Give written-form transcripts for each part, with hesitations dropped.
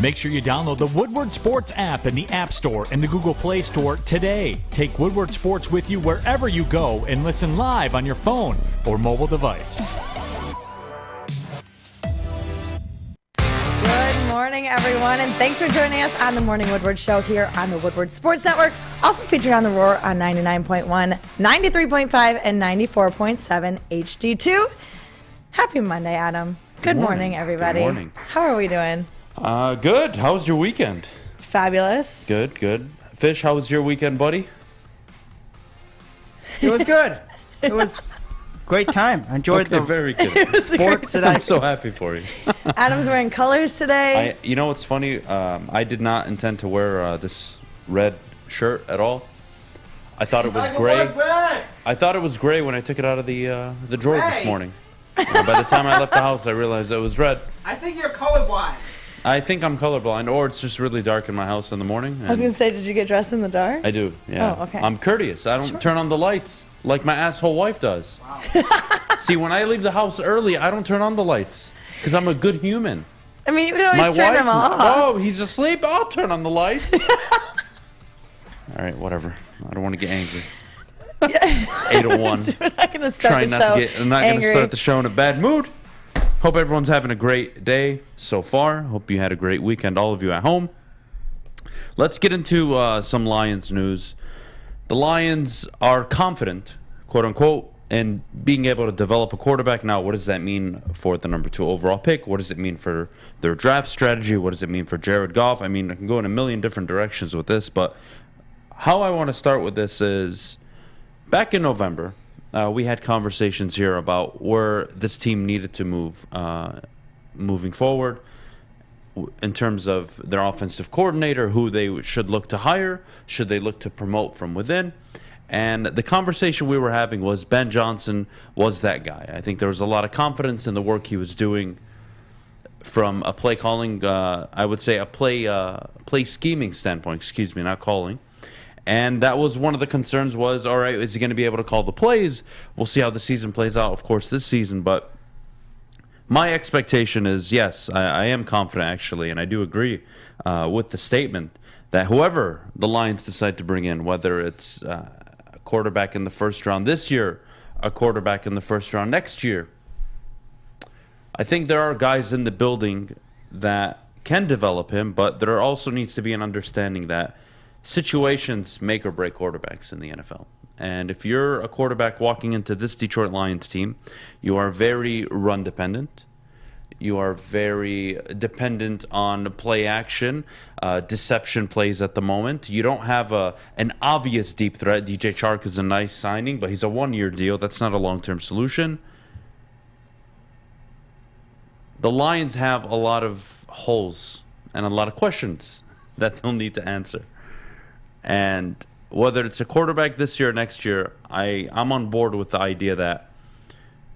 Make sure you download the Woodward Sports app in the App Store and the Google Play Store today. Take Woodward Sports with you wherever you go and listen live on your phone or mobile device. Good morning, everyone, and thanks for joining us on the Morning Woodward Show here on the Woodward Sports Network. Also featured on the Roar on 99.1, 93.5, and 94.7 HD2. Happy Monday, Adam. Good morning, everybody. Good morning. How are we doing? Good. How was your weekend? Fabulous. Good. Fish, how was your weekend, buddy? It was good. It was great time. I enjoyed the very good. sports that I'm so happy for you. Adam's wearing colors today. You know what's funny? I did not intend to wear this red shirt at all. I thought it was gray. I thought it was gray when I took it out of the drawer this morning. And by the time I left the house, I realized it was red. I think you're colorblind. I think I'm colorblind, or it's just really dark in my house in the morning. I was going to say, did you get dressed in the dark? I do, yeah. Oh, okay. I'm courteous. I don't turn on the lights like my asshole wife does. Wow. See, when I leave the house early, I don't turn on the lights because I'm a good human. I mean, you can always turn them off. Oh, he's asleep? I'll turn on the lights. All right, whatever. I don't want to get angry. It's 8:01. We're not going to start the show I'm not going to start the show in a bad mood. Hope everyone's having a great day so far. Hope you had a great weekend, all of you at home. Let's get into some Lions news. The Lions are confident, quote unquote, in being able to develop a quarterback. Now, what does that mean for the number 2 overall pick? What does it mean for their draft strategy? What does it mean for Jared Goff? I mean, I can go in a million different directions with this, but how I want to start with this is back in November, we had conversations here about where this team needed to move moving forward in terms of their offensive coordinator, who they should look to hire, should they look to promote from within. And the conversation we were having was Ben Johnson was that guy. I think there was a lot of confidence in the work he was doing from a play calling, I would say a play scheming standpoint, not calling. And that was one of the concerns was, all right, is he going to be able to call the plays? We'll see how the season plays out, of course, this season. But my expectation is, yes, I am confident, actually, and I do agree with the statement that whoever the Lions decide to bring in, whether it's a quarterback in the first round this year, a quarterback in the first round next year, I think there are guys in the building that can develop him, but there also needs to be an understanding that situations make or break quarterbacks in the NFL. And if you're a quarterback walking into this Detroit Lions team, you are very run dependent. You are very dependent on play action, deception plays at the moment. You don't have an obvious deep threat. DJ Chark is a nice signing, but he's a one-year deal. That's not a long-term solution. The Lions have a lot of holes and a lot of questions that they'll need to answer. And whether it's a quarterback this year or next year, I'm on board with the idea that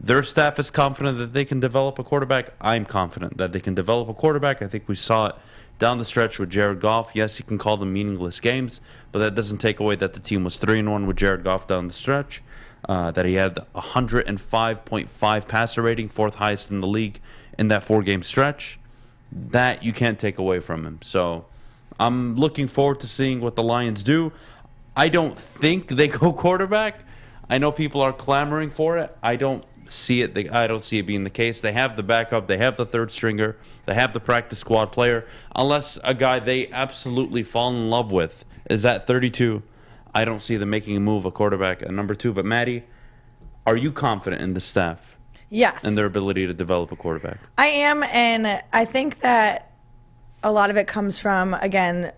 their staff is confident that they can develop a quarterback. I'm confident that they can develop a quarterback. I think we saw it down the stretch with Jared Goff. Yes, you can call them meaningless games, but that doesn't take away that the team was 3-1 with Jared Goff down the stretch, that he had 105.5 passer rating, 4th highest in the league in that 4-game stretch. That you can't take away from him. So I'm looking forward to seeing what the Lions do. I don't think they go quarterback. I know people are clamoring for it. I don't see it. I don't see it being the case. They have the backup. They have the third stringer. They have the practice squad player. Unless a guy they absolutely fall in love with is at 32, I don't see them making a move, a quarterback at number 2. But Maddy, are you confident in the staff? Yes. And their ability to develop a quarterback? I am, and I think that a lot of it comes from, again,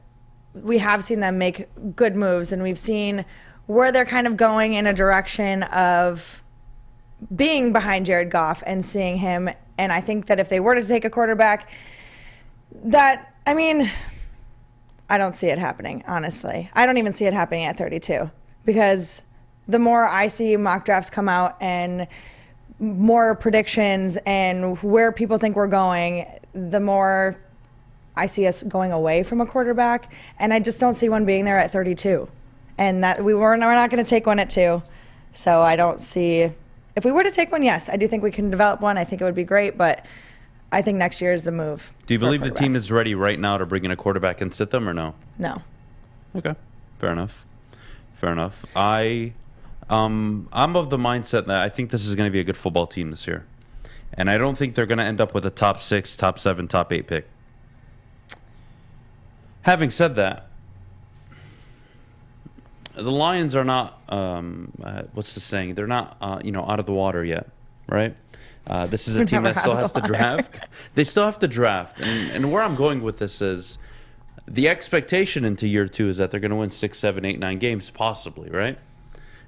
we have seen them make good moves, and we've seen where they're kind of going in a direction of being behind Jared Goff and seeing him. And I think that if they were to take a quarterback, I don't see it happening, honestly. I don't even see it happening at 32, because the more I see mock drafts come out and more predictions and where people think we're going, the more I see us going away from a quarterback, and I just don't see one being there at 32. And that we're not going to take one at 2. So I don't see, if we were to take one, yes, I do think we can develop one. I think it would be great, but I think next year is the move. Do you for a believe the quarterback. team is ready right now to bring in a quarterback and sit them, or no? No. Okay, fair enough. Fair enough. I'm of the mindset that I think this is going to be a good football team this year, and I don't think they're going to end up with a top 6, top 7, top 8 pick. Having said that, the Lions are not. What's the saying? They're not, out of the water yet, right? This is a team that still has to draft. They still have to draft, and where I'm going with this is, the expectation into year 2 is that they're going to win 6, 7, 8, 9 games, possibly, right?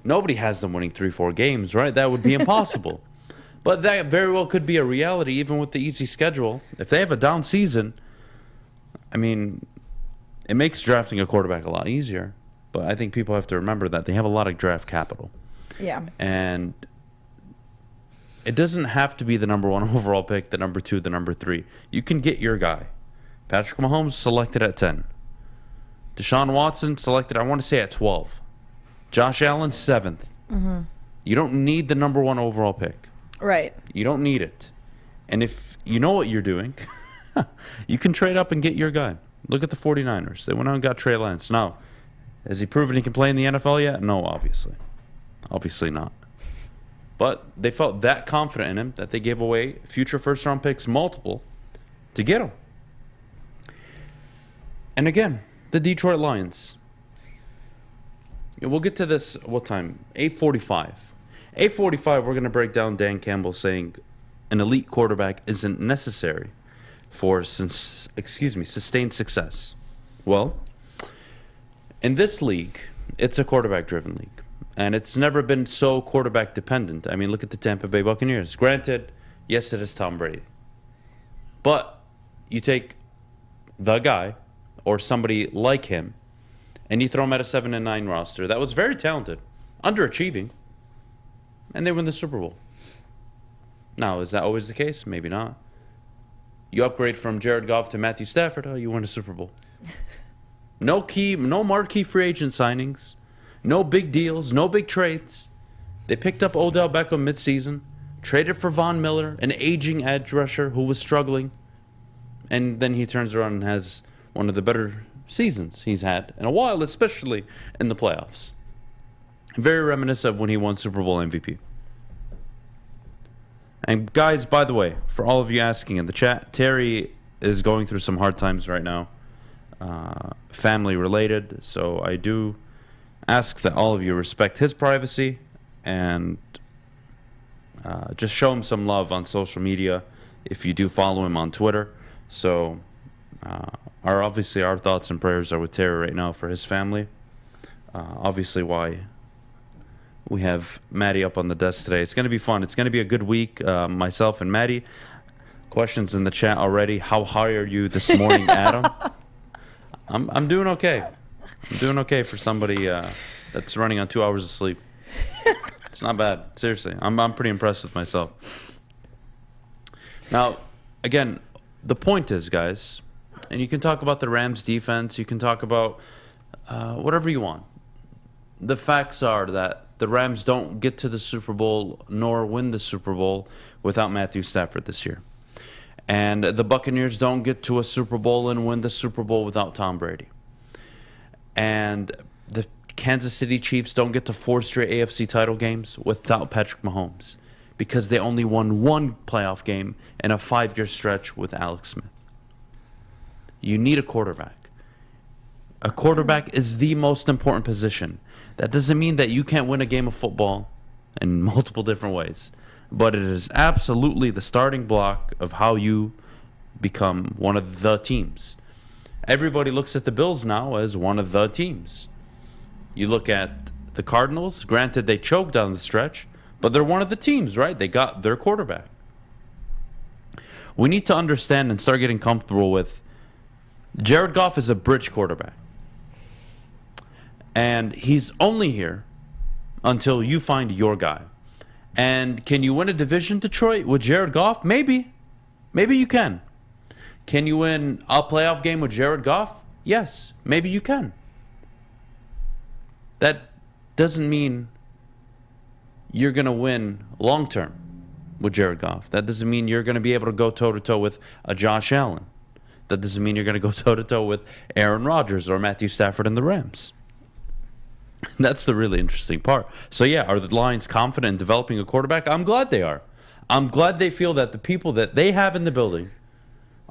Nobody has them winning 3, 4 games, right? That would be impossible. But that very well could be a reality, even with the easy schedule. If they have a down season, I mean, it makes drafting a quarterback a lot easier. But I think people have to remember that they have a lot of draft capital. Yeah. And it doesn't have to be the number 1 overall pick, the number 2, the number 3. You can get your guy. Patrick Mahomes selected at 10. Deshaun Watson selected, I want to say, at 12. Josh Allen, 7th. Mm-hmm. You don't need the number 1 overall pick. Right. You don't need it. And if you know what you're doing, you can trade up and get your guy. Look at the 49ers. They went out and got Trey Lance. Now, has he proven he can play in the NFL yet? No, obviously. Obviously not. But they felt that confident in him that they gave away future first-round picks, multiple, to get him. And again, the Detroit Lions. We'll get to this, what time? 8:45. 8:45, we're going to break down Dan Campbell saying an elite quarterback isn't necessary for sustained success. Well, in this league, it's a quarterback-driven league. And it's never been so quarterback-dependent. I mean, look at the Tampa Bay Buccaneers. Granted, yes, it is Tom Brady. But you take the guy or somebody like him, and you throw him at a 7-9 roster that was very talented, underachieving, and they win the Super Bowl. Now, is that always the case? Maybe not. You upgrade from Jared Goff to Matthew Stafford, you win a Super Bowl. No marquee free agent signings, no big deals, no big trades. They picked up Odell Beckham midseason, traded for Von Miller, an aging edge rusher who was struggling, and then he turns around and has one of the better seasons he's had in a while, especially in the playoffs. Very reminiscent of when he won Super Bowl MVP. And guys, by the way, for all of you asking in the chat, Terry is going through some hard times right now, family related. So I do ask that all of you respect his privacy and just show him some love on social media if you do follow him on Twitter. So obviously our thoughts and prayers are with Terry right now for his family. Obviously why we have Maddie up on the desk today. It's going to be fun. It's going to be a good week. Myself and Maddie. Questions in the chat already. How high are you this morning, Adam? I'm doing okay. I'm doing okay for somebody that's running on 2 hours of sleep. It's not bad. Seriously. I'm pretty impressed with myself. Now, again, the point is, guys, and you can talk about the Rams defense. You can talk about whatever you want. The facts are that the Rams don't get to the Super Bowl nor win the Super Bowl without Matthew Stafford this year. And the Buccaneers don't get to a Super Bowl and win the Super Bowl without Tom Brady. And the Kansas City Chiefs don't get to 4 straight AFC title games without Patrick Mahomes because they only won 1 playoff game in a 5-year stretch with Alex Smith. You need a quarterback. A quarterback is the most important position. That doesn't mean that you can't win a game of football in multiple different ways. But it is absolutely the starting block of how you become one of the teams. Everybody looks at the Bills now as one of the teams. You look at the Cardinals. Granted, they choked down the stretch, but they're one of the teams, right? They got their quarterback. We need to understand and start getting comfortable with Jared Goff is a bridge quarterback. And he's only here until you find your guy. And can you win a division, Detroit, with Jared Goff? Maybe. Maybe you can. Can you win a playoff game with Jared Goff? Yes, maybe you can. That doesn't mean you're going to win long term. with Jared Goff. That doesn't mean you're going to be able to go toe-to-toe with a Josh Allen. That doesn't mean you're going to go toe-to-toe with Aaron Rodgers or Matthew Stafford and the Rams. That's the really interesting part. So, yeah, are the Lions confident in developing a quarterback? I'm glad they are. I'm glad they feel that the people that they have in the building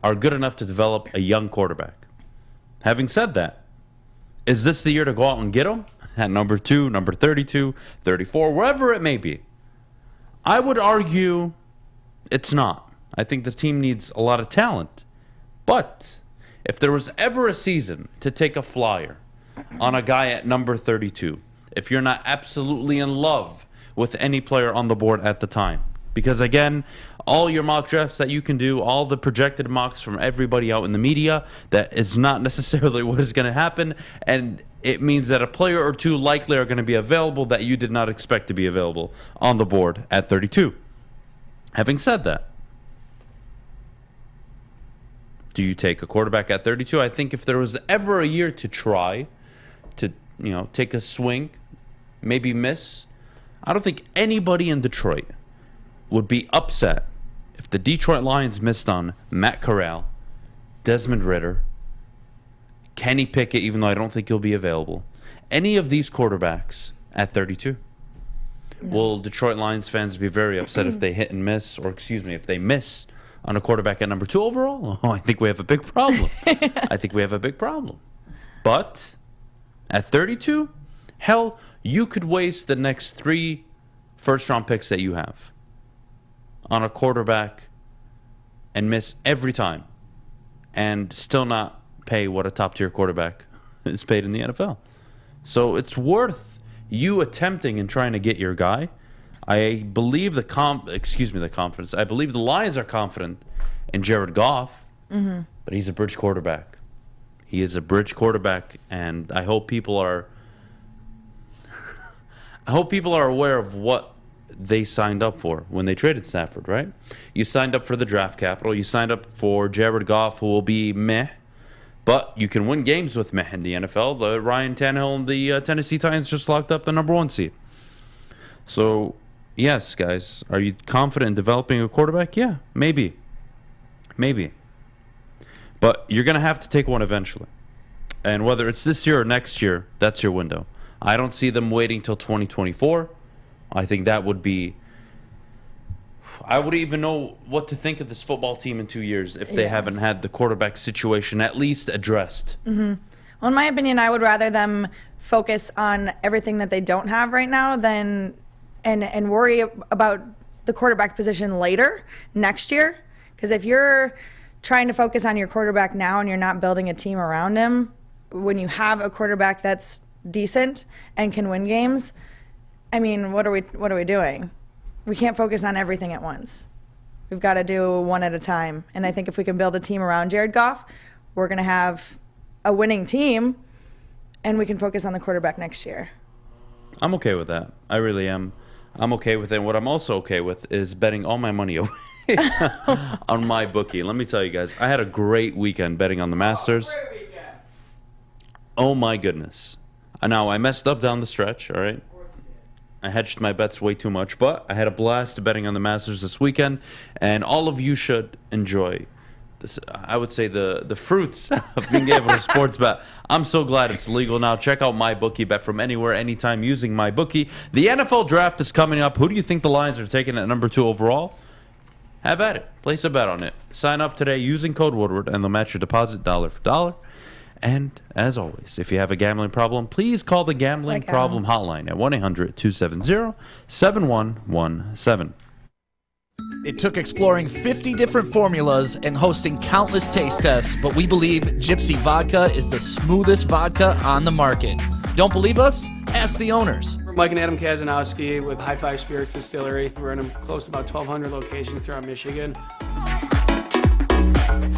are good enough to develop a young quarterback. Having said that, is this the year to go out and get him at number 2, number 32, 34, wherever it may be? I would argue it's not. I think this team needs a lot of talent. But if there was ever a season to take a flyer on a guy at number 32, if you're not absolutely in love with any player on the board at the time, because again, all your mock drafts that you can do, all the projected mocks from everybody out in the media, that is not necessarily what is going to happen, and it means that a player or two likely are going to be available that you did not expect to be available on the board at 32. Having said that, do you take a quarterback at 32? I think if there was ever a year to try to, take a swing, maybe miss, I don't think anybody in Detroit would be upset if the Detroit Lions missed on Matt Corral, Desmond Ridder, Kenny Pickett, even though I don't think he'll be available. Any of these quarterbacks at 32. No. Will Detroit Lions fans be very upset if they hit and miss, or if they miss on a quarterback at number 2 overall? Oh, I think we have a big problem. But at 32, hell, you could waste the next 3 first-round picks that you have on a quarterback and miss every time and still not pay what a top-tier quarterback is paid in the NFL. So it's worth you attempting and trying to get your guy. I believe the confidence. I believe the Lions are confident in Jared Goff, but he's a bridge quarterback. He is a bridge quarterback, and I hope people are aware of what they signed up for when they traded Stafford, right? You signed up for the draft capital. You signed up for Jared Goff, who will be meh, but you can win games with meh in the NFL. The Ryan Tannehill and the Tennessee Titans just locked up the number 1 seed. So, yes, guys, are you confident in developing a quarterback? Yeah, maybe. But you're going to have to take one eventually. And whether it's this year or next year, that's your window. I don't see them waiting till 2024. I think that would be... I wouldn't even know what to think of this football team in 2 years if they haven't had the quarterback situation at least addressed. Well, in my opinion, I would rather them focus on everything that they don't have right now than and worry about the quarterback position later, next year. Because if you're trying to focus on your quarterback now and you're not building a team around him, when you have a quarterback that's decent and can win games, I mean, what are we doing? We can't focus on everything at once. We've got to do one at a time. And I think if we can build a team around Jared Goff, we're going to have a winning team, and we can focus on the quarterback next year. I'm okay with that. I really am. I'm okay with it. And what I'm also okay with is betting all my money away on my bookie. Let me tell you guys, I had a great weekend betting on the Masters. Oh my goodness. Now, I messed up down the stretch, all right? I hedged my bets way too much, but I had a blast betting on the Masters this weekend, and all of you should enjoy this. I would say the fruits of being able to sports bet. I'm so glad it's legal now. Check out MyBookie. Bet from anywhere, anytime using MyBookie. The NFL draft is coming up. Who do you think the Lions are taking at number 2 overall? Have at it. Place a bet on it. Sign up today using code Woodward, and they'll match your deposit dollar for dollar. And as always, if you have a gambling problem, please call the Gambling Problem Hotline at 1-800-270-7117. It took exploring 50 different formulas and hosting countless taste tests, but we believe Gypsy Vodka is the smoothest vodka on the market. Don't believe us? Ask the owners. We're Mike and Adam Kazanowski with High Five Spirits Distillery. We're in close to about 1,200 locations throughout Michigan.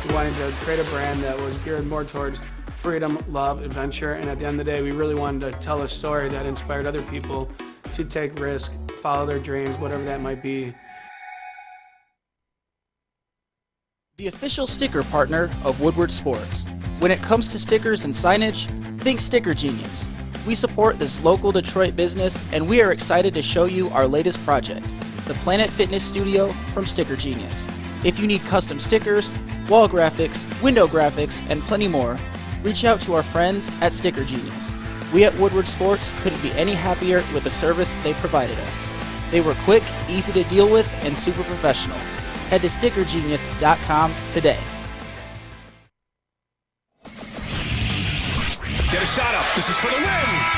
We wanted to create a brand that was geared more towards freedom, love, adventure, and at the end of the day, we really wanted to tell a story that inspired other people to take risks, follow their dreams, whatever that might be. The official sticker partner of Woodward Sports. When it comes to stickers and signage, think Sticker Genius. We support this local Detroit business, and we are excited to show you our latest project. the Planet Fitness Studio from Sticker Genius. If you need custom stickers, wall graphics, window graphics, and plenty more, reach out to our friends at Sticker Genius. We at Woodward Sports couldn't be any happier with the service they provided us. They were quick, easy to deal with, and super professional. Head to stickergenius.com today. Get a shot up. This is for the win.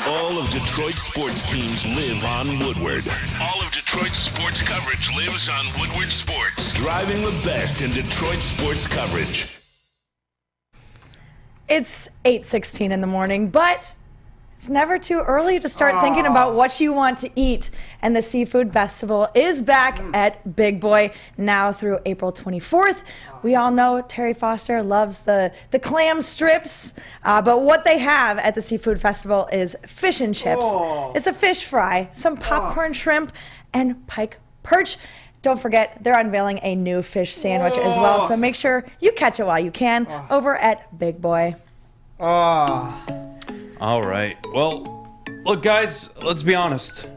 All of Detroit's sports teams live on Woodward. All of Detroit's sports coverage lives on Woodward Sports. Driving the best in Detroit sports coverage. It's 8:16 in the morning, but it's never too early to start thinking about what you want to eat. And the Seafood Festival is back at Big Boy now through April 24th. We all know Terry Foster loves the clam strips, but what they have at the Seafood Festival is fish and chips. It's a fish fry, some popcorn shrimp, and pike perch. Don't forget, they're unveiling a new fish sandwich as well, so make sure you catch it while you can over at Big Boy. All right. Well, look, guys, let's be honest.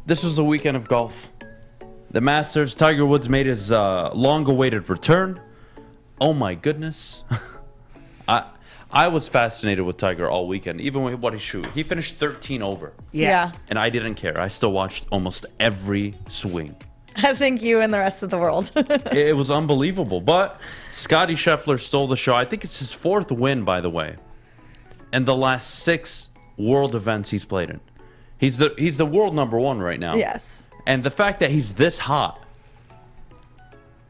This was a weekend of golf. The Masters, Tiger Woods made his long-awaited return. Oh, my goodness. I was fascinated with Tiger all weekend, even with what he shoot. He finished 13 over. Yeah. And I didn't care. I still watched almost every swing. I think you and the rest of the world. It was unbelievable. But Scottie Scheffler stole the show. I think it's his 4th win, by the way, and the last 6 world events he's played in. He's the world number 1 right now. Yes. And the fact that he's this hot.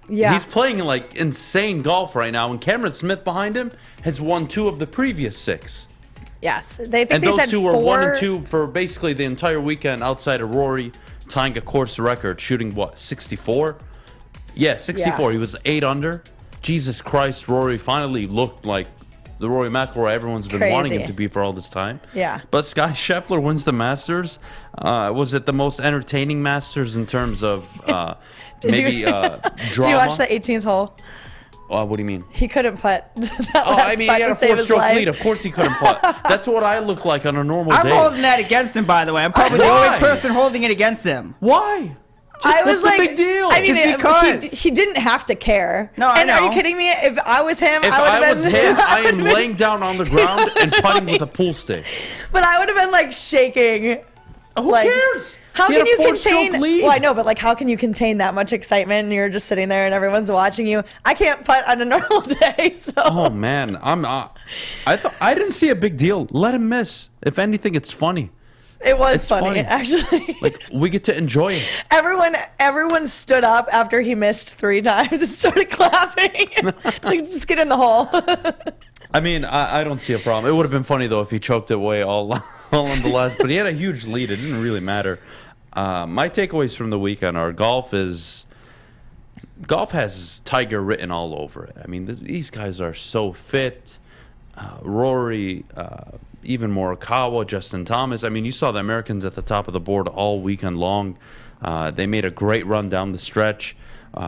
Yeah. He's playing like insane golf right now, and Cameron Smith behind him has won 2 of the previous 6. Yes. And those 2 were 1 and 2 for basically the entire weekend outside of Rory tying a course record, shooting what, 64? Yeah, 64. Yeah. He was 8 under. Jesus Christ, Rory finally looked like the Rory McIlroy everyone's been wanting him to be for all this time. Yeah. But Scottie Scheffler wins the Masters. Was it the most entertaining Masters in terms of drama? Did you watch the 18th hole? What do you mean? He couldn't putt. He had a 4-stroke lead. Of course he couldn't putt. That's what I look like on a normal day. I'm holding that against him, by the way. I'm probably the only person holding it against him. Why? What's the big deal? I mean, just because. He didn't have to care. No, I know. Are you kidding me? If I was him, if I was him, I am laying down on the ground and putting with a pool stick. But I would have been like shaking. Who cares? How can you contain? Lead. Well, I know, but like, how can you contain that much excitement? And you're just sitting there, and everyone's watching you. I can't putt on a normal day. So. Oh man, I didn't see a big deal. Let him miss. If anything, it's funny. It was funny, actually. Like, we get to enjoy it. Everyone stood up after he missed 3 times and started clapping. Like, just get in the hole. I mean, I don't see a problem. It would have been funny though if he choked it away all on the last. But he had a huge lead. It didn't really matter. My takeaways from the weekend are golf has Tiger written all over it. I mean, these guys are so fit. Rory, even Morikawa, Justin Thomas. I mean, you saw the Americans at the top of the board all weekend long. They made a great run down the stretch.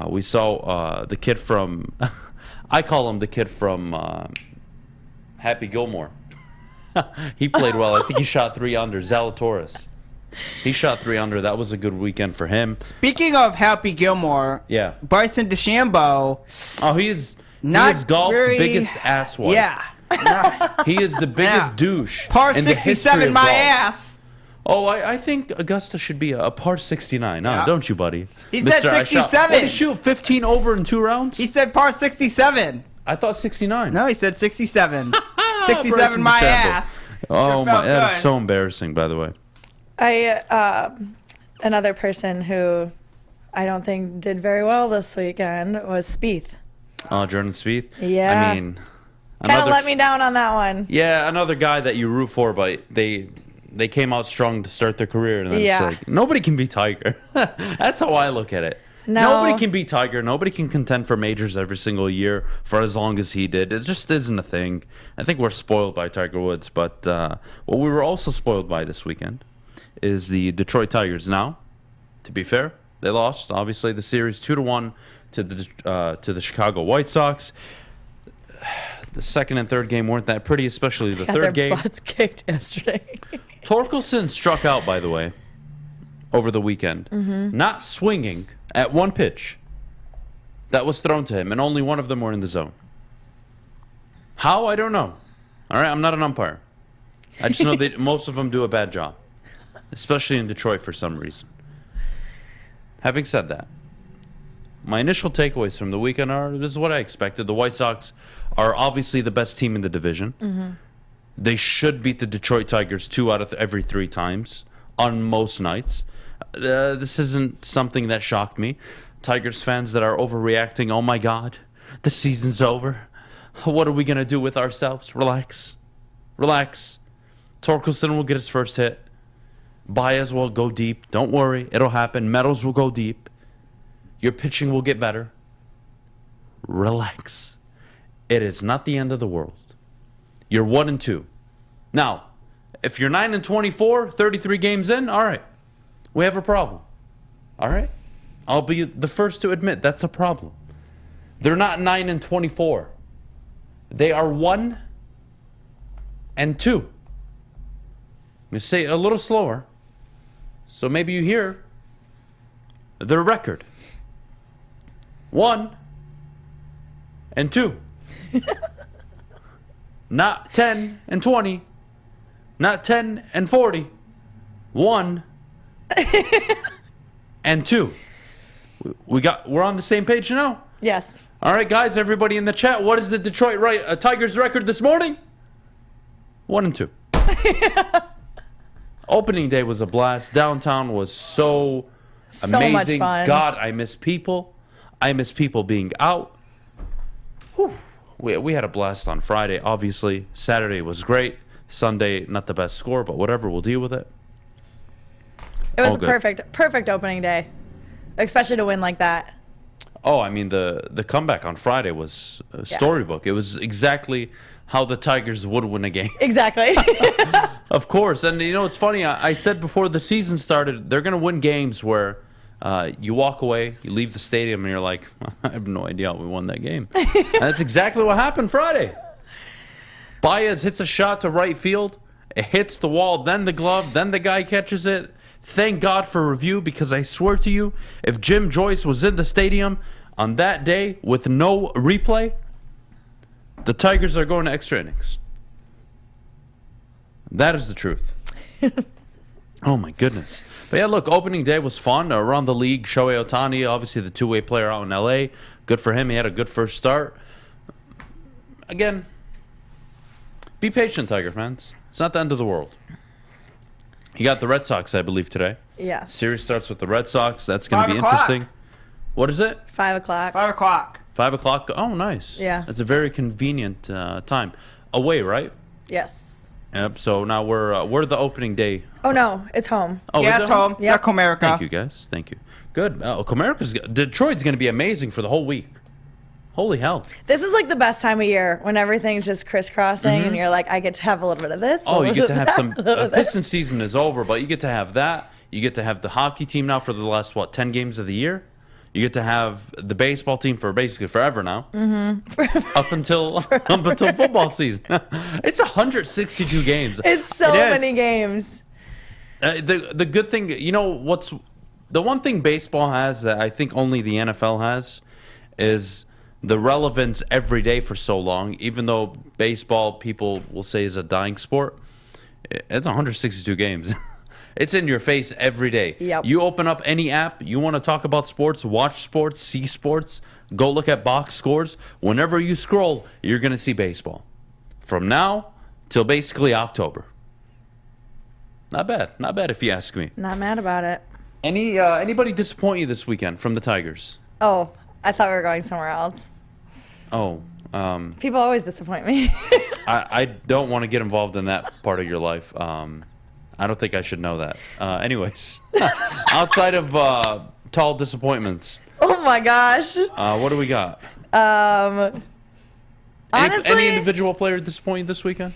We saw the kid from, I call him the kid from Happy Gilmore. He played well. I think he shot 3 under. Zalatoris. He shot 3 under. That was a good weekend for him. Speaking of Happy Gilmore, yeah, Bryson DeChambeau. Oh, he is golf's biggest asswipe. Yeah. He is the biggest douche. Par in the 67 my golf. ass. Oh, I think Augusta should be a par 69. No, don't you, buddy? He said 67. Did he shoot 15 over in 2 rounds? He said par 67. I thought 69. No, he said 67. 67 my ass. Oh, my, that is so embarrassing, by the way. Another person who I don't think did very well this weekend was Spieth. Oh, Jordan Spieth? Yeah. I mean, kind of let me down on that one. Yeah, another guy that you root for, but they came out strong to start their career. And then it's like, nobody can beat Tiger. That's how I look at it. No. Nobody can beat Tiger. Nobody can contend for majors every single year for as long as he did. It just isn't a thing. I think we're spoiled by Tiger Woods. But what we were also spoiled by this weekend is the Detroit Tigers. Now, to be fair, they lost, obviously, the series 2-1 to the Chicago White Sox. The second and third game weren't that pretty, especially the third game. Their butts kicked yesterday. Torkelson struck out, by the way. over the weekend, not swinging at one pitch that was thrown to him, and only one of them were in the zone. How? I don't know. All right, I'm not an umpire. I just know that most of them do a bad job, especially in Detroit for some reason. Having said that, my initial takeaways from the weekend are, this is what I expected. The White Sox are obviously the best team in the division. They should beat the Detroit Tigers 2 out of every 3 times on most nights. This isn't something that shocked me. Tigers fans that are overreacting, oh my God, the season's over. What are we going to do with ourselves? Relax. Relax. Torkelson will get his first hit. Baez will go deep. Don't worry. It'll happen. Meadows will go deep. Your pitching will get better. Relax. It is not the end of the world. You're 1-2. Now, if you're 9-24, 33 games in, all right. We have a problem. All right? I'll be the first to admit that's a problem. They're not 9-24. They are 1-2. I'm going to say it a little slower, so maybe you hear their record. 1-2. Not 10-20. Not 10-40. 1-2. We're on the same page now? Yes. All right, guys, everybody in the chat, what is the Detroit Tigers record this morning? 1-2. Opening day was a blast. Downtown was so amazing. Much fun. God, I miss people. I miss people being out. Whew. We had a blast on Friday, obviously. Saturday was great. Sunday, not the best score, but whatever, we'll deal with it. It was a perfect opening day, especially to win like that. Oh, I mean, the comeback on Friday was a storybook. It was exactly how the Tigers would win a game. Exactly. Of course. And, you know, it's funny. I said before the season started, they're going to win games where you walk away, you leave the stadium, and you're like, I have no idea how we won that game. And that's exactly what happened Friday. Baez hits a shot to right field. It hits the wall, then the glove, then the guy catches it. Thank God for review, because I swear to you, if Jim Joyce was in the stadium on that day with no replay, the Tigers are going to extra innings. That is the truth. Oh, my goodness. But, yeah, look, opening day was fun. Around the league, Shohei Ohtani, obviously the two-way player out in L.A. Good for him. He had a good first start. Again, be patient, Tiger fans. It's not the end of the world. You got the Red Sox, I believe, today. Yes. Series starts with the Red Sox. That's going to be interesting. What is it? 5 o'clock. 5 o'clock. 5 o'clock? Oh, nice. Yeah. That's a very convenient time. Away, right? Yes. Yep. So now we're the opening day. Oh, no. It's home. Oh, Yeah, is it's it home. Yep. It's at Comerica. Thank you, guys. Thank you. Good. Detroit's going to be amazing for the whole week. Holy hell. This is like the best time of year when everything's just crisscrossing and you're like, I get to have a little bit of this. Oh, you get to have some. Pistons Pistons season is over, but you get to have that. You get to have the hockey team now for the last, 10 games of the year? You get to have the baseball team for basically forever now. Up until football season. It's 162 games. It's so many games. The good thing, you know, the one thing baseball has that I think only the NFL has is the relevance every day for so long. Even though baseball, people will say, is a dying sport, it's 162 games. It's in your face every day. Yep. You open up any app, you want to talk about sports, watch sports, see sports, go look at box scores. Whenever you scroll, you're going to see baseball. From now till basically October. Not bad. Not bad if you ask me. Not mad about it. Anybody disappoint you this weekend from the Tigers? Oh, I thought we were going somewhere else. Oh. People always disappoint me. I don't want to get involved in that part of your life. I don't think I should know that. Anyways, outside of tall disappointments. Oh my gosh. What do we got? Honestly, any individual player disappoint you this weekend?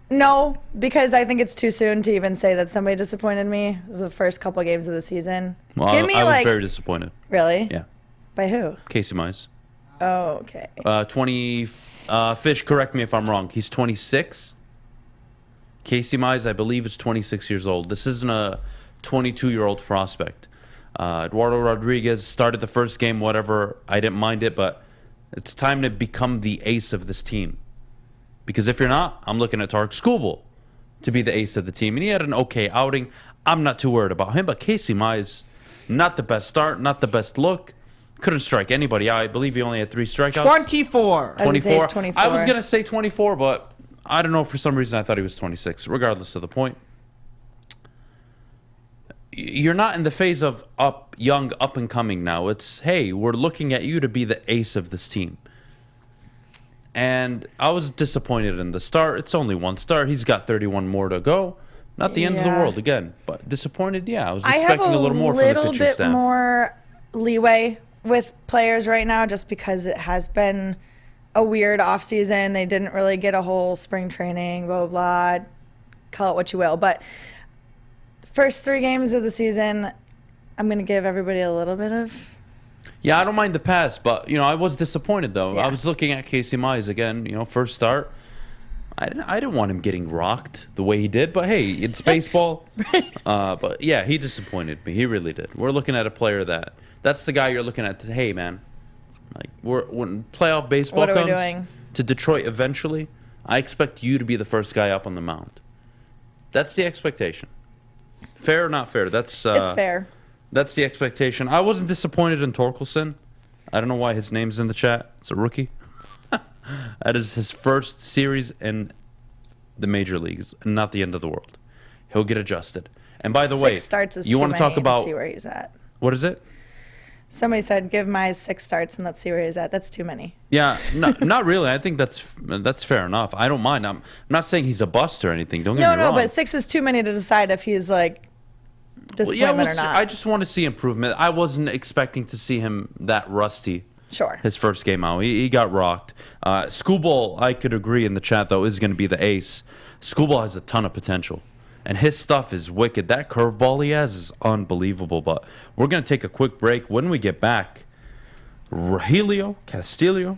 No, because I think it's too soon to even say that somebody disappointed me the first couple of games of the season. Well, I was very disappointed. Really? Yeah. By who? Casey Mize. Oh, okay. 20. Fish, correct me if I'm wrong. He's 26. Casey Mize, I believe, is 26 years old. This isn't a 22-year-old prospect. Eduardo Rodriguez started the first game, whatever. I didn't mind it, but it's time to become the ace of this team. Because if you're not, I'm looking at Tarek Skubal to be the ace of the team. And he had an okay outing. I'm not too worried about him, but Casey Mize, not the best start, not the best look. Couldn't strike anybody out. I believe he only had 3 strikeouts. 24. 24. 24. I was going to say 24, but I don't know. For some reason, I thought he was 26, regardless of the point. You're not in the phase of young, up and coming now. It's, hey, we're looking at you to be the ace of this team. And I was disappointed in the start. It's only one start. He's got 31 more to go. Not the end of the world again, but disappointed. Yeah, I was expecting a little more from the pitching staff. I have a little bit more leeway with players right now, just because it has been a weird offseason. They didn't really get a whole spring training, blah, blah, blah. Call it what you will. But first 3 games of the season, I'm going to give everybody a little bit of... Yeah, I don't mind the pass, but, I was disappointed, though. Yeah. I was looking at Casey Mize again, first start. I didn't want him getting rocked the way he did, but hey, it's baseball. But yeah, he disappointed me. He really did. We're looking at a player that's the guy you're looking at. Hey, man, like when playoff baseball comes to Detroit eventually, I expect you to be the first guy up on the mound. That's the expectation. Fair or not fair? It's fair. That's the expectation. I wasn't disappointed in Torkelson. I don't know why his name's in the chat. It's a rookie. That is his first series in the major leagues, and not the end of the world. He'll get adjusted. And by the way, 6 starts is you want to talk about see where he's at. What is it? Somebody said give Mize 6 starts and let's see where he's at. That's too many. Yeah, not really. I think that's fair enough. I don't mind. I'm not saying he's a bust or anything. Don't get me wrong. No, but 6 is too many to decide if he's like disappointment or not. I just want to see improvement. I wasn't expecting to see him that rusty. Sure. His first game out, he got rocked. Skubal, I could agree in the chat, though, is going to be the ace. Skubal has a ton of potential, and his stuff is wicked. That curveball he has is unbelievable, but we're going to take a quick break. When we get back, Rogelio Castillo,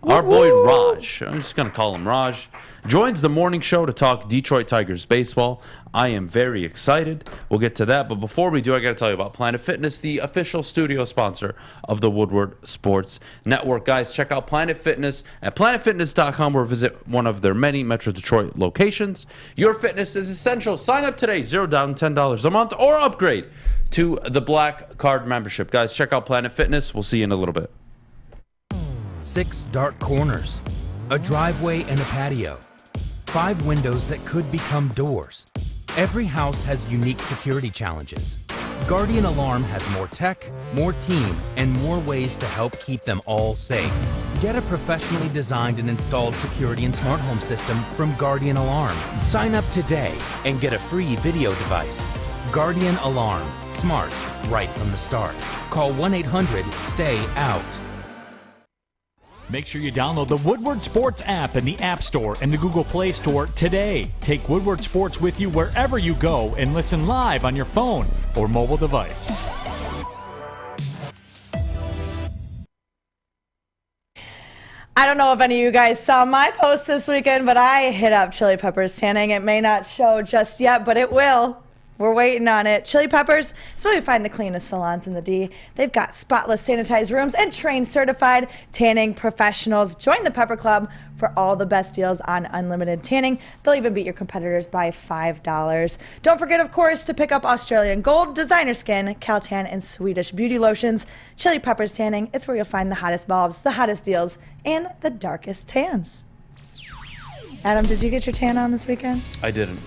our boy Raj, I'm just going to call him Raj, joins the morning show to talk Detroit Tigers baseball. I am very excited. We'll get to that. But before we do, I got to tell you about Planet Fitness, the official studio sponsor of the Woodward Sports Network. Guys, check out Planet Fitness at planetfitness.com or visit one of their many Metro Detroit locations. Your fitness is essential. Sign up today, $0 down, $10 a month, or upgrade to the Black Card membership. Guys, check out Planet Fitness. We'll see you in a little bit. 6 dark corners, a driveway and a patio, 5 windows that could become doors. Every house has unique security challenges. Guardian Alarm has more tech, more team, and more ways to help keep them all safe. Get a professionally designed and installed security and smart home system from Guardian Alarm. Sign up today and get a free video device. Guardian Alarm. Smart, right from the start. Call 1-800-STAY-OUT. Make sure you download the Woodward Sports app in the App Store and the Google Play Store today. Take Woodward Sports with you wherever you go and listen live on your phone or mobile device. I don't know if any of you guys saw my post this weekend, but I hit up Chili Peppers Tanning. It may not show just yet, but it will. We're waiting on it. Chili Peppers is where we find the cleanest salons in the D. They've got spotless sanitized rooms and trained certified tanning professionals. Join the Pepper Club for all the best deals on unlimited tanning. They'll even beat your competitors by $5. Don't forget, of course, to pick up Australian Gold, Designer Skin, Caltan, and Swedish Beauty Lotions. Chili Peppers Tanning, it's where you'll find the hottest bulbs, the hottest deals, and the darkest tans. Adam, did you get your tan on this weekend? I didn't.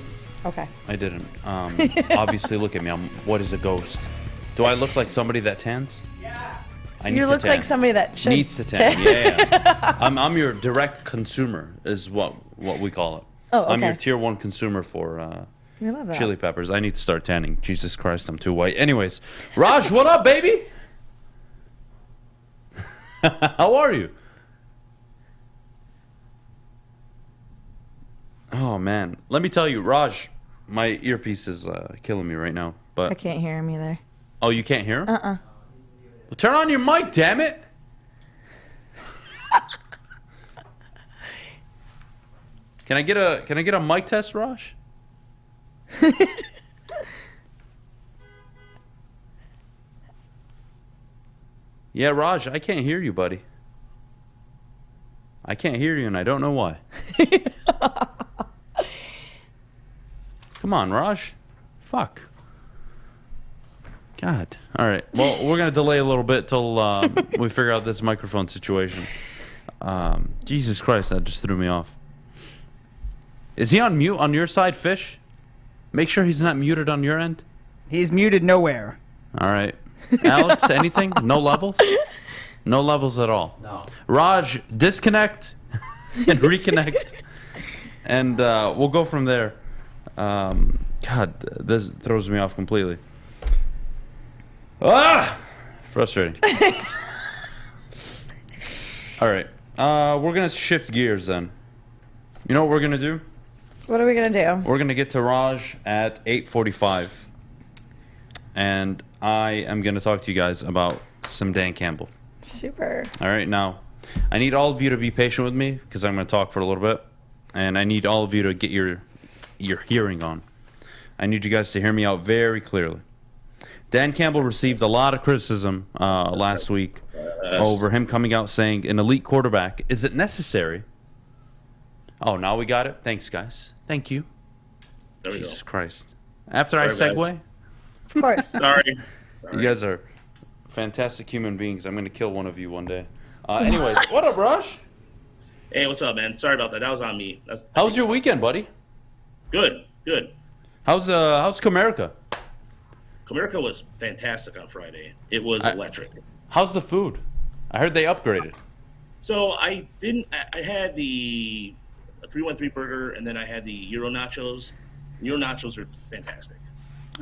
Okay. I didn't. Obviously, look at me. What is a ghost? Do I look like somebody that tans? Yeah. You look like somebody that should needs to tan. Yeah. I'm your direct consumer, is what we call it. Oh, okay. I'm your tier 1 consumer for we love that. Chili Peppers. I need to start tanning. Jesus Christ, I'm too white. Anyways, Raj, what up, baby? How are you? Oh, man. Let me tell you, Raj, my earpiece is killing me right now. But I can't hear him either. Oh, you can't hear him? Uh-uh. Well, turn on your mic, damn it. Can I get a mic test, Raj? Yeah, Raj, I can't hear you, buddy. I can't hear you, and I don't know why. Come on, Raj. Fuck. God. All right. Well, we're going to delay a little bit till we figure out this microphone situation. Jesus Christ, that just threw me off. Is he on mute on your side, Fish? Make sure he's not muted on your end. He's muted nowhere. All right. Alex, anything? No levels? No levels at all. No. Raj, disconnect and reconnect. And we'll go from there. God, this throws me off completely. Frustrating. All right. We're going to shift gears then. You know what we're going to do? What are we going to do? We're going to get to Raj at 8:45. And I am going to talk to you guys about some Dan Campbell. Super. All right. Now, I need all of you to be patient with me because I'm going to talk for a little bit. And I need all of you to get your hearing on. I need you guys to hear me out very clearly. Dan Campbell received a lot of criticism last week over him coming out saying an elite quarterback isn't necessary. Oh, now we got it. Thanks, guys. Thank you. There we Jesus go. Christ. After I Sorry, segue, guys. Of course. Sorry. you guys are fantastic human beings. I'm going to kill one of you one day. Anyways, what up, Rush? Hey, what's up, man? Sorry about that. That was on me. How was your weekend, buddy? Good. How's Comerica? Comerica was fantastic on Friday. It was electric. How's the food? I heard they upgraded. So I had the 313 burger, and then I had the Euro nachos. Euro nachos are fantastic.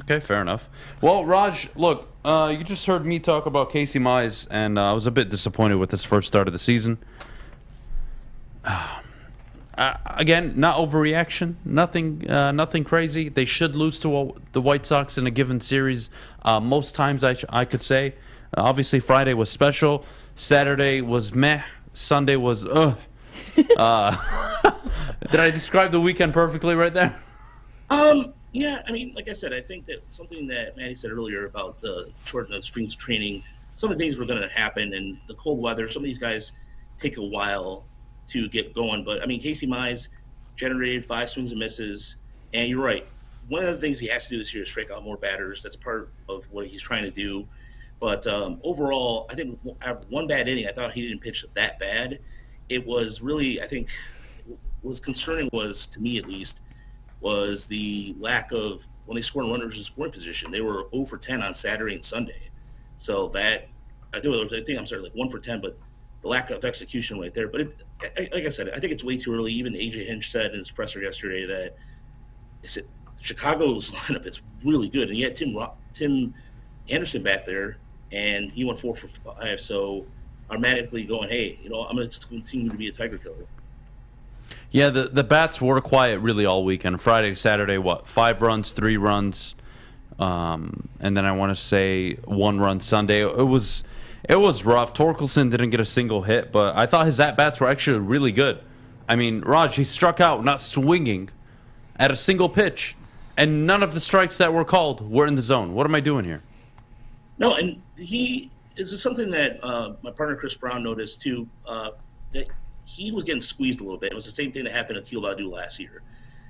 Okay, fair enough. Well, Raj, look, you just heard me talk about Casey Mize, and I was a bit disappointed with this first start of the season. Again, not overreaction, nothing crazy. They should lose to the White Sox in a given series. Most times, I could say. Obviously, Friday was special. Saturday was meh. Sunday was Did I describe the weekend perfectly right there? Yeah, I mean, like I said, I think that something that Maddie said earlier about the shortening of spring training, some of the things were going to happen, and the cold weather, some of these guys take a while to get going. But, I mean, Casey Mize generated 5 swings and misses, and you're right. One of the things he has to do this year is strike out more batters. That's part of what he's trying to do. But overall, I think one bad inning, I thought he didn't pitch that bad. It was really, I think, what was concerning was, to me at least, was the lack of, when they scored runners in scoring position, they were 0 for 10 on Saturday and Sunday. So that, I think I'm sorry, like 1 for 10, but the lack of execution right there. But like I said, I think it's way too early. Even AJ Hinch said in his presser yesterday that Chicago's lineup is really good. And yet Tim Anderson back there, and he went 4 for 5. So automatically going, hey, I'm going to continue to be a Tiger killer. Yeah, the bats were quiet really all weekend. Friday, Saturday, 5 runs, 3 runs, and then I want to say 1 run Sunday. It was rough. Torkelson didn't get a single hit, but I thought his at-bats were actually really good. I mean, Raj, he struck out not swinging at a single pitch, and none of the strikes that were called were in the zone. What am I doing here? No, and this is something that my partner Chris Brown noticed too, that he was getting squeezed a little bit. It was the same thing that happened to Akil Baddoo last year.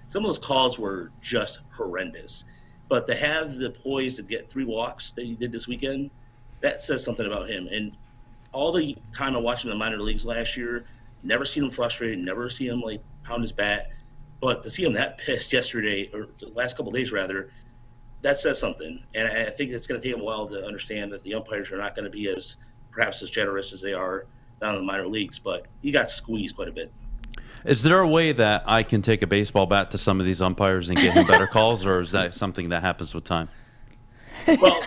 Some of those calls were just horrendous. But to have the poise to get 3 walks that he did this weekend, that says something about him. And all the time I watched him in the minor leagues last year, never seen him frustrated, never see him like pound his bat. But to see him that pissed yesterday, or the last couple of days rather, that says something. And I think it's going to take him a while to understand that the umpires are not going to be perhaps as generous as they are down in the minor leagues, but he got squeezed quite a bit. Is there a way that I can take a baseball bat to some of these umpires and get him better calls, or is that something that happens with time? Well,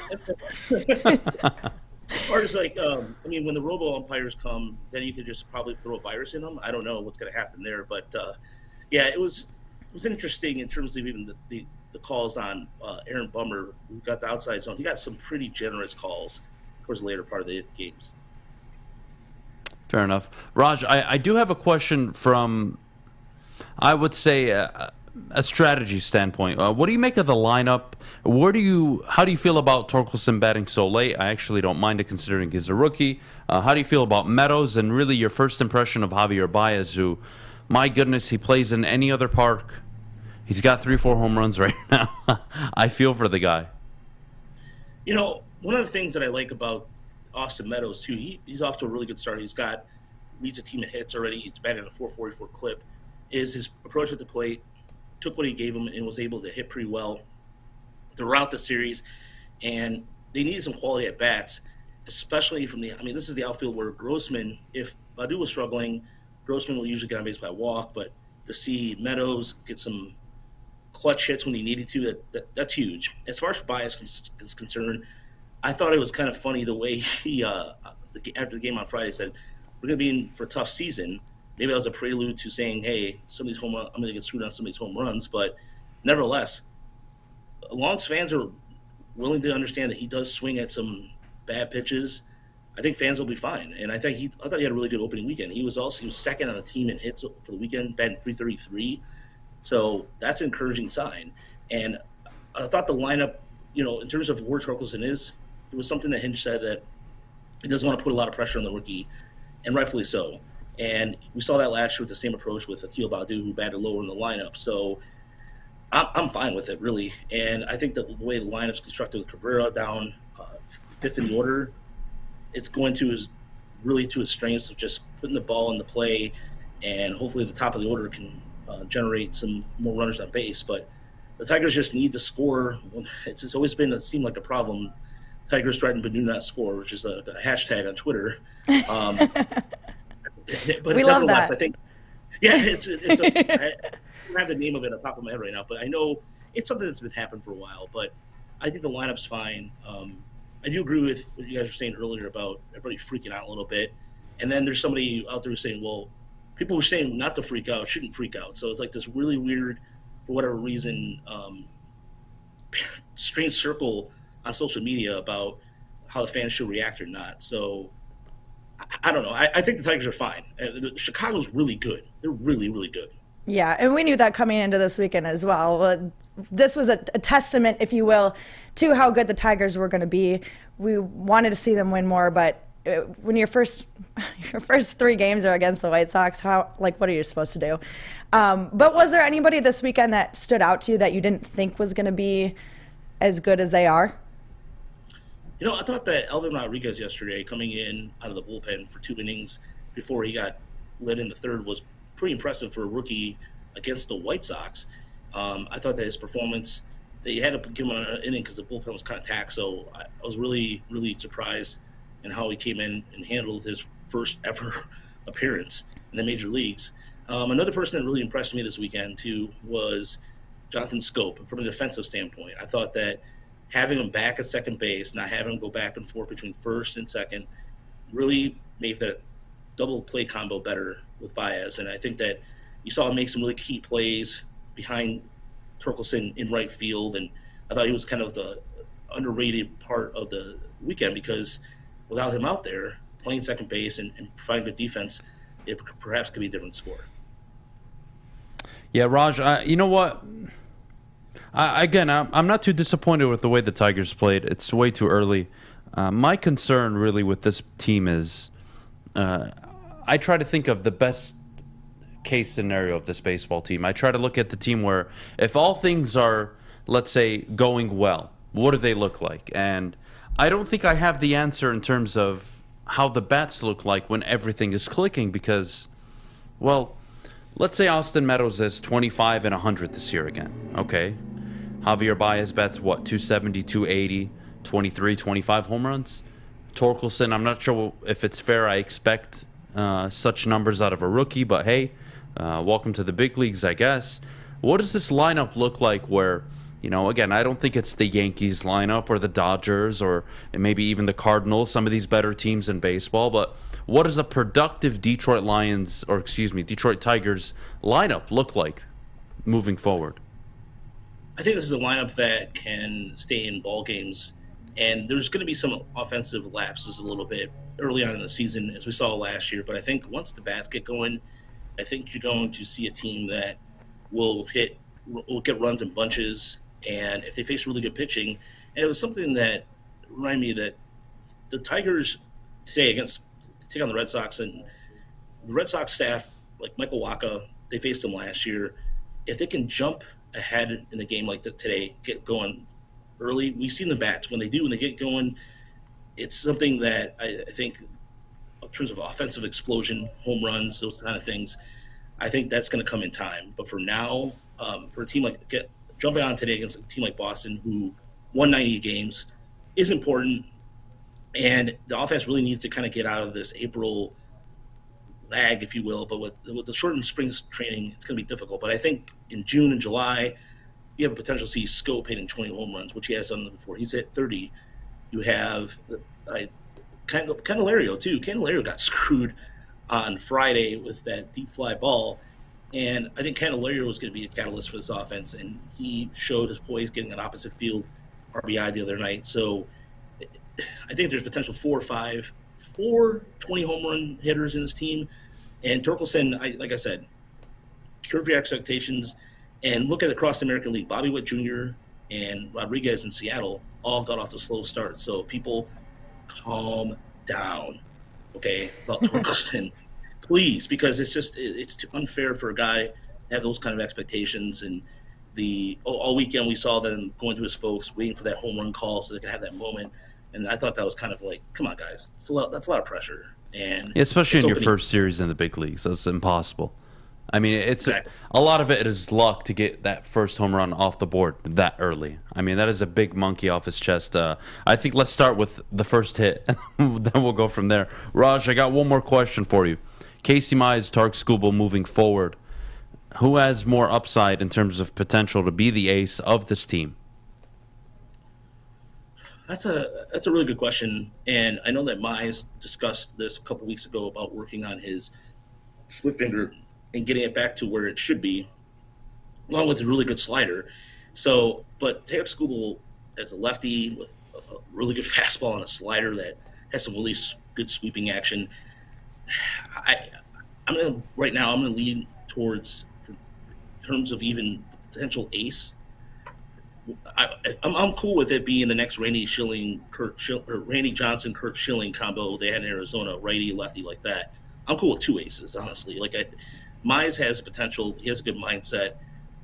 or it's like, when the robo umpires come, then you could just probably throw a virus in them. I don't know what's going to happen there, but yeah, it was interesting in terms of even the calls on Aaron Bummer, who got the outside zone. He got some pretty generous calls towards the later part of the games. Fair enough. Raj, I do have a question from, I would say, a strategy standpoint, what do you make of the lineup? How do you feel about Torkelson batting so late? I actually don't mind it considering he's a rookie. How do you feel about Meadows, and really your first impression of Javier Baez, who, my goodness, he plays in any other park. He's got 3-4 home runs right now. I feel for the guy. You know, one of the things that I like about Austin Meadows, too, he's off to a really good start. Leads a team of hits already. He's batting at a .444 clip. Is his approach at the plate, took what he gave him and was able to hit pretty well throughout the series. And they needed some quality at bats, especially this is the outfield where Grossman, if Badu was struggling, Grossman will usually get on base by a walk, but to see Meadows get some clutch hits when he needed to, that's huge. As far as Baez is concerned, I thought it was kind of funny the way he, after the game on Friday, said, we're going to be in for a tough season. Maybe that was a prelude to saying, hey, I'm going to get screwed on some of these home runs. But nevertheless, as long as fans are willing to understand that he does swing at some bad pitches, I think fans will be fine. And I thought he had a really good opening weekend. He was second on the team in hits for the weekend, batting .333. So that's an encouraging sign. And I thought the lineup, in terms of where Torkelson is, it was something that Hinch said that he doesn't want to put a lot of pressure on the rookie, and rightfully so. And we saw that last year with the same approach with Akil Badu, who batted lower in the lineup. So I'm fine with it, really. And I think that the way the lineup's constructed with Cabrera down fifth in the order, it's going to his strengths of just putting the ball in the play, and hopefully the top of the order can generate some more runners on base. But the Tigers just need to score. It's always seemed like a problem. Tigers threaten but do not score, which is a hashtag on Twitter. But we love that. I think, I don't have the name of it on top of my head right now, but I know it's something that's been happening for a while. But I think the lineup's fine. I do agree with what you guys were saying earlier about everybody freaking out a little bit. And then there's somebody out there who's saying, well, people were saying not to freak out, shouldn't freak out. So it's like this really weird, for whatever reason, strange circle on social media about how the fans should react or not. So I don't know. I think the Tigers are fine. Chicago's really good. They're really, really good. Yeah, and we knew that coming into this weekend as well. This was a testament, if you will, to how good the Tigers were going to be. We wanted to see them win more, but when your first 3 games are against the White Sox, what are you supposed to do? But was there anybody this weekend that stood out to you that you didn't think was going to be as good as they are? I thought that Elvin Rodriguez yesterday, coming in out of the bullpen for 2 innings before he got led in the third, was pretty impressive for a rookie against the White Sox. I thought that his performance, they had to give him an inning because the bullpen was kind of taxed. So I was really, really surprised in how he came in and handled his first ever appearance in the major leagues. Another person that really impressed me this weekend, too, was Jonathan Scope from a defensive standpoint. I thought that having him back at second base, not having him go back and forth between first and second, really made that double play combo better with Baez. And I think that you saw him make some really key plays behind Torkelson in right field. And I thought he was kind of the underrated part of the weekend, because without him out there playing second base and providing good defense, it perhaps could be a different score. Yeah, Raj, you know what? I'm not too disappointed with the way the Tigers played. It's way too early. My concern really with this team is I try to think of the best case scenario of this baseball team. I try to look at the team where if all things are, let's say, going well, what do they look like? And I don't think I have the answer in terms of how the bats look like when everything is clicking, because, well, let's say Austin Meadows is 25 and 100 this year again. Okay. Javier Baez bats, 270, 280, 23, 25 home runs. Torkelson, I'm not sure if it's fair. I expect such numbers out of a rookie, but hey, welcome to the big leagues, I guess. What does this lineup look like where, again, I don't think it's the Yankees lineup or the Dodgers or maybe even the Cardinals, some of these better teams in baseball, but what does a productive Detroit Tigers lineup look like moving forward? I think this is a lineup that can stay in ball games, and there's going to be some offensive lapses a little bit early on in the season, as we saw last year. But I think once the bats get going, I think you're going to see a team that will hit will get runs in bunches, and if they face really good pitching, and it was something that reminded me that the Tigers today take on the Red Sox, and the Red Sox staff, like Michael Wacha, they faced them last year. If they can jump ahead in the game like today, get going early, we've seen the bats. When they get going, it's something that I think in terms of offensive explosion, home runs, those kind of things, I think that's going to come in time. But for now, for a team jumping on today against a team like Boston, who won 90 games, is important. And the offense really needs to kind of get out of this April lag, if you will. But with the shortened spring training, it's going to be difficult. But I think in June and July, you have a potential to see Scope hitting 20 home runs, which he has done before. He's hit 30. You have Candelario, too. Candelario got screwed on Friday with that deep fly ball. And I think Candelario was going to be a catalyst for this offense. And he showed his poise getting an opposite field RBI the other night. So I think there's potential 4 20 home run hitters in this team. And Torkelson, like I said, curve your expectations and look at across the American League. Bobby Witt Jr. and Rodriguez in Seattle all got off the slow start. So people, calm down, okay, about Torkelson, please, because it's too unfair for a guy to have those kind of expectations. And all weekend we saw them going to his folks, waiting for that home run call so they can have that moment. And I thought that was kind of like, come on, guys, that's a lot of pressure. And especially in your first series in the big league, so it's impossible. I mean, exactly. A lot of it is luck to get that first home run off the board that early. I mean, that is a big monkey off his chest. I think let's start with the first hit, then we'll go from there. Raj, I got one more question for you. Casey Mize, Tarek Skubal moving forward. Who has more upside in terms of potential to be the ace of this team? That's a really good question, and I know that Mize discussed this a couple weeks ago about working on his split finger and getting it back to where it should be, along with a really good slider. So, but Tarek Skubal as a lefty with a really good fastball and a slider that has some really good sweeping action, I'm gonna lean towards, in terms of even potential ace. I'm cool with it being the next Randy Johnson, Kurt Schilling combo they had in Arizona, righty lefty like that. I'm cool with two aces, honestly. Mize has the potential. He has a good mindset,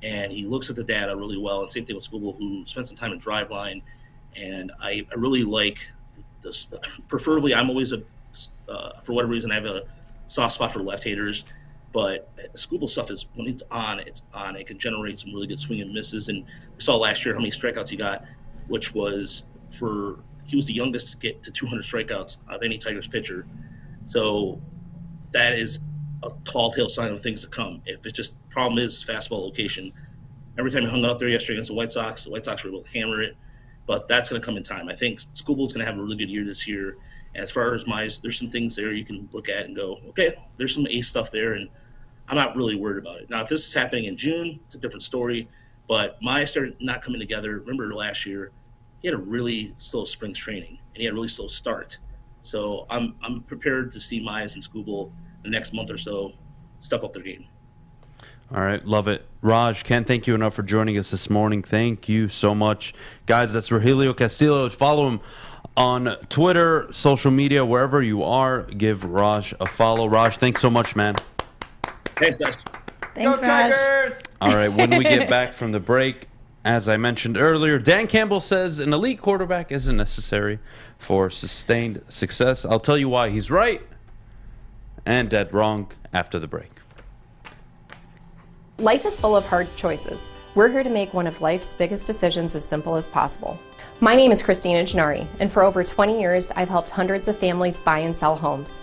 and he looks at the data really well. And same thing with Skubal, who spent some time in Driveline, and I really like this. Preferably, I'm always for whatever reason I have a soft spot for left-haters. But Skubal stuff is, when it's on. It can generate some really good swing and misses. And we saw last year how many strikeouts he got, which was he was the youngest to get to 200 strikeouts of any Tigers pitcher. So that is a tall tale sign of things to come. If it's just problem is fastball location. Every time he hung it up there yesterday against the White Sox were able to hammer it. But that's going to come in time. I think Skubal's going to have a really good year this year. As far as Mize, there's some things there you can look at and go, okay, there's some ace stuff there, and I'm not really worried about it. Now, if this is happening in June, it's a different story. But Mize started not coming together. Remember last year, he had a really slow spring training, and he had a really slow start. So I'm prepared to see Mize and Skubal the next month or so step up their game. All right, love it. Raj, can't thank you enough for joining us this morning. Thank you so much. Guys, that's Rogelio Castillo. Follow him on Twitter, social media, wherever you are. Give Raj a follow. Raj, thanks so much, man. Thanks, guys. Thanks, Raj. All right, when we get back from the break, as I mentioned earlier, Dan Campbell says an elite quarterback isn't necessary for sustained success. I'll tell you why he's right and dead wrong after the break. Life is full of hard choices. We're here to make one of life's biggest decisions as simple as possible. My name is Christina Gennari, and for over 20 years, I've helped hundreds of families buy and sell homes.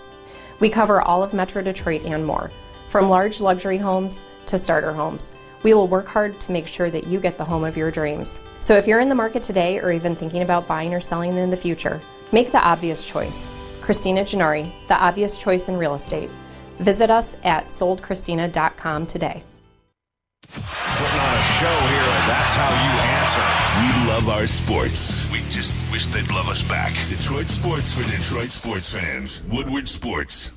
We cover all of Metro Detroit and more, from large luxury homes to starter homes. We will work hard to make sure that you get the home of your dreams. So if you're in the market today or even thinking about buying or selling in the future, make the obvious choice. Christina Gennari, the obvious choice in real estate. Visit us at soldchristina.com today. Putting on a show here, and that's how you answer. We love our sports. We just wish they'd love us back. Detroit sports for Detroit sports fans. Woodward Sports.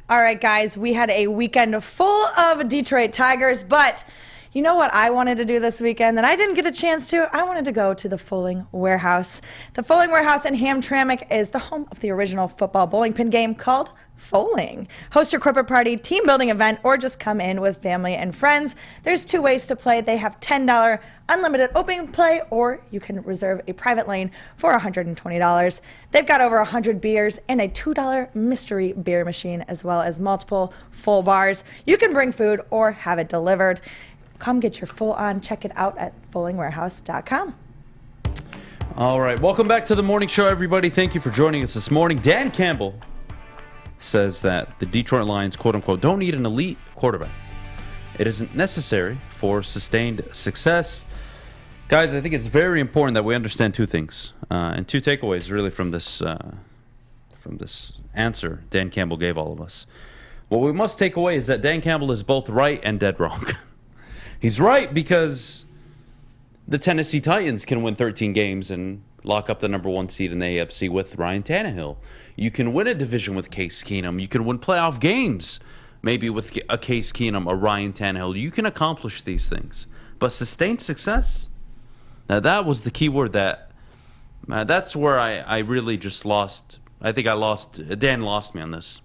All right, guys, we had a weekend full of Detroit Tigers, but you know what I wanted to do this weekend that I didn't get a chance to? I wanted to go to the Fulling Warehouse. The Fulling Warehouse in Hamtramck is the home of the original football bowling pin game called Fulling. Host your corporate party, team building event, or just come in with family and friends. There's 2 ways to play. They have $10 unlimited open play, or you can reserve a private lane for $120. They've got over 100 beers and a $2 mystery beer machine, as well as multiple full bars. You can bring food or have it delivered. Come get your full on. Check it out at fullingwarehouse.com. All right. Welcome back to the morning show, everybody. Thank you for joining us this morning. Dan Campbell says that the Detroit Lions, quote unquote, don't need an elite quarterback. It isn't necessary for sustained success. Guys, I think it's very important that we understand 2 things and 2 takeaways really from this answer Dan Campbell gave all of us. What we must take away is that Dan Campbell is both right and dead wrong. He's right because the Tennessee Titans can win 13 games and lock up the number 1 seed in the AFC with Ryan Tannehill. You can win a division with Case Keenum. You can win playoff games maybe with a Case Keenum or Ryan Tannehill. You can accomplish these things. But sustained success? Now that was the key word that's where I really just lost. I think Dan lost me on this.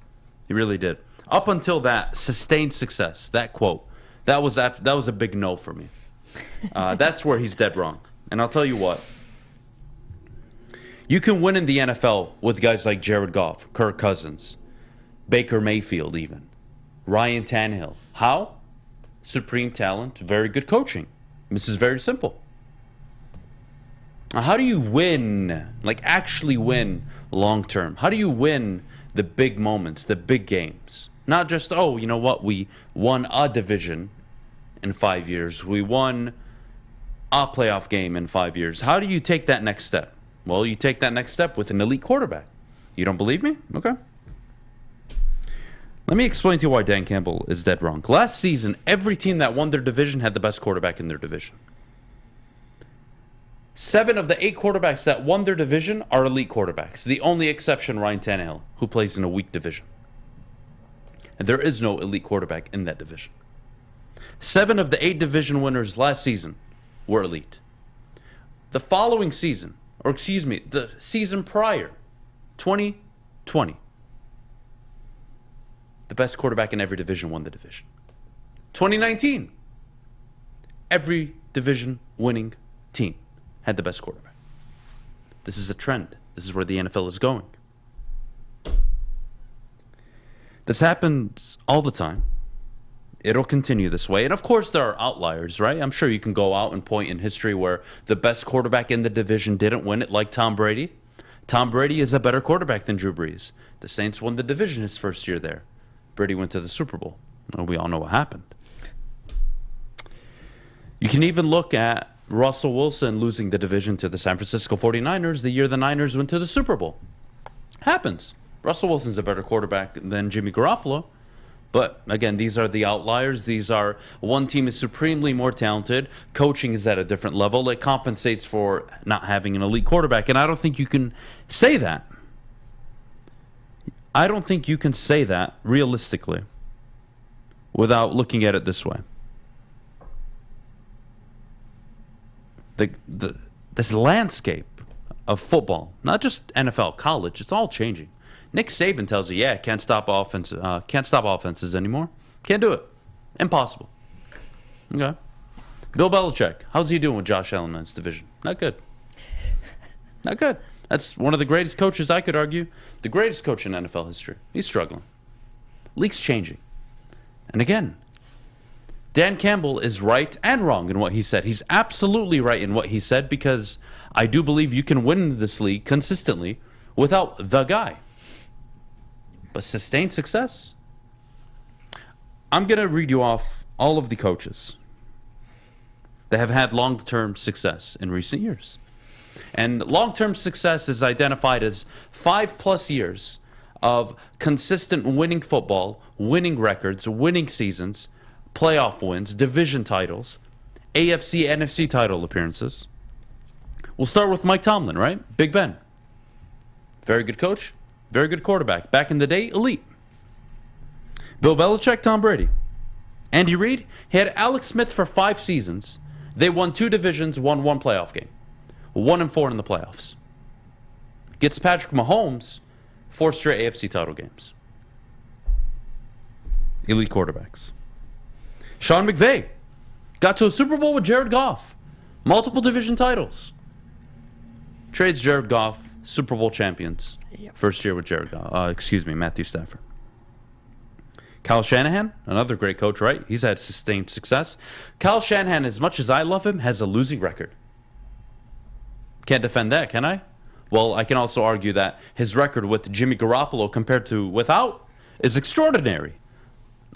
He really did. Up until that, sustained success, that quote, that was a big no for me. That's where he's dead wrong. And I'll tell you what. You can win in the NFL with guys like Jared Goff, Kirk Cousins, Baker Mayfield even, Ryan Tannehill. How? Supreme talent, very good coaching. This is very simple. Now, how do you win, like actually win long term? How do you win the big moments, the big games? Not just, oh, you know what, we won a division in 5 years. We won a playoff game in 5 years. How do you take that next step? Well, you take that next step with an elite quarterback. You don't believe me? Okay. Let me explain to you why Dan Campbell is dead wrong. Last season, every team that won their division had the best quarterback in their division. 7 of the 8 quarterbacks that won their division are elite quarterbacks. The only exception, Ryan Tannehill, who plays in a weak division. And there is no elite quarterback in that division. 7 of the 8 division winners last season were elite. The following season, or excuse me, the season prior, 2020, the best quarterback in every division won the division. 2019, every division winning team had the best quarterback. This is a trend. This is where the NFL is going. This happens all the time. It'll continue this way. And of course there are outliers, right? I'm sure you can go out and point in history where the best quarterback in the division didn't win it, like Tom Brady. Tom Brady is a better quarterback than Drew Brees. The Saints won the division his first year there. Brady went to the Super Bowl. Well, we all know what happened. You can even look at Russell Wilson losing the division to the San Francisco 49ers the year the Niners went to the Super Bowl. Happens. Russell Wilson's a better quarterback than Jimmy Garoppolo. But again, these are the outliers. These are, one team is supremely more talented. Coaching is at a different level. It compensates for not having an elite quarterback. And I don't think you can say that. I don't think you can say that realistically without looking at it this way. This landscape of football, not just NFL, college, it's all changing. Nick Saban tells you, yeah, can't stop offenses anymore. Can't do it. Impossible. Okay. Bill Belichick, how's he doing with Josh Allen in his division? Not good. Not good. That's one of the greatest coaches, I could argue. The greatest coach in NFL history. He's struggling. League's changing. And again, Dan Campbell is right and wrong in what he said. He's absolutely right in what he said because I do believe you can win this league consistently without the guy. But sustained success? I'm going to read you off all of the coaches that have had long-term success in recent years. And long-term success is identified as 5+ years of consistent winning football, winning records, winning seasons, playoff wins, division titles, AFC, NFC title appearances. We'll start with Mike Tomlin, right? Big Ben. Very good coach. Very good quarterback. Back in the day, elite. Bill Belichick, Tom Brady. Andy Reid, he had Alex Smith for 5 seasons. They won 2 divisions, won 1 playoff game. 1-4 in the playoffs. Gets Patrick Mahomes 4 straight AFC title games. Elite quarterbacks. Sean McVay got to a Super Bowl with Jared Goff. Multiple division titles. Trades Jared Goff, Super Bowl champions. Yep. First year with Matthew Stafford. Kyle Shanahan, another great coach, right? He's had sustained success. Kyle Shanahan, as much as I love him, has a losing record. Can't defend that, can I? Well, I can also argue that his record with Jimmy Garoppolo compared to without is extraordinary.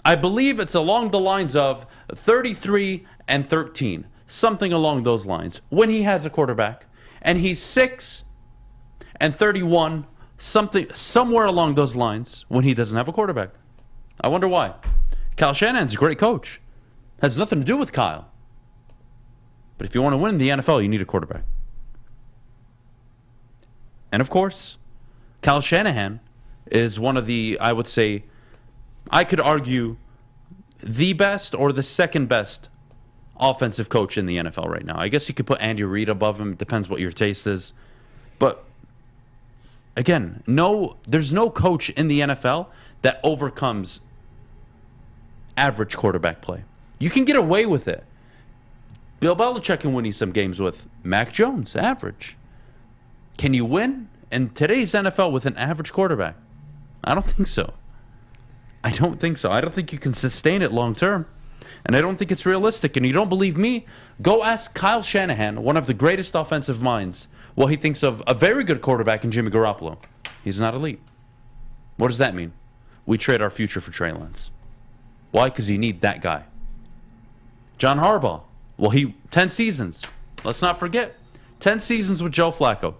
I believe it's along the lines of 33-13, something along those lines, when he has a quarterback. And he's 6-31, somewhere along those lines when he doesn't have a quarterback. I wonder why. Kyle Shanahan's a great coach. Has nothing to do with Kyle. But if you want to win in the NFL, you need a quarterback. And of course, Kyle Shanahan is one of the, I would say, I could argue, the best or the second best offensive coach in the NFL right now. I guess you could put Andy Reid above him. It depends what your taste is. But again, there's no coach in the NFL that overcomes average quarterback play. You can get away with it. Bill Belichick can win you some games with Mac Jones, average. Can you win in today's NFL with an average quarterback? I don't think so. I don't think you can sustain it long term. And I don't think it's realistic. And you don't believe me? Go ask Kyle Shanahan, one of the greatest offensive minds, what he thinks of a very good quarterback in Jimmy Garoppolo. He's not elite. What does that mean? We trade our future for Trey Lance. Why? Because you need that guy. John Harbaugh. Well, 10 seasons. Let's not forget. 10 seasons with Joe Flacco.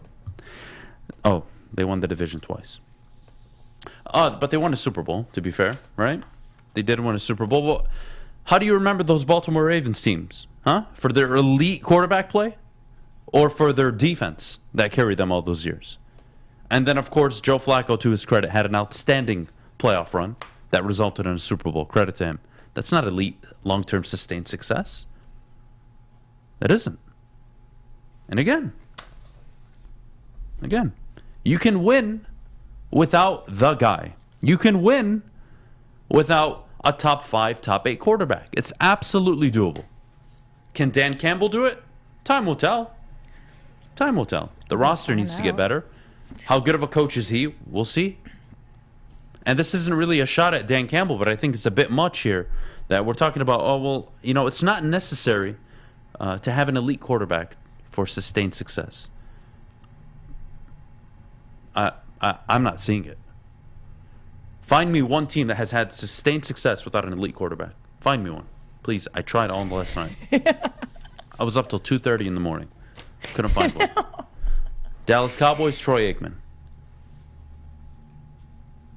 Oh, they won the division twice. But they won a Super Bowl, to be fair, right? They did win a Super Bowl. Well, how do you remember those Baltimore Ravens teams? Huh? For their elite quarterback play? Or for their defense that carried them all those years? And then, of course, Joe Flacco, to his credit, had an outstanding playoff run that resulted in a Super Bowl. Credit to him. That's not elite, long-term sustained success. That isn't. And again, you can win without the guy. You can win without a top 5, top 8 quarterback. It's absolutely doable. Can Dan Campbell do it? Time will tell. Time will tell. The roster needs to get better. How good of a coach is he? We'll see. And this isn't really a shot at Dan Campbell, but I think it's a bit much here that we're talking about, it's not necessary to have an elite quarterback for sustained success. I'm not seeing it. Find me one team that has had sustained success without an elite quarterback. Find me one. Please, I tried all last night. I was up till 2:30 in the morning. Couldn't find one. Dallas Cowboys, Troy Aikman.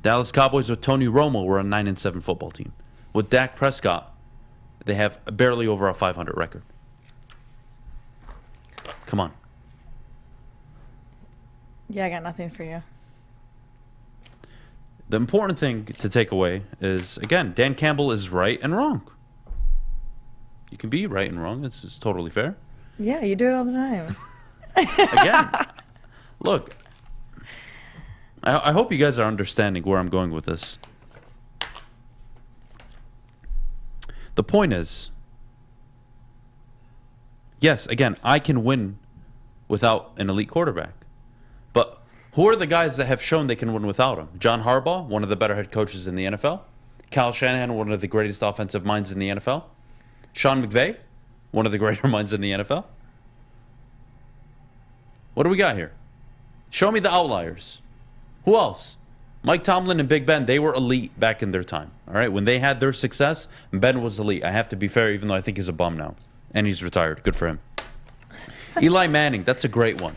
Dallas Cowboys with Tony Romo were a 9-7 football team. With Dak Prescott, they have barely over a 500 record. Come on. Yeah, I got nothing for you. The important thing to take away is, again, Dan Campbell is right and wrong. You can be right and wrong. It's totally fair. Yeah, you do it all the time. Again, look, I hope you guys are understanding where I'm going with this. The point is, yes, again, I can win without an elite quarterback. But who are the guys that have shown they can win without him? John Harbaugh, one of the better head coaches in the NFL. Kyle Shanahan, one of the greatest offensive minds in the NFL. Sean McVay, one of the greater minds in the NFL. What do we got here? Show me the outliers. Who else? Mike Tomlin and Big Ben, they were elite back in their time. All right, when they had their success, Ben was elite. I have to be fair, even though I think he's a bum now. And he's retired. Good for him. Eli Manning, that's a great one.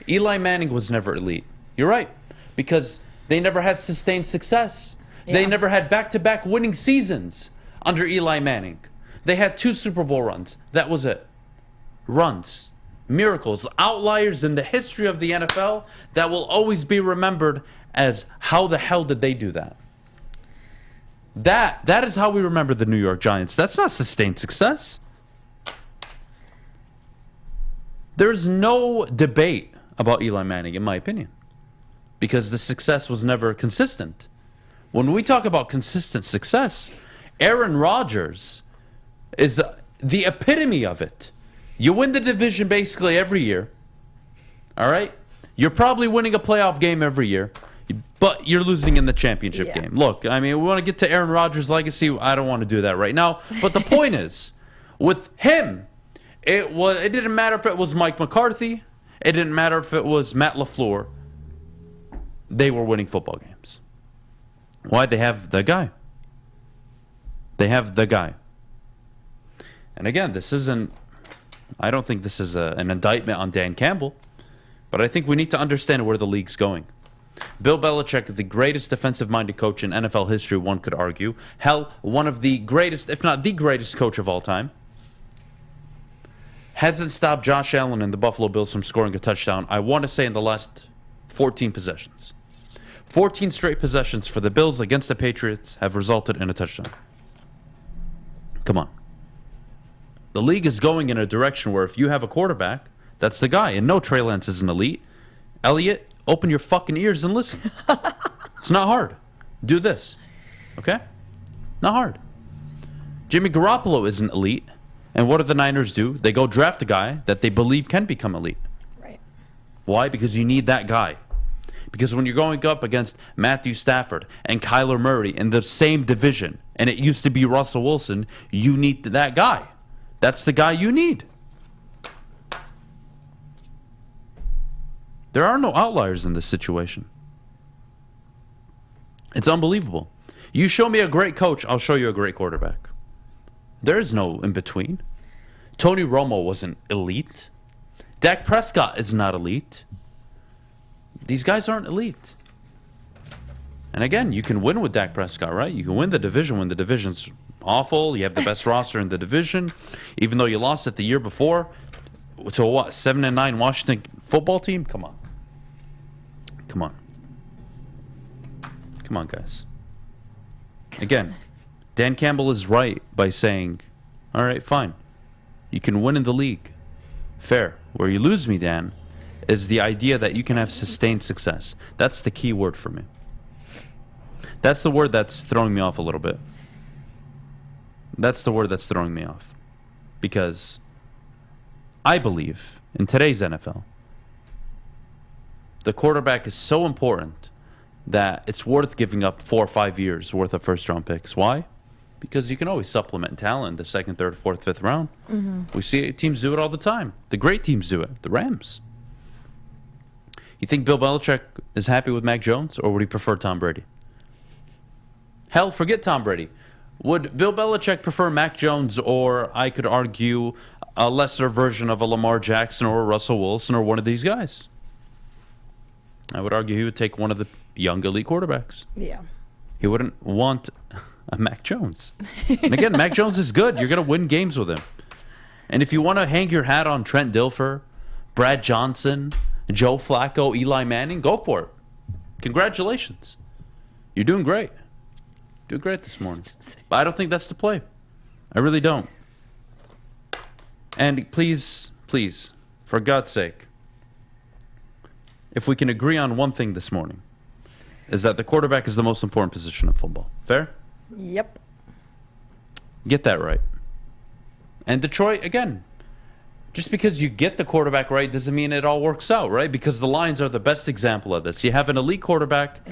Eli Manning was never elite. You're right, because they never had sustained success. Yeah. They never had back-to-back winning seasons under Eli Manning. They had 2 Super Bowl runs. That was it. Runs. Miracles. Outliers in the history of the NFL that will always be remembered as how the hell did they do that? That is how we remember the New York Giants. That's not sustained success. There's no debate about Eli Manning, in my opinion, because the success was never consistent. When we talk about consistent success, Aaron Rodgers is the epitome of it. You win the division basically every year. All right? You're probably winning a playoff game every year, but you're losing in the championship game. Look, I mean, we want to get to Aaron Rodgers' legacy. I don't want to do that right now. But the point is, with him, it didn't matter if it was Mike McCarthy. It didn't matter if it was Matt LaFleur. They were winning football games. Why? They have the guy. They have the guy. And again, this isn't... I don't think this is an indictment on Dan Campbell. But I think we need to understand where the league's going. Bill Belichick, the greatest defensive-minded coach in NFL history, one could argue. Hell, one of the greatest, if not the greatest coach of all time. Hasn't stopped Josh Allen and the Buffalo Bills from scoring a touchdown, I want to say, in the last 14 possessions. 14 straight possessions for the Bills against the Patriots have resulted in a touchdown. Come on. The league is going in a direction where if you have a quarterback, that's the guy. And no, Trey Lance is an elite. Elliot, open your fucking ears and listen. It's not hard. Do this. Okay? Not hard. Jimmy Garoppolo isn't elite. And what do the Niners do? They go draft a guy that they believe can become elite. Right. Why? Because you need that guy. Because when you're going up against Matthew Stafford and Kyler Murray in the same division, and it used to be Russell Wilson, you need that guy. That's the guy you need. There are no outliers in this situation. It's unbelievable. You show me a great coach, I'll show you a great quarterback. There is no in between. Tony Romo wasn't elite. Dak Prescott is not elite. These guys aren't elite. And again, you can win with Dak Prescott, right? You can win the division when the division's awful. You have the best roster in the division. Even though you lost it the year before to a 7-9 Washington football team? Come on. Come on. Come on, guys. Again, Dan Campbell is right by saying, all right, fine. You can win in the league. Fair. Where you lose me, Dan, is the idea that you can have sustained success. That's the key word for me. That's the word that's throwing me off a little bit. That's the word that's throwing me off. Because I believe in today's NFL, the quarterback is so important that it's worth giving up 4 or 5 years worth of first-round picks. Why? Because you can always supplement talent in the second, third, fourth, fifth round. Mm-hmm. We see teams do it all the time. The great teams do it. The Rams. You think Bill Belichick is happy with Mac Jones, or would he prefer Tom Brady? Hell, forget Tom Brady. Would Bill Belichick prefer Mac Jones, or I could argue a lesser version of a Lamar Jackson or a Russell Wilson or one of these guys? I would argue he would take one of the young elite quarterbacks. Yeah. He wouldn't want a Mac Jones. And again, Mac Jones is good. You're going to win games with him. And if you want to hang your hat on Trent Dilfer, Brad Johnson, Joe Flacco, Eli Manning, go for it. Congratulations. You're doing great. Doing great this morning. But I don't think that's the play. I really don't. And please, please, for God's sake, if we can agree on one thing this morning, is that the quarterback is the most important position in football. Fair? Yep. Get that right. And Detroit, again, just because you get the quarterback right doesn't mean it all works out, right? Because the Lions are the best example of this. You have an elite quarterback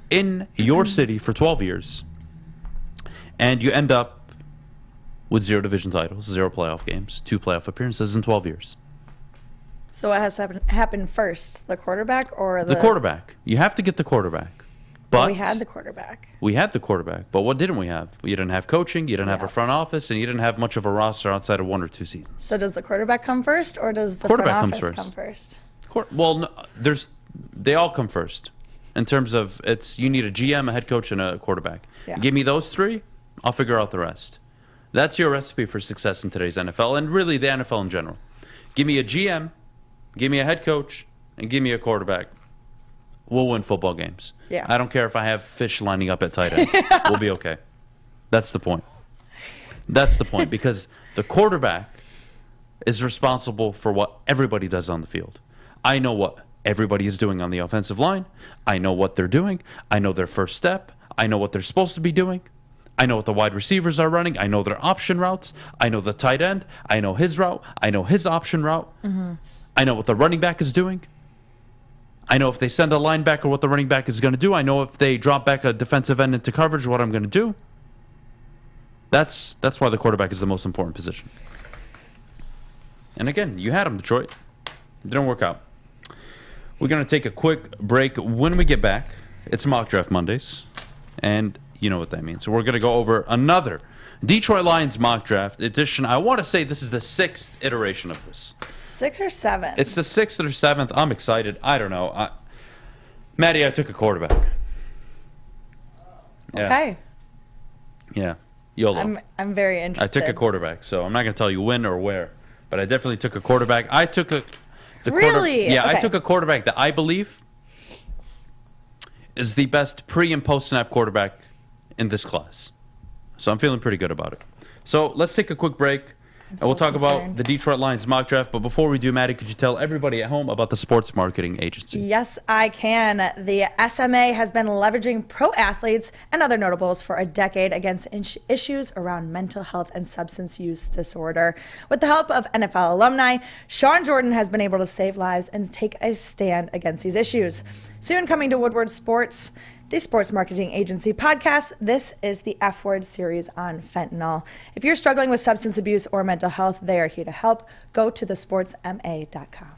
in your city for 12 years, and you end up with 0 division titles, 0 playoff games, 2 playoff appearances in 12 years. So what has happened first, the quarterback or the quarterback? You have to get the quarterback. But we had the quarterback. We had the quarterback, but what didn't we have? You didn't have coaching, you didn't have a front office, and you didn't have much of a roster outside of 1 or 2 seasons. So does the quarterback come first, or does the front office come first? Well, no, they all come first. In terms of you need a GM, a head coach, and a quarterback. Yeah. Give me those 3, I'll figure out the rest. That's your recipe for success in today's NFL, and really the NFL in general. Give me a GM, give me a head coach, and give me a quarterback. We'll win football games. Yeah. I don't care if I have fish lining up at tight end. We'll be okay. That's the point. That's the point, because the quarterback is responsible for what everybody does on the field. I know what everybody is doing on the offensive line. I know what they're doing. I know their first step. I know what they're supposed to be doing. I know what the wide receivers are running. I know their option routes. I know the tight end. I know his route. I know his option route. I know what the running back is doing. I know if they send a linebacker, what the running back is going to do. I know if they drop back a defensive end into coverage, what I'm going to do. That's why the quarterback is the most important position. And again, you had him, Detroit. It didn't work out. We're going to take a quick break. When we get back, it's Mock Draft Mondays. And you know what that means. So we're going to go over another Detroit Lions Mock Draft edition. I want to say this is the 6th iteration of this. 6 or 7? It's the 6th or 7th. I'm excited. I don't know. Maddie, I took a quarterback. Yeah. Okay. Yeah. YOLO. I'm very interested. I took a quarterback, so I'm not going to tell you when or where, but I definitely took a quarterback. I took the Really? Yeah, Okay. I took a quarterback that I believe is the best pre and post snap quarterback in this class. So I'm feeling pretty good about it. So let's take a quick break. And we'll talk about the Detroit Lions mock draft. But before we do, Maddie, could you tell everybody at home about the sports marketing agency? Yes, I can. The SMA has been leveraging pro athletes and other notables for a decade against issues around mental health and substance use disorder. With the help of NFL alumni, Sean Jordan has been able to save lives and take a stand against these issues. Soon coming to Woodward Sports, the sports marketing agency podcast, this is the F Word series on fentanyl. If you're struggling with substance abuse or mental health, they are here to help. Go to thesportsma.com.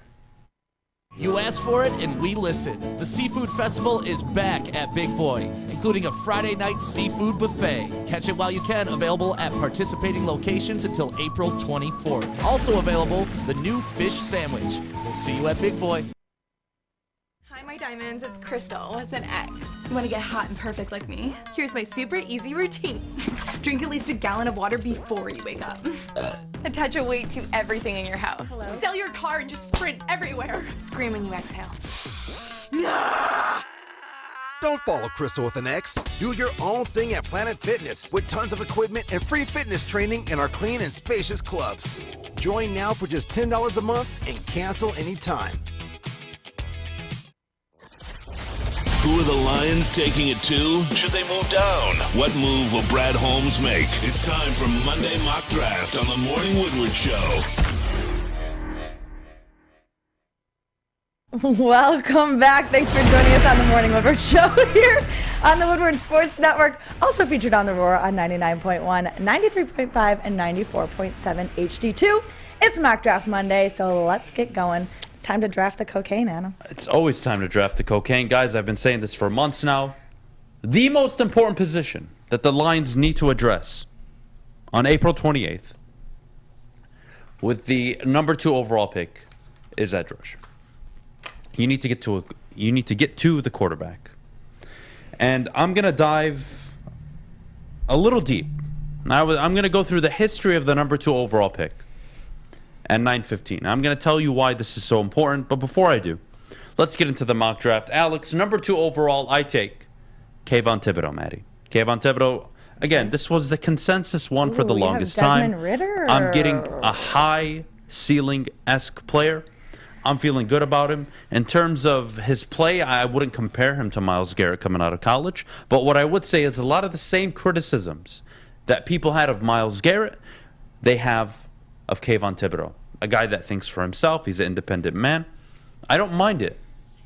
You asked for it, and we listened. The Seafood Festival is back at Big Boy, including a Friday night seafood buffet. Catch it while you can, available at participating locations until April 24th. Also available, the new fish sandwich. We'll see you at Big Boy. Hi, my diamonds. It's Crystal with an X. You want to get hot and perfect like me? Here's my super easy routine. Drink at least a gallon of water before you wake up. Attach a weight to everything in your house. Hello? Sell your car and just sprint everywhere. Scream when you exhale. Don't follow Crystal with an X. Do your own thing at Planet Fitness with tons of equipment and free fitness training in our clean and spacious clubs. Join now for just $10 a month and cancel anytime. Who are the Lions taking it to? Should they move down? What move will Brad Holmes make? It's time for Monday Mock Draft on the Morning Woodward Show. Welcome back. Thanks for joining us on the Morning Woodward Show here on the Woodward Sports Network. Also featured on The Roar on 99.1, 93.5, and 94.7 HD2. It's Mock Draft Monday, so let's get going. Time to draft the cocaine, Adam. It's always time to draft the cocaine. Guys, I've been saying this for months now. The most important position that the Lions need to address on April 28th with the number 2 overall pick is edge rush. You need to get to the quarterback. And I'm going to dive a little deep. Now I'm going to go through the history of the number 2 overall pick. And 9:15. I'm going to tell you why this is so important, but before I do, let's get into the mock draft. Alex, number 2 overall, I take Kayvon Thibodeau, Maddie. Kayvon Thibodeau, again, this was the consensus one for the longest time. Desmond Ridder. I'm getting a high ceiling-esque player. I'm feeling good about him. In terms of his play, I wouldn't compare him to Myles Garrett coming out of college, but what I would say is a lot of the same criticisms that people had of Myles Garrett, they have of Kayvon Thibodeau, a guy that thinks for himself. He's an independent man. I don't mind it.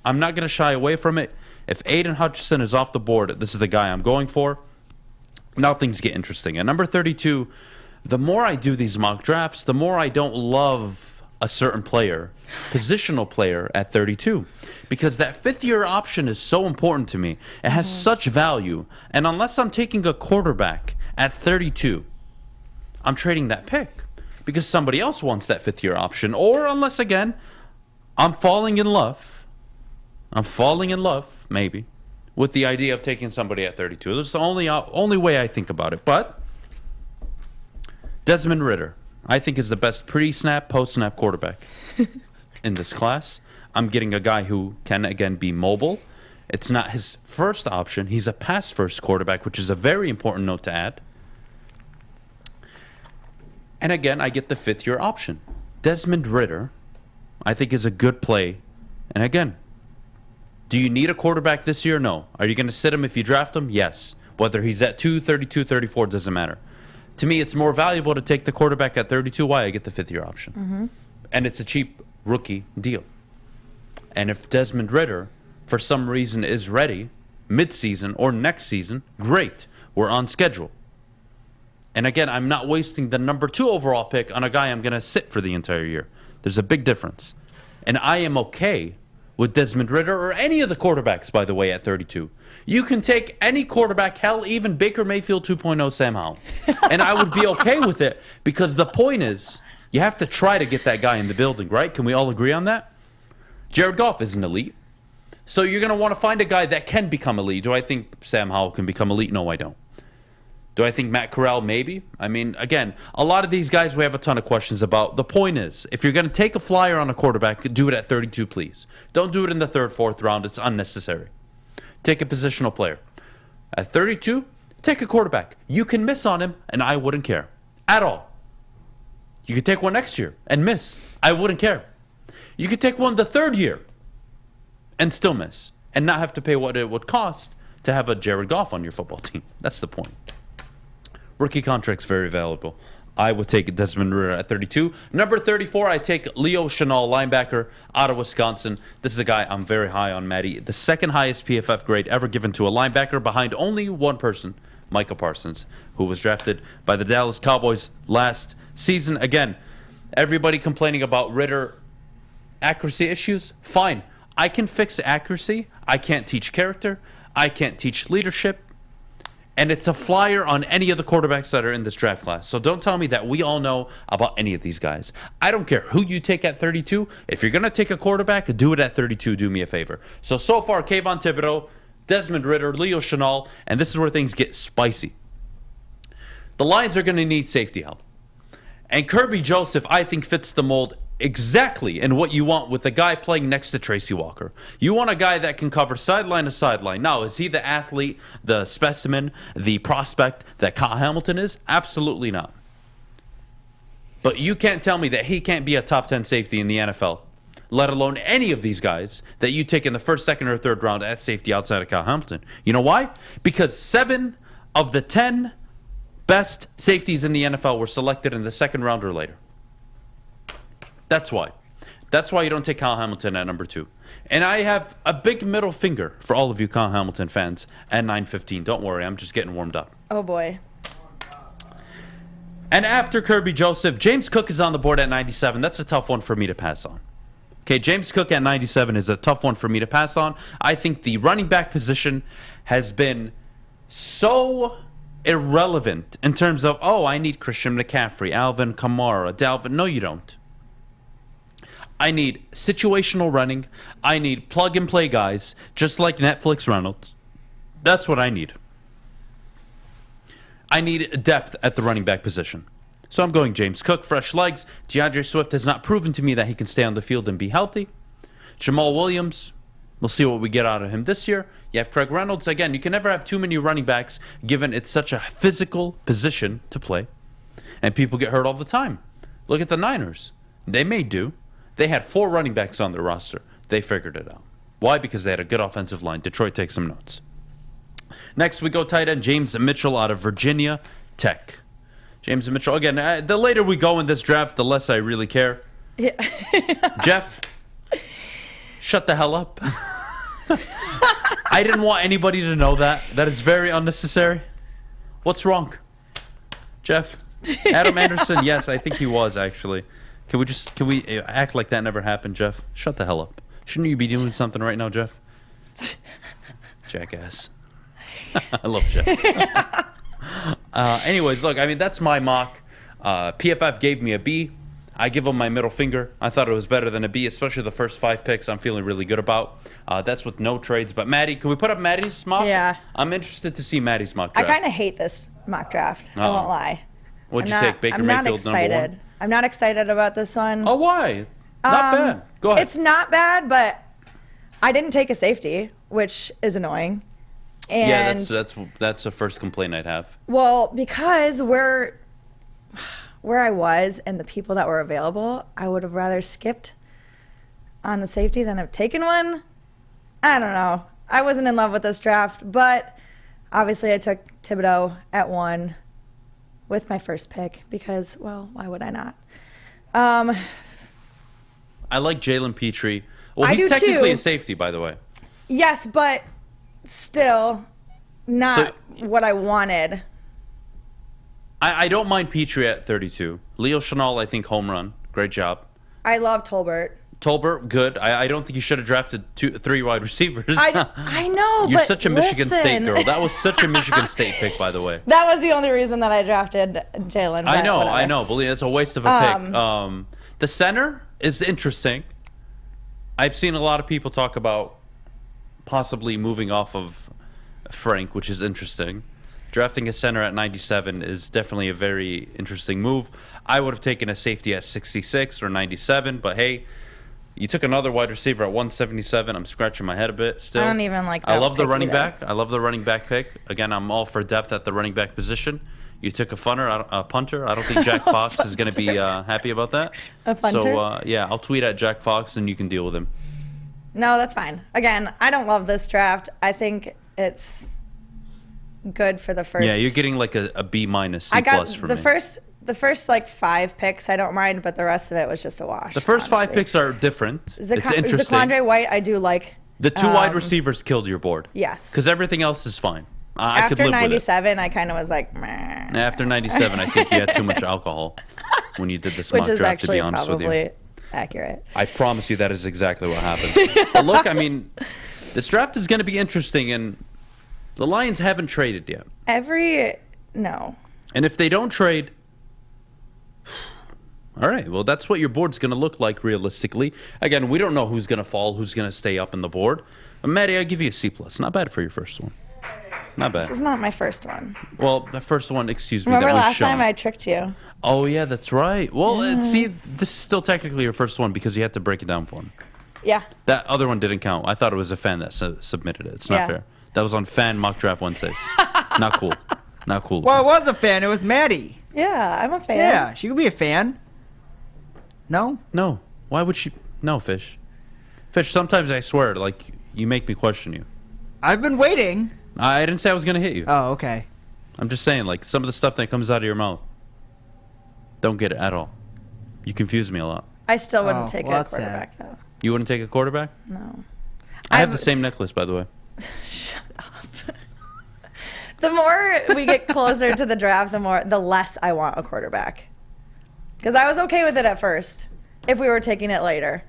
I'm not going to shy away from it. If Aiden Hutchinson is off the board, this is the guy I'm going for. Now things get interesting. At number 32, the more I do these mock drafts, the more I don't love a certain player, positional player at 32, because that fifth-year option is so important to me. It has such value. And unless I'm taking a quarterback at 32, I'm trading that pick, because somebody else wants that fifth-year option. Or unless, again, I'm falling in love, maybe, with the idea of taking somebody at 32. That's the only way I think about it. But Desmond Ridder, I think, is the best pre-snap, post-snap quarterback in this class. I'm getting a guy who can, again, be mobile. It's not his first option. He's a pass-first quarterback, which is a very important note to add. And again, I get the fifth-year option. Desmond Ridder, I think, is a good play. And again, do you need a quarterback this year? No. Are you going to sit him if you draft him? Yes. Whether he's at 2, 32, 34, doesn't matter. To me, it's more valuable to take the quarterback at 32. Why? I get the fifth-year option. Mm-hmm. And it's a cheap rookie deal. And if Desmond Ridder, for some reason, is ready mid-season or next season, great. We're on schedule. And again, I'm not wasting the number 2 overall pick on a guy I'm going to sit for the entire year. There's a big difference. And I am okay with Desmond Ridder or any of the quarterbacks, by the way, at 32. You can take any quarterback, hell, even Baker Mayfield 2.0 Sam Howell. And I would be okay with it, because the point is, you have to try to get that guy in the building, right? Can we all agree on that? Jared Goff isn't elite. So you're going to want to find a guy that can become elite. Do I think Sam Howell can become elite? No, I don't. Do I think Matt Corral? Maybe. I mean, again, a lot of these guys we have a ton of questions about. The point is, if you're going to take a flyer on a quarterback, do it at 32, please. Don't do it in the 3rd, 4th round. It's unnecessary. Take a positional player. At 32, take a quarterback. You can miss on him, and I wouldn't care at all. You could take one next year and miss. I wouldn't care. You could take one the 3rd year and still miss, and not have to pay what it would cost to have a Jared Goff on your football team. That's the point. Rookie contract's very valuable. I would take Desmond Ridder at 32. Number 34, I take Leo Chenal, linebacker out of Wisconsin. This is a guy I'm very high on, Maddie. The 2nd highest PFF grade ever given to a linebacker, behind only one person, Micah Parsons, who was drafted by the Dallas Cowboys last season. Again, everybody complaining about Ridder accuracy issues. Fine. I can fix accuracy. I can't teach character. I can't teach leadership. And it's a flyer on any of the quarterbacks that are in this draft class. So don't tell me that we all know about any of these guys. I don't care who you take at 32. If you're going to take a quarterback, do it at 32. Do me a favor. So far, Kayvon Thibodeau, Desmond Ridder, Leo Chenal, and this is where things get spicy. The Lions are going to need safety help. And Kirby Joseph, I think, fits the mold exactly in what you want with a guy playing next to Tracy Walker. You want a guy that can cover sideline to sideline. Now, is he the athlete, the specimen, the prospect that Kyle Hamilton is? Absolutely not. But you can't tell me that he can't be a top 10 safety in the NFL, let alone any of these guys that you take in the 1st, 2nd, or 3rd round at safety outside of Kyle Hamilton. You know why? Because 7 of the 10 best safeties in the NFL were selected in the 2nd round or later. That's why. That's why you don't take Kyle Hamilton at number 2. And I have a big middle finger for all of you Kyle Hamilton fans at 9:15. Don't worry, I'm just getting warmed up. Oh, boy. And after Kirby Joseph, James Cook is on the board at 97. That's a tough one for me to pass on. Okay, James Cook at 97 is a tough one for me to pass on. I think the running back position has been so irrelevant in terms of, oh, I need Christian McCaffrey, Alvin Kamara, Dalvin. No, you don't. I need situational running. I need plug-and-play guys, just like Netflix Reynolds. That's what I need. I need depth at the running back position. So I'm going James Cook, fresh legs. DeAndre Swift has not proven to me that he can stay on the field and be healthy. Jamal Williams, we'll see what we get out of him this year. You have Craig Reynolds. Again, you can never have too many running backs, given it's such a physical position to play. And people get hurt all the time. Look at the Niners. They may do. They had 4 running backs on their roster. They figured it out. Why? Because they had a good offensive line. Detroit takes some notes. Next, we go tight end James Mitchell out of Virginia Tech. James Mitchell, again, the later we go in this draft, the less I really care. Yeah. Jeff, shut the hell up. I didn't want anybody to know that. That is very unnecessary. What's wrong? Jeff? Adam Anderson, yes, I think he was, actually. Can we act like that never happened, Jeff? Shut the hell up. Shouldn't you be doing something right now, Jeff? Jackass. I love Jeff. Anyways, look, I mean, that's my mock. PFF gave me a B. I give them my middle finger. I thought it was better than a B, especially the first 5 picks I'm feeling really good about. That's with no trades. But Maddie, can we put up Maddie's mock? Yeah. I'm interested to see Maddie's mock draft. I kind of hate this mock draft. I won't lie. What'd you take? Baker Mayfield number 1? I'm not excited about this one. Oh, why? It's not bad. Go ahead. It's not bad, but I didn't take a safety, which is annoying. And yeah, that's the first complaint I'd have. Well, because we're where I was and the people that were available, I would have rather skipped on the safety than have taken one. I don't know. I wasn't in love with this draft, but obviously I took Thibodeau at 1 with my first pick because, well, why would I not? I like Jalen Petrie. Well, he's technically a safety, by the way. Yes, but still not what I wanted. I don't mind Petrie at 32. Leo Chenal, I think, home run. Great job. I love Tolbert. Tolbert, good. I don't think you should have drafted 3 wide receivers. I know, You're but such a Michigan State listen. girl. That was such a Michigan State pick, by the way. That was the only reason that I drafted Jalen. I know. Whatever. Believe it's a waste of a pick. The center is interesting. I've seen a lot of people talk about possibly moving off of Frank, which is interesting. Drafting a center at 97 is definitely a very interesting move. I would have taken a safety at 66 or 97, but hey, you took another wide receiver at 177. I'm scratching my head a bit still. I don't even like that I love the pick running either. back. I love the running back pick. Again, I'm all for depth at the running back position. You took a punter. I don't think Jack Fox is going to be happy about that. A punter? So, yeah, I'll tweet at Jack Fox and you can deal with him. No, that's fine. Again, I don't love this draft. I think it's good for the first. Yeah, you're getting like a B minus, C I got plus from the me. first like 5 picks I don't mind, but the rest of it was just a wash. The first honestly. 5 picks are different. it's interesting. Zaquandre White, I do like. The 2 wide receivers killed your board. Yes. Because everything else is fine. I could After live with it. 97, I kind of was like, meh. After 97, I think you had too much alcohol when you did this mock Which is draft, to be actually honest with you. probably accurate. I promise you that is exactly what happened. But look, I mean, this draft is going to be interesting, and the Lions haven't traded yet. No. And if they don't trade, all right, well, that's what your board's going to look like realistically. Again, we don't know who's going to fall, who's going to stay up in the board. But Maddie, I'll give you a C+. Not bad for your first one. Not bad. This is not my first one. Well, the first one, excuse me, Remember that was last shown. time I tricked you? Oh, yeah, that's right. Well, Yes. see, this is still technically your first one because you had to break it down for him. Yeah. That other one didn't count. I thought it was a fan that submitted it. It's not Yeah. fair. That was on Fan Mock Draft Wednesdays. Not cool. Not cool. Well, it was a fan. It was Maddie. Yeah, I'm a fan. Yeah, she could be a fan. No? No. Why would she? No, Fish. Fish, sometimes I swear, like, you make me question you. I've been waiting. I didn't say I was going to hit you. Oh, okay. I'm just saying, like, some of the stuff that comes out of your mouth, don't get it at all. You confuse me a lot. I still wouldn't take well, a that's sad. quarterback, though. You wouldn't take a quarterback? No. I have the same necklace, by the way. The more we get closer to the draft, the less I want a quarterback. Because I was okay with it at first, if we were taking it later.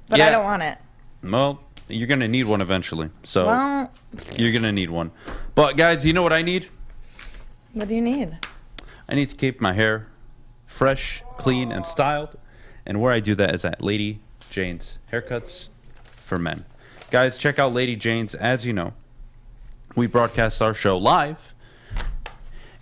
But I don't want it. Well, you're going to need one eventually. So Well, you're going to need one. But, guys, you know what I need? what do you need? I need to keep my hair fresh, clean, and styled. And where I do that is at Lady Jane's Haircuts for Men. Guys, check out Lady Jane's. As you know, we broadcast our show live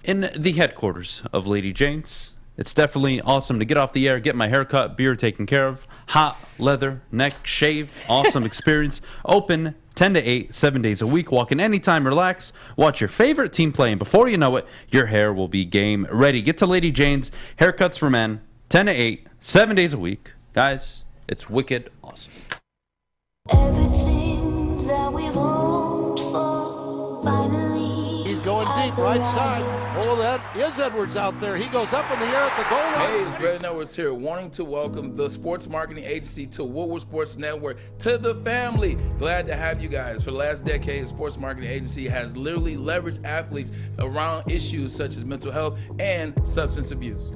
in the headquarters of Lady Jane's. It's definitely awesome to get off the air, get my haircut, beard taken care of, hot leather, neck shave, awesome experience. Open 10 to 8, 7 days a week. Walk in anytime, relax, watch your favorite team play, and before you know it, your hair will be game ready. Get to Lady Jane's Haircuts for Men, 10 to 8, 7 days a week. Guys, it's wicked awesome. Everything that we've hoped for, finally. He's going deep, right side. Oh, that is Edwards out there. He goes up in the air at the goal line. Hey, it's Brandon Edwards here, wanting to welcome the sports marketing agency to Woodward Sports Network, to the family. Glad to have you guys. For the last decade, the sports marketing agency has literally leveraged athletes around issues such as mental health and substance abuse.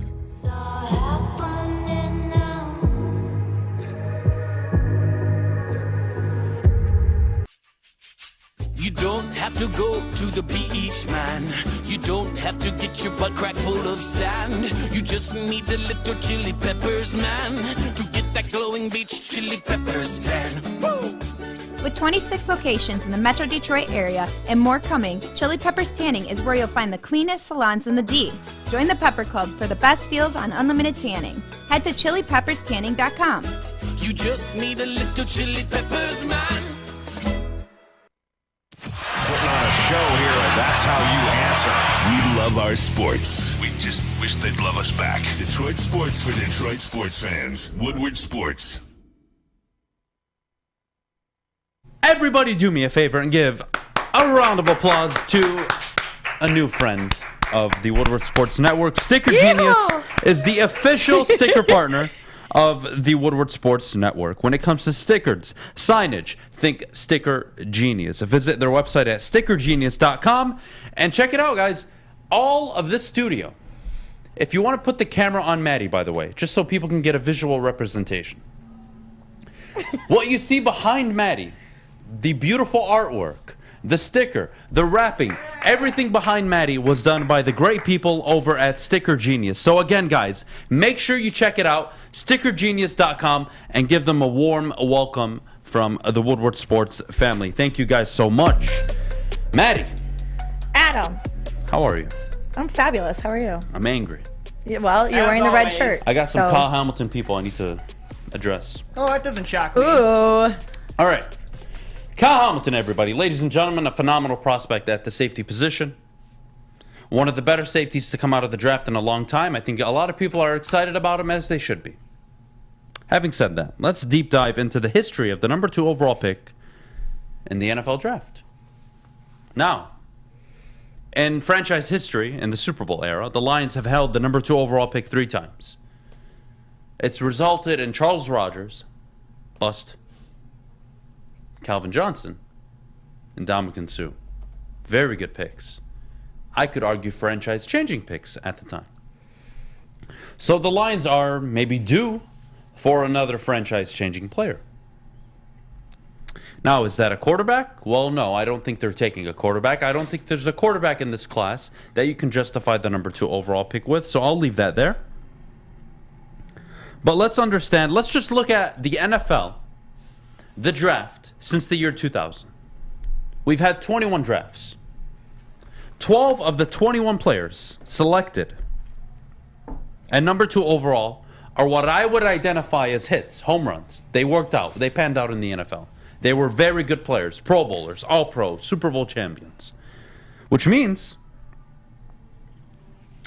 You don't have to go to the beach, man. You don't have to get your butt crack full of sand. You just need a little chili peppers, man, to get that glowing beach chili peppers tan. Woo! With 26 locations in the Metro Detroit area and more coming, Chili Peppers Tanning is where you'll find the cleanest salons in the D. Join the Pepper Club for the best deals on unlimited tanning. Head to chilipepperstanning.com. You just need a little chili peppers, man. Putting on a show here, and that's how you answer. We love our sports. We just wish they'd love us back. Detroit sports for Detroit sports fans. Woodward Sports. Everybody do me a favor and give a round of applause to a new friend of the Woodward Sports Network. Sticker Genius is the official sticker partner of the Woodward Sports Network. When it comes to stickers, signage, think Sticker Genius. Visit their website at stickergenius.com and check it out, guys. All of this studio. If you want to put the camera on Maddie, by the way, just so people can get a visual representation. What you see behind Maddie, the beautiful artwork, the sticker, the wrapping, everything behind Maddie was done by the great people over at Sticker Genius. So again, guys, make sure you check it out, stickergenius.com, and give them a warm welcome from the Woodward Sports family. Thank you guys so much. Maddie. Adam. How are you? I'm fabulous. How are you? I'm angry. Yeah, well, you're wearing the red shirt. I got some Kyle Hamilton people I need to address. Oh, that doesn't shock me. Ooh. All right. Kyle Hamilton, everybody. Ladies and gentlemen, a phenomenal prospect at the safety position. One of the better safeties to come out of the draft in a long time. I think a lot of people are excited about him, as they should be. Having said that, let's deep dive into the history of the number 2 overall pick in the NFL draft. Now, in franchise history, in the Super Bowl era, the Lions have held the number 2 overall pick 3 times. It's resulted in Charles Rogers, bust, Calvin Johnson, and Ndamukong Suh. Very good picks. I could argue franchise-changing picks at the time. So the Lions are maybe due for another franchise-changing player. Now, is that a quarterback? Well, no, I don't think they're taking a quarterback. I don't think there's a quarterback in this class that you can justify the number 2 overall pick with, so I'll leave that there. But let's understand, let's just look at the NFL, the draft, since the year 2000. We've had 21 drafts. 12 of the 21 players selected at number 2 overall are what I would identify as hits, home runs. They worked out. They panned out in the NFL. They were very good players, Pro Bowlers, All-Pro, Super Bowl champions. Which means,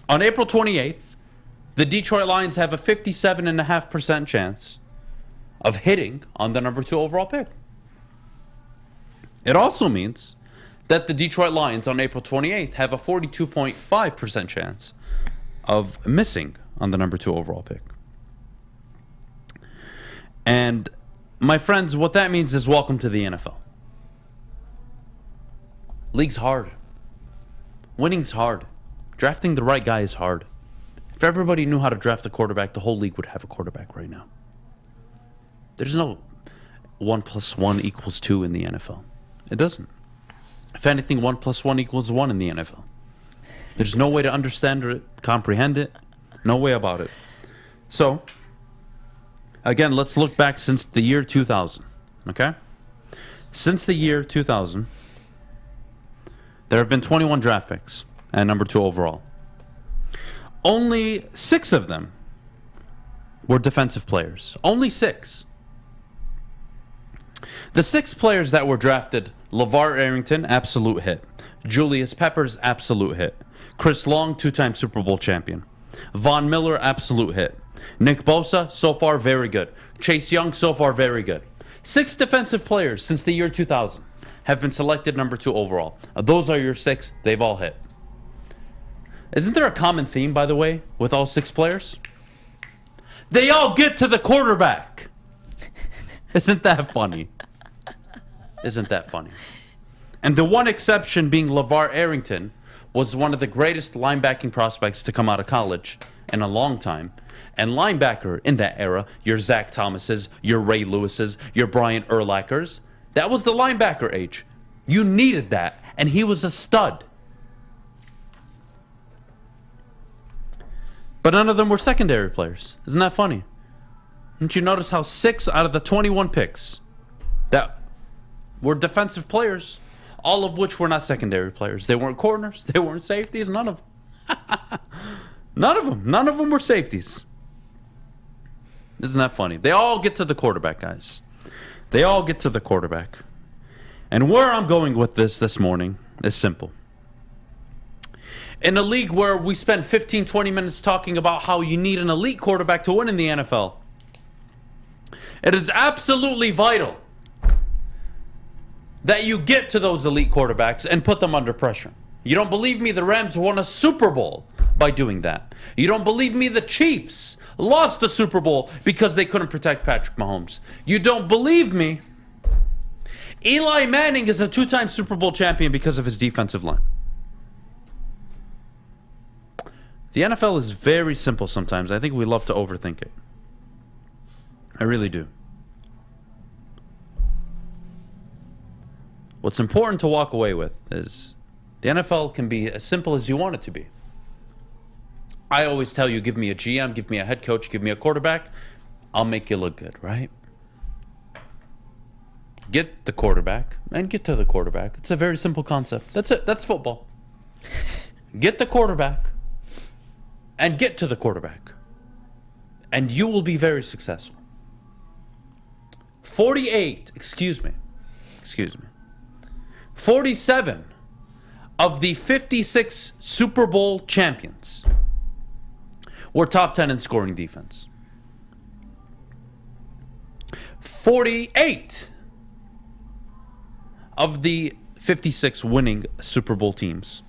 on April 28th, the Detroit Lions have a 57.5% chance of hitting on the number 2 overall pick. It also means that the Detroit Lions on April 28th have a 42.5% chance of missing on the number 2 overall pick. And my friends, what that means is welcome to the NFL. League's hard. Winning's hard. Drafting the right guy is hard. If everybody knew how to draft a quarterback, the whole league would have a quarterback right now. There's no 1 + 1 = 2 in the NFL. It doesn't. If anything, 1 + 1 = 1 in the NFL. There's no way to understand it, comprehend it. No way about it. So, again, let's look back since the year 2000. Okay? Since the year 2000, there have been 21 draft picks at number 2 overall. Only 6 of them were defensive players. Only 6. The 6 players that were drafted: LeVar Arrington, absolute hit. Julius Peppers, absolute hit. Chris Long, 2-time Super Bowl champion. Von Miller, absolute hit. Nick Bosa, so far very good. Chase Young, so far very good. 6 defensive players since the year 2000 have been selected number 2 overall. Those are your 6. They've all hit. Isn't there a common theme, by the way, with all 6 players? They all get to the quarterback. Isn't that funny? Isn't that funny? And the one exception being LeVar Arrington was one of the greatest linebacking prospects to come out of college in a long time. And linebacker in that era, your Zach Thomases, your Ray Lewises, your Brian Urlachers, that was the linebacker age. You needed that, and he was a stud. But none of them were secondary players. Isn't that funny? Didn't you notice how 6 out of the 21 picks that were defensive players, all of which were not secondary players? They weren't corners. They weren't safeties. None of them. None of them. None of them were safeties. Isn't that funny? They all get to the quarterback, guys. They all get to the quarterback. And where I'm going with this morning is simple. In a league where we spend 15, 20 minutes talking about how you need an elite quarterback to win in the NFL, it is absolutely vital that you get to those elite quarterbacks and put them under pressure. You don't believe me? The Rams won a Super Bowl by doing that. You don't believe me? The Chiefs lost a Super Bowl because they couldn't protect Patrick Mahomes. You don't believe me? Eli Manning is a 2-time Super Bowl champion because of his defensive line. The NFL is very simple sometimes. I think we love to overthink it. I really do. What's important to walk away with is the NFL can be as simple as you want it to be. I always tell you, give me a GM, give me a head coach, give me a quarterback, I'll make you look good, right? Get the quarterback and get to the quarterback. It's a very simple concept. That's it. That's football. Get the quarterback and get to the quarterback, and you will be very successful. 47 of the 56 Super Bowl champions were top 10 in scoring defense. 48 of the 56 winning Super Bowl teams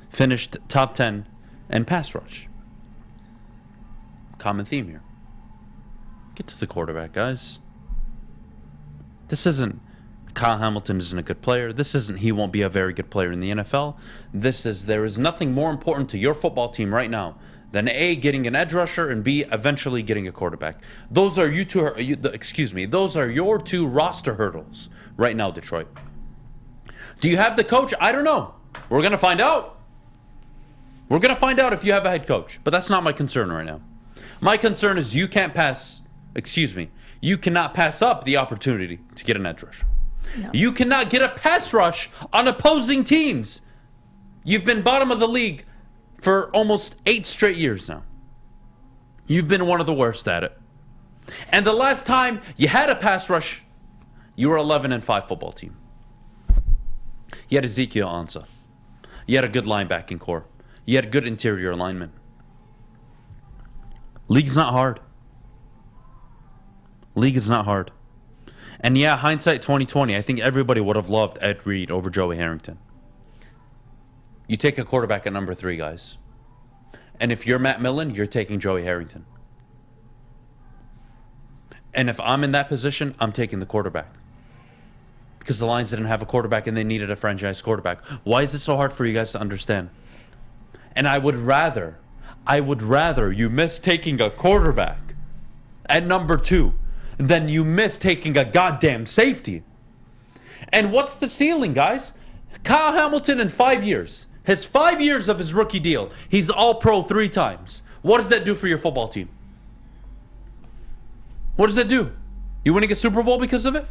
finished top 10 in pass rush. Common theme here. Get to the quarterback, guys. This isn't Kyle Hamilton isn't a good player. This isn't he won't be a very good player in the NFL. This is there is nothing more important to your football team right now than A, getting an edge rusher, and B, eventually getting a quarterback. Those are those are your two roster hurdles right now, Detroit. Do you have the coach? I don't know. We're going to find out. We're going to find out if you have a head coach, but that's not my concern right now. My concern is you cannot pass up the opportunity to get an edge rusher. No. You cannot get a pass rush on opposing teams. You've been bottom of the league for almost 8 straight years now. You've been one of the worst at it. And the last time you had a pass rush, you were 11-5 football team. You had Ezekiel Ansah. You had a good linebacking core. You had good interior alignment. League's not hard. League is not hard. And yeah, hindsight 2020, I think everybody would have loved Ed Reed over Joey Harrington. You take a quarterback at number 3, guys. And if you're Matt Millen, you're taking Joey Harrington. And if I'm in that position, I'm taking the quarterback. Because the Lions didn't have a quarterback and they needed a franchise quarterback. Why is it so hard for you guys to understand? And I would rather you miss taking a quarterback at number 2 than you miss taking a goddamn safety. And what's the ceiling, guys? Kyle Hamilton in 5 years. His 5 years of his rookie deal, he's all-pro 3 times. What does that do for your football team? What does that do? You winning a Super Bowl because of it?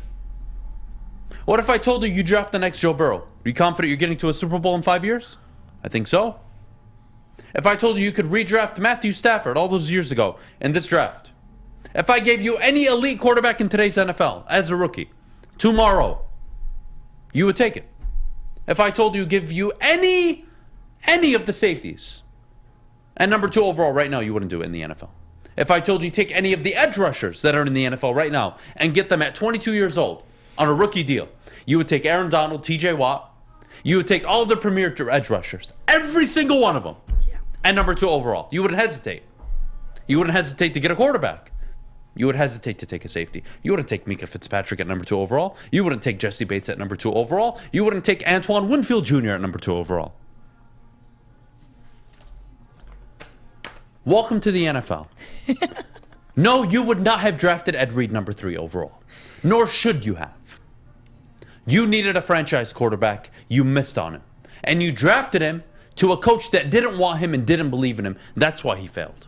What if I told you draft the next Joe Burrow? Are you confident you're getting to a Super Bowl in 5 years? I think so. If I told you could redraft Matthew Stafford all those years ago in this draft, if I gave you any elite quarterback in today's NFL as a rookie, tomorrow, you would take it. If I told you give you any of the safeties and number 2 overall right now, you wouldn't do it in the NFL. If I told you take any of the edge rushers that are in the NFL right now and get them at 22 years old on a rookie deal, you would take Aaron Donald, TJ Watt. You would take all the premier edge rushers, every single one of them, and number 2 overall. You wouldn't hesitate. You wouldn't hesitate to get a quarterback. You would hesitate to take a safety. You wouldn't take Mika Fitzpatrick at number 2 overall. You wouldn't take Jesse Bates at number 2 overall. You wouldn't take Antoine Winfield Jr. at number 2 overall. Welcome to the NFL. No, you would not have drafted Ed Reed number 3 overall. Nor should you have. You needed a franchise quarterback. You missed on him. And you drafted him to a coach that didn't want him and didn't believe in him. That's why he failed.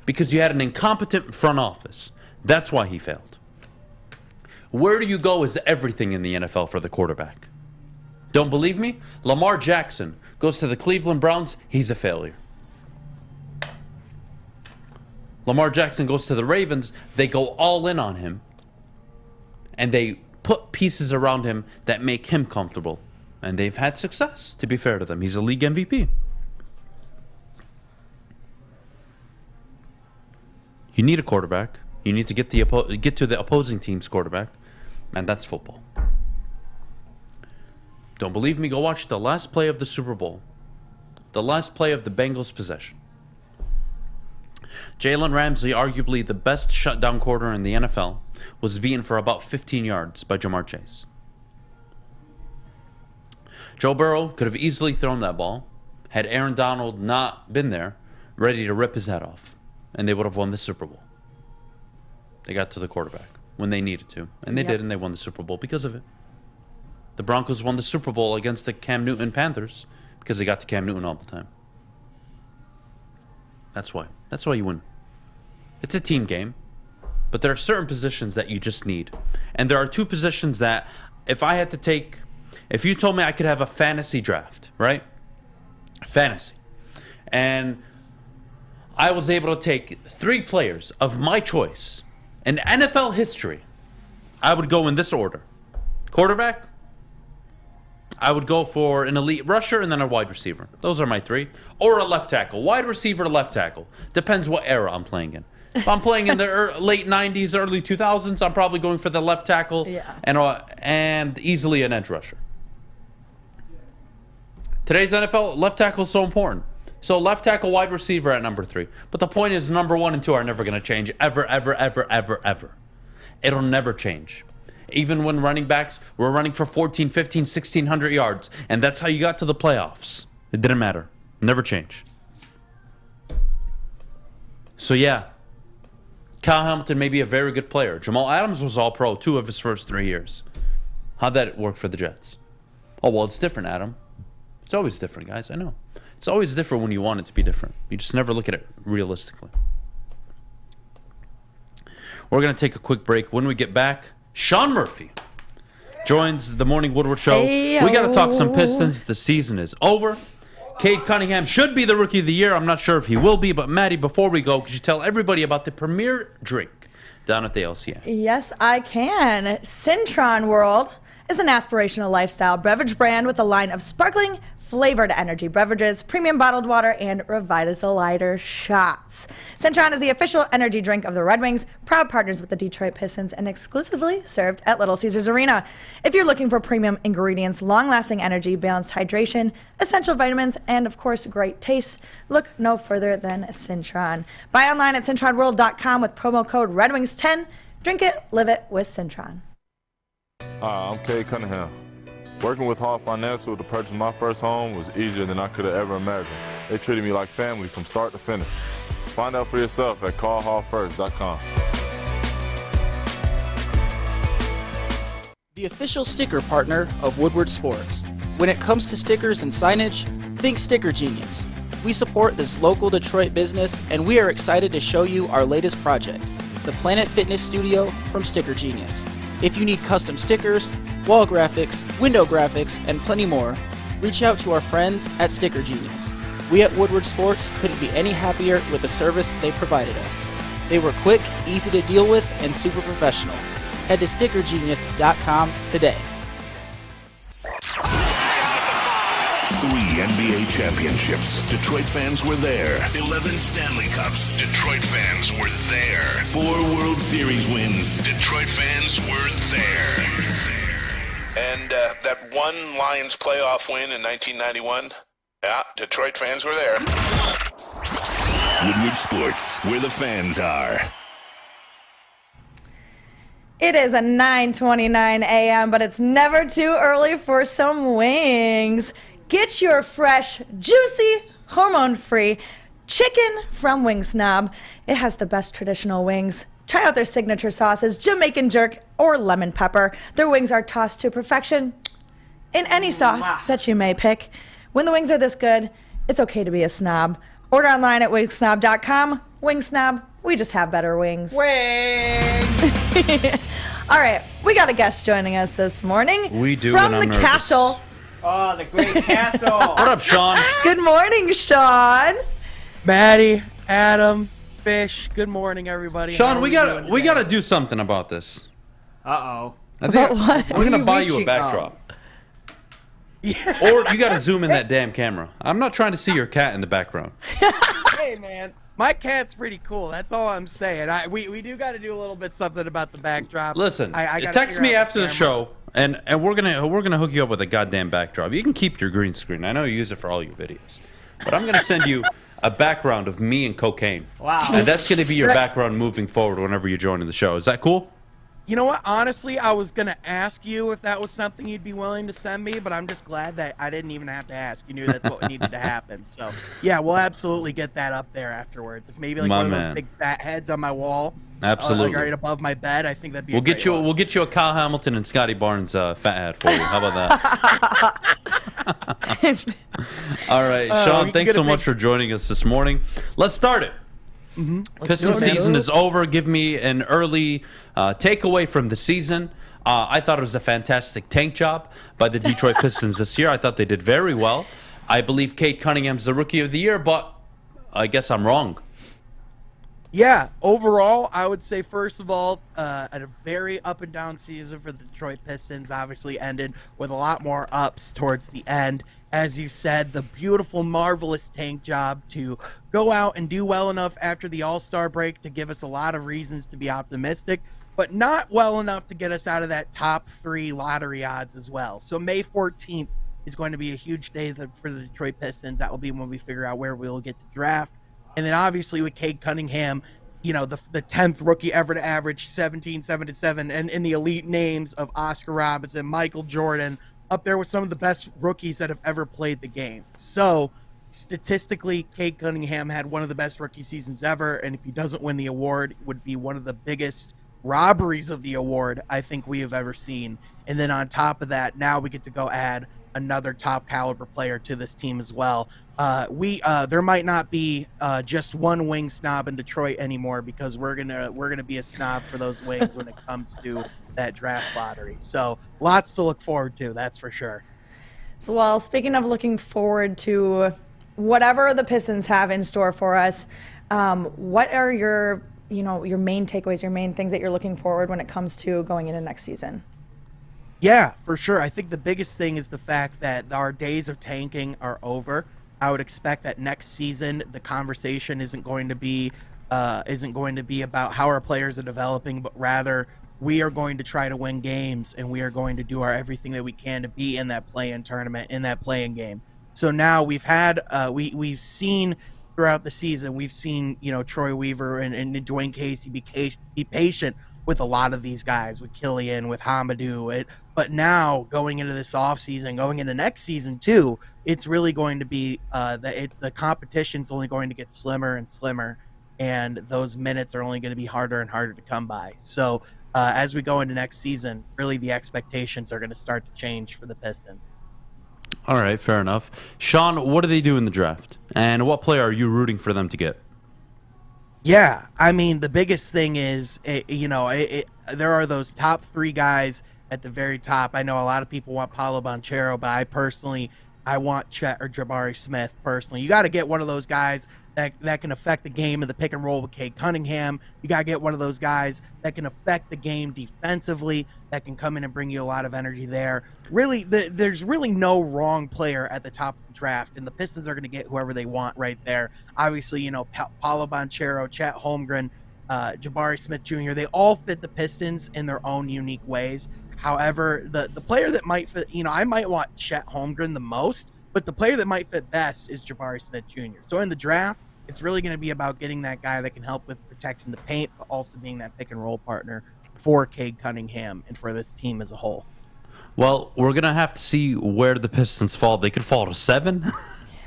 Because you had an incompetent front office. That's why he failed. Where do you go is everything in the NFL for the quarterback. Don't believe me? Lamar Jackson goes to the Cleveland Browns. He's a failure. Lamar Jackson goes to the Ravens. They go all in on him. And they put pieces around him that make him comfortable. And they've had success, to be fair to them. He's a league MVP. You need a quarterback. You need to get to the opposing team's quarterback. And that's football. Don't believe me? Go watch the last play of the Super Bowl. The last play of the Bengals' possession. Jalen Ramsey, arguably the best shutdown corner in the NFL, was beaten for about 15 yards by Jamar Chase. Joe Burrow could have easily thrown that ball had Aaron Donald not been there, ready to rip his head off, and they would have won the Super Bowl. They got to the quarterback when they needed to, and they did, and they won the Super Bowl because of it. The Broncos won the Super Bowl against the Cam Newton Panthers because they got to Cam Newton all the time. That's why. That's why you win. It's a team game, but there are certain positions that you just need. And there are two positions that if you told me I could have a fantasy draft, right? Fantasy. And I was able to take 3 players of my choice in NFL history, I would go in this order. Quarterback, I would go for an elite rusher and then a wide receiver. Those are my 3. Or a left tackle. Wide receiver, left tackle. Depends what era I'm playing in. If I'm playing in the late 90s, early 2000s, I'm probably going for the left tackle and easily an edge rusher. Today's NFL, left tackle is so important. So left tackle, wide receiver at number 3. But the point is number 1 and 2 are never going to change. Ever, ever, ever, ever, ever. It'll never change. Even when running backs were running for 14, 15, 1,600 yards. And that's how you got to the playoffs. It didn't matter. Never change. So yeah. Kyle Hamilton may be a very good player. Jamal Adams was all-pro 2 of his first 3 years. How'd that work for the Jets? Oh, well, it's different, Adam. It's always different, guys. I know. It's always different when you want it to be different. You just never look at it realistically. We're going to take a quick break. When we get back, Sean Murphy joins the Morning Woodward Show. Hey-o. We got to talk some Pistons. The season is over. Cade Cunningham should be the Rookie of the Year. I'm not sure if he will be. But, Maddie, before we go, could you tell everybody about the premier drink down at the LCA? Yes, I can. Cintron World is an aspirational lifestyle beverage brand with a line of sparkling, flavored energy beverages, premium bottled water, and Revitalizer shots. Cintron is the official energy drink of the Red Wings, proud partners with the Detroit Pistons, and exclusively served at Little Caesars Arena. If you're looking for premium ingredients, long-lasting energy, balanced hydration, essential vitamins, and of course, great taste, look no further than Cintron. Buy online at cintronworld.com with promo code RedWings10. Drink it, live it with Cintron. Hi, I'm Cade Cunningham. Working with Hall Financial to purchase my first home was easier than I could have ever imagined. They treated me like family from start to finish. Find out for yourself at callhallfirst.com. The official sticker partner of Woodward Sports. When it comes to stickers and signage, think Sticker Genius. We support this local Detroit business, and we are excited to show you our latest project, the Planet Fitness Studio from Sticker Genius. If you need custom stickers, wall graphics, window graphics, and plenty more, reach out to our friends at Sticker Genius. We at Woodward Sports couldn't be any happier with the service they provided us. They were quick, easy to deal with, and super professional. Head to stickergenius.com today. 3 NBA championships. Detroit fans were there. 11 Stanley Cups. Detroit fans were there. 4 World Series wins. Detroit fans were there. And that one Lions playoff win in 1991. Yeah, Detroit fans were there. Woodward Sports, where the fans are. It is a 9:29 a.m., but it's never too early for some wings. Get your fresh, juicy, hormone-free chicken from Wing Snob. It has the best traditional wings. Try out their signature sauces, Jamaican jerk, or lemon pepper. Their wings are tossed to perfection in any sauce that you may pick. When the wings are this good, it's okay to be a snob. Order online at wingsnob.com. Wing Snob, we just have better wings. Wings! All right, we got a guest joining us this morning. We do, from and I'm the nervous. castle. Oh, the great castle. What up, Sean? Good morning, Sean. Maddie, Adam, Fish. Good morning, everybody. Sean, we gotta do something about this. Uh-oh. I think About what? we're gonna you buy you a reaching backdrop. Or you got to zoom in that damn camera. I'm not trying to see your cat in the background. Hey, man. My cat's pretty cool. That's all I'm saying. We do got to do a little bit something about the backdrop. Listen, I gotta text figure me out after the show, and we're gonna hook you up with a goddamn backdrop. You can keep your green screen. I know you use it for all your videos, but I'm gonna send you a background of me and cocaine. Wow. And that's gonna be your background moving forward whenever you're joining the show. Is that cool? You know what? Honestly, I was going to ask you if that was something you'd be willing to send me, but I'm just glad that I didn't even have to ask. You knew that's what needed to happen. So, yeah, we'll absolutely get that up there afterwards. If maybe like one of those big fat heads on my wall. Absolutely. Like right above my bed. I think that'd be We'll get you a Kyle Hamilton and Scotty Barnes fat hat for you. How about that? All right, Sean, thanks so much for joining us this morning. Let's start it. Pistons season is over. Give me an early takeaway from the season. I thought it was a fantastic tank job by the Detroit Pistons this year. I thought they did very well. I believe Cade Cunningham's the Rookie of the Year, but I guess I'm wrong. Yeah, overall, I would say, first of all, a very up and down season for the Detroit Pistons. Obviously ended with a lot more ups towards the end. As you said, the beautiful, marvelous tank job to go out and do well enough after the All-Star break to give us a lot of reasons to be optimistic, but not well enough to get us out of that top 3 lottery odds as well. So May 14th is going to be a huge day for the Detroit Pistons. That will be when we figure out where we'll get to draft. And then obviously with Cade Cunningham, you know, the 10th rookie ever to average 17, 7 to 7, and in the elite names of Oscar Robertson, Michael Jordan, up there with some of the best rookies that have ever played the game. So statistically, Cade Cunningham had one of the best rookie seasons ever, and if he doesn't win the award, it would be one of the biggest robberies of the award I think we have ever seen. And then on top of that, now we get to go add another top caliber player to this team as well. There might not be just one wing snob in Detroit anymore, because we're gonna be a snob for those wings when it comes to that draft lottery. So lots to look forward to, that's for sure. So, well, speaking of looking forward to whatever the Pistons have in store for us, what are your main takeaways, your main things that you're looking forward when it comes to going into next season? Yeah, for sure. I think the biggest thing is the fact that our days of tanking are over. I would expect that next season the conversation isn't going to be about how our players are developing, but rather we are going to try to win games, and we are going to do everything that we can to be in that play-in tournament, in that play-in game. So now we've had we've seen throughout the season, we've seen Troy Weaver and Dwayne Casey be patient with a lot of these guys, with Killian, with Hamidou. But now going into this offseason, going into next season too, it's really going to be the competition's only going to get slimmer and slimmer, and those minutes are only going to be harder and harder to come by. So as we go into next season, really the expectations are going to start to change for the Pistons. All right, fair enough. Sean, what do they do in the draft? And what player are you rooting for them to get? Yeah, I mean, the biggest thing is, there are those top 3 guys at the very top. I know a lot of people want Paolo Banchero, but I want Chet or Jabari Smith personally. You got to get one of those guys that can affect the game of the pick and roll with Cade Cunningham. You got to get one of those guys that can affect the game defensively, that can come in and bring you a lot of energy there. Really, there's really no wrong player at the top of the draft, and the Pistons are going to get whoever they want right there. Obviously, Paolo Banchero, Chet Holmgren, Jabari Smith Jr., they all fit the Pistons in their own unique ways. However, the player that might fit, I might want Chet Holmgren the most, but the player that might fit best is Jabari Smith Jr. So in the draft, it's really going to be about getting that guy that can help with protecting the paint, but also being that pick and roll partner for Cade Cunningham and for this team as a whole. Well, we're going to have to see where the Pistons fall. They could fall to 7.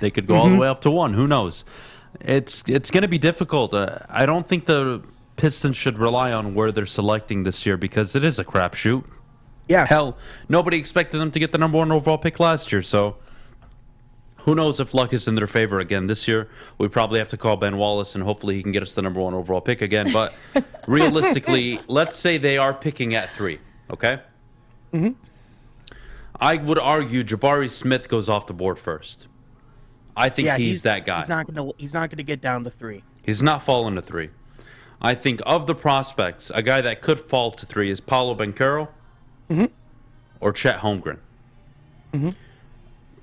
They could go all the way up to 1. Who knows? It's going to be difficult. I don't think the Pistons should rely on where they're selecting this year, because it is a crapshoot. Yeah. Hell, nobody expected them to get the number 1 overall pick last year, so who knows if luck is in their favor again this year. We probably have to call Ben Wallace, and hopefully he can get us the number 1 overall pick again. But realistically, let's say they are picking at 3, okay? Mm-hmm. I would argue Jabari Smith goes off the board first. I think he's that guy. He's not gonna get down to 3. He's not falling to 3. I think of the prospects, a guy that could fall to 3 is Paolo Banchero or Chet Holmgren.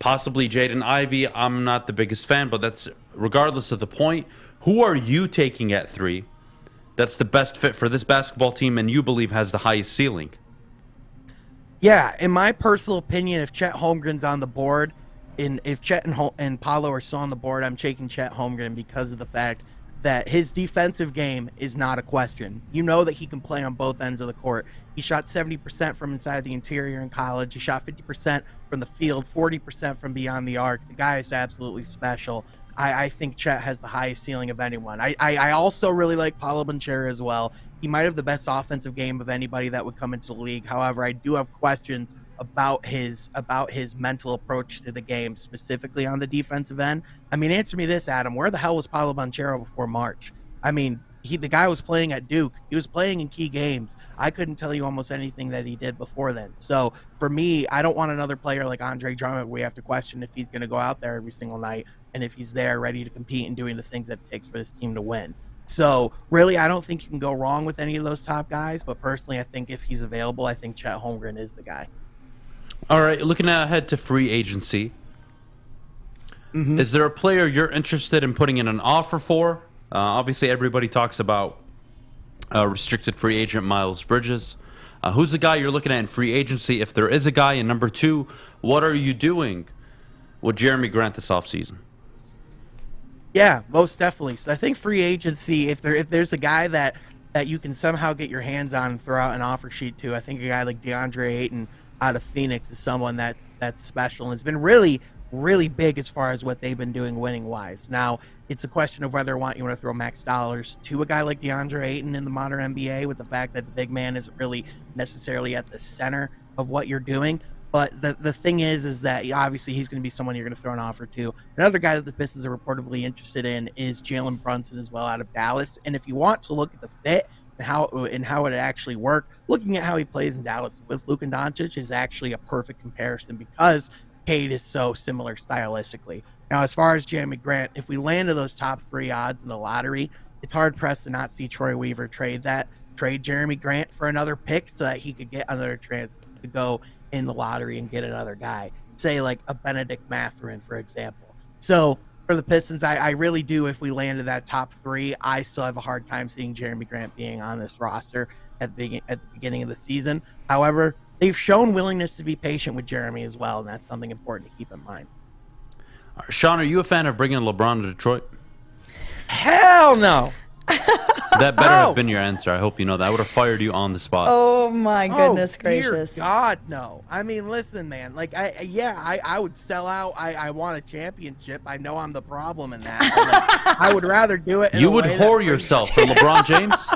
possibly Jaden Ivey. I'm not the biggest fan, but that's regardless of the point. Who are you taking at 3 that's the best fit for this basketball team and you believe has the highest ceiling? Yeah, in my personal opinion, if Chet Holmgren's on the board, if Chet and Paolo are still on the board, I'm taking Chet Holmgren because of the fact that his defensive game is not a question. You know that he can play on both ends of the court. He shot 70% from inside the interior in college. He shot 50% from the field, 40% from beyond the arc. The guy is absolutely special. I think Chet has the highest ceiling of anyone. I also really like Paolo Banchero as well. He might have the best offensive game of anybody that would come into the league. However, I do have questions about his mental approach to the game, specifically on the defensive end. I mean, answer me this, Adam. Where the hell was Paolo Banchero before March? I mean, the guy was playing at Duke. He was playing in key games. I couldn't tell you almost anything that he did before then. So for me, I don't want another player like Andre Drummond where we have to question if he's going to go out there every single night and if he's there ready to compete and doing the things that it takes for this team to win. So really, I don't think you can go wrong with any of those top guys. But personally, I think if he's available, I think Chet Holmgren is the guy. All right, looking ahead to free agency, is there a player you're interested in putting in an offer for? Obviously, everybody talks about restricted free agent Miles Bridges. Who's the guy you're looking at in free agency, if there is a guy? And number 2, what are you doing with Jeremy Grant this offseason? Yeah, most definitely. So I think free agency, if there's a guy that you can somehow get your hands on and throw out an offer sheet to, I think a guy like DeAndre Ayton out of Phoenix is someone that's special and has been really, really big as far as what they've been doing winning-wise. Now, it's a question of whether or not you want to throw max dollars to a guy like DeAndre Ayton in the modern NBA with the fact that the big man isn't really necessarily at the center of what you're doing. But the thing is that obviously he's going to be someone you're going to throw an offer to. Another guy that the Pistons are reportedly interested in is Jalen Brunson as well out of Dallas. And if you want to look at the fit and how it actually worked, looking at how he plays in Dallas with Luka Doncic is actually a perfect comparison because Cade is so similar stylistically. Now, as far as Jeremy Grant, if we land to those top 3 odds in the lottery, it's hard pressed to not see Troy Weaver trade Jeremy Grant for another pick so that he could get another chance to go in the lottery and get another guy, say like a Benedict Mathurin, for example. So for the Pistons, I really do, if we landed that top 3, I still have a hard time seeing Jeremy Grant being on this roster at the beginning of the season. However, they've shown willingness to be patient with Jeremy as well, and that's something important to keep in mind. Sean, are you a fan of bringing LeBron to Detroit? Hell no. That better have been your answer. I hope you know that. I would have fired you on the spot. Oh my goodness gracious! Dear God, no. I mean, listen, man. Like, I would sell out. I want a championship. I know I'm the problem in that. Like, I would rather do it. You would whore yourself for LeBron James?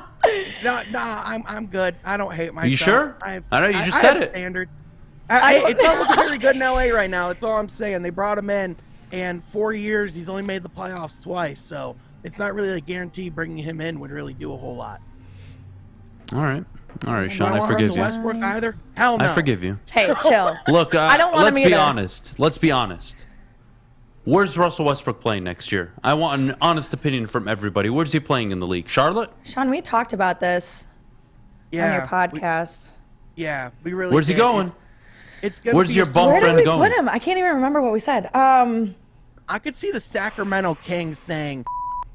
No, I'm good. I don't hate myself. You sure? I know you just said it. Standards. It's not looking very good in LA right now. That's all I'm saying. They brought him in, and 4 years he's only made the playoffs twice. So it's not really a guarantee bringing him in would really do a whole lot. All right, Sean, I forgive you. Westbrook either? Hell no. I forgive you. Hey, chill. Look, I don't want let's him be either. honest. Let's be honest. Where's Russell Westbrook playing next year? I want an honest opinion from everybody. Where's he playing in the league? Charlotte? Sean, we talked about this on your podcast. We really Where's he did. going? It's gonna Where's be your a- bum Where friend did we going? put him? I can't even remember what we said. I could see the Sacramento Kings saying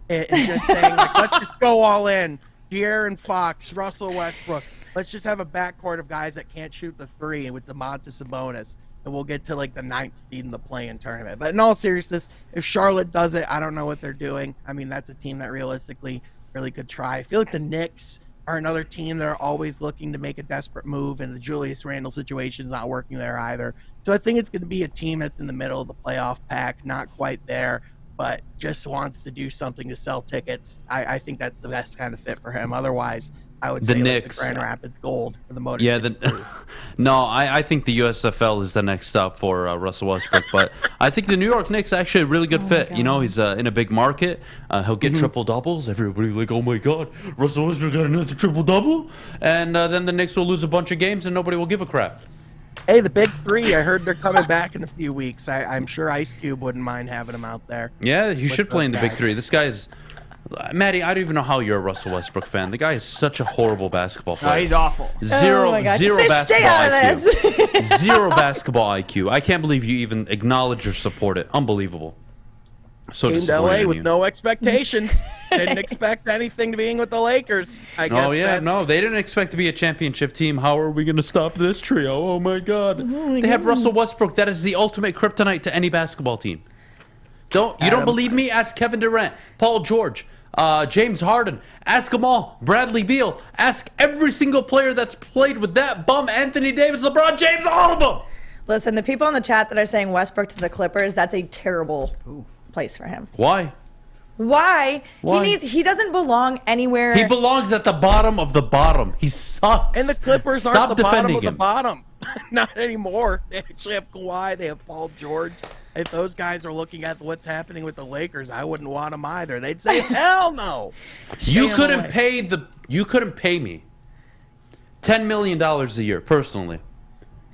it and just saying, like, let's just go all in. De'Aaron Fox, Russell Westbrook. Let's just have a backcourt of guys that can't shoot the 3 with DeMontis Sabonis. And we'll get to, like, the 9th seed in the play-in tournament. But in all seriousness, if Charlotte does it, I don't know what they're doing. I mean, that's a team that realistically really could try. I feel like the Knicks are another team that are always looking to make a desperate move, and the Julius Randle situation is not working there either. So I think it's going to be a team that's in the middle of the playoff pack, not quite there, but just wants to do something to sell tickets. I think that's the best kind of fit for him. Otherwise, I would The say Knicks. like the Grand Rapids Gold for the Motor Yeah, City Crew. no, I think the USFL is the next stop for Russell Westbrook. But I think the New York Knicks actually a really good fit. You know, he's in a big market. He'll get triple doubles. Everybody like, oh my God, Russell Westbrook got another triple double, and then the Knicks will lose a bunch of games and nobody will give a crap. Hey, the Big 3, I heard they're coming back in a few weeks. I'm sure Ice Cube wouldn't mind having him out there. Yeah, he should play in the Big 3. This guy's Maddie, I don't even know how you're a Russell Westbrook fan. The guy is such a horrible basketball player. he's awful. Zero Fish, basketball stay out of IQ. this. Zero basketball IQ. I can't believe you even acknowledge or support it. Unbelievable. So Came to disappointed LA in with you. no expectations. Didn't expect anything to being with the Lakers. I guess. Oh yeah, no, they didn't expect to be a championship team. How are we going to stop this trio? Oh my God! They have Russell Westbrook. That is the ultimate kryptonite to any basketball team. You don't believe me? Ask Kevin Durant, Paul George, James Harden. Ask them all. Bradley Beal. Ask every single player that's played with that bum. Anthony Davis, LeBron James, all of them. Listen, the people in the chat that are saying Westbrook to the Clippers, that's a terrible place for him. Why? Why? Why? He doesn't belong anywhere. He belongs at the bottom of the bottom. He sucks. And the Clippers Stop aren't the bottom defending of the him. bottom. Not anymore. They actually have Kawhi. They have Paul George. If those guys are looking at what's happening with the Lakers, I wouldn't want them either. They'd say, "Hell no." You Stay couldn't away. pay me $10 million a year personally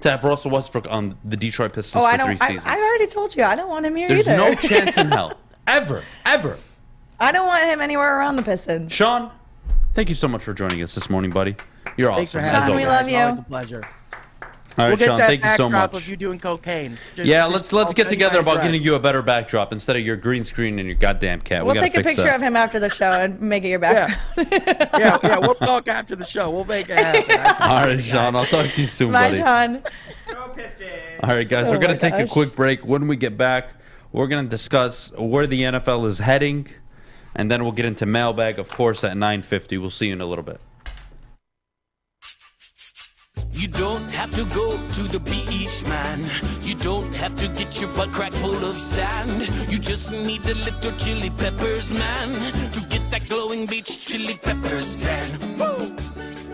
to have Russell Westbrook on the Detroit Pistons I for don't. 3 seasons. I already told you, I don't want him here There's either. no chance in hell, ever. I don't want him anywhere around the Pistons. Sean, thank you so much for joining us this morning, buddy. You're Thanks for awesome. having as Sean, always. we love you. Always a pleasure. All We'll right, get Sean, that thank you so backdrop much. of you doing cocaine. Yeah, let's I'll get send together my about address. getting you a better backdrop instead of your green screen and your goddamn cat. We'll we gotta take a fix picture that. of him after the show and make it your background. Yeah, we'll talk after the show. We'll make it happen. All right, Sean, I'll talk to you soon, Bye, buddy. Sean. All right, guys, Oh we're going my to take a gosh. quick break. When we get back, we're going to discuss where the NFL is heading, and then we'll get into mailbag, of course, at 9:50. We'll see you in a little bit. You don't have to go to the beach, man. You don't have to get your butt crack full of sand. You just need a little chili peppers, man, to get that glowing beach chili peppers tan. Woo!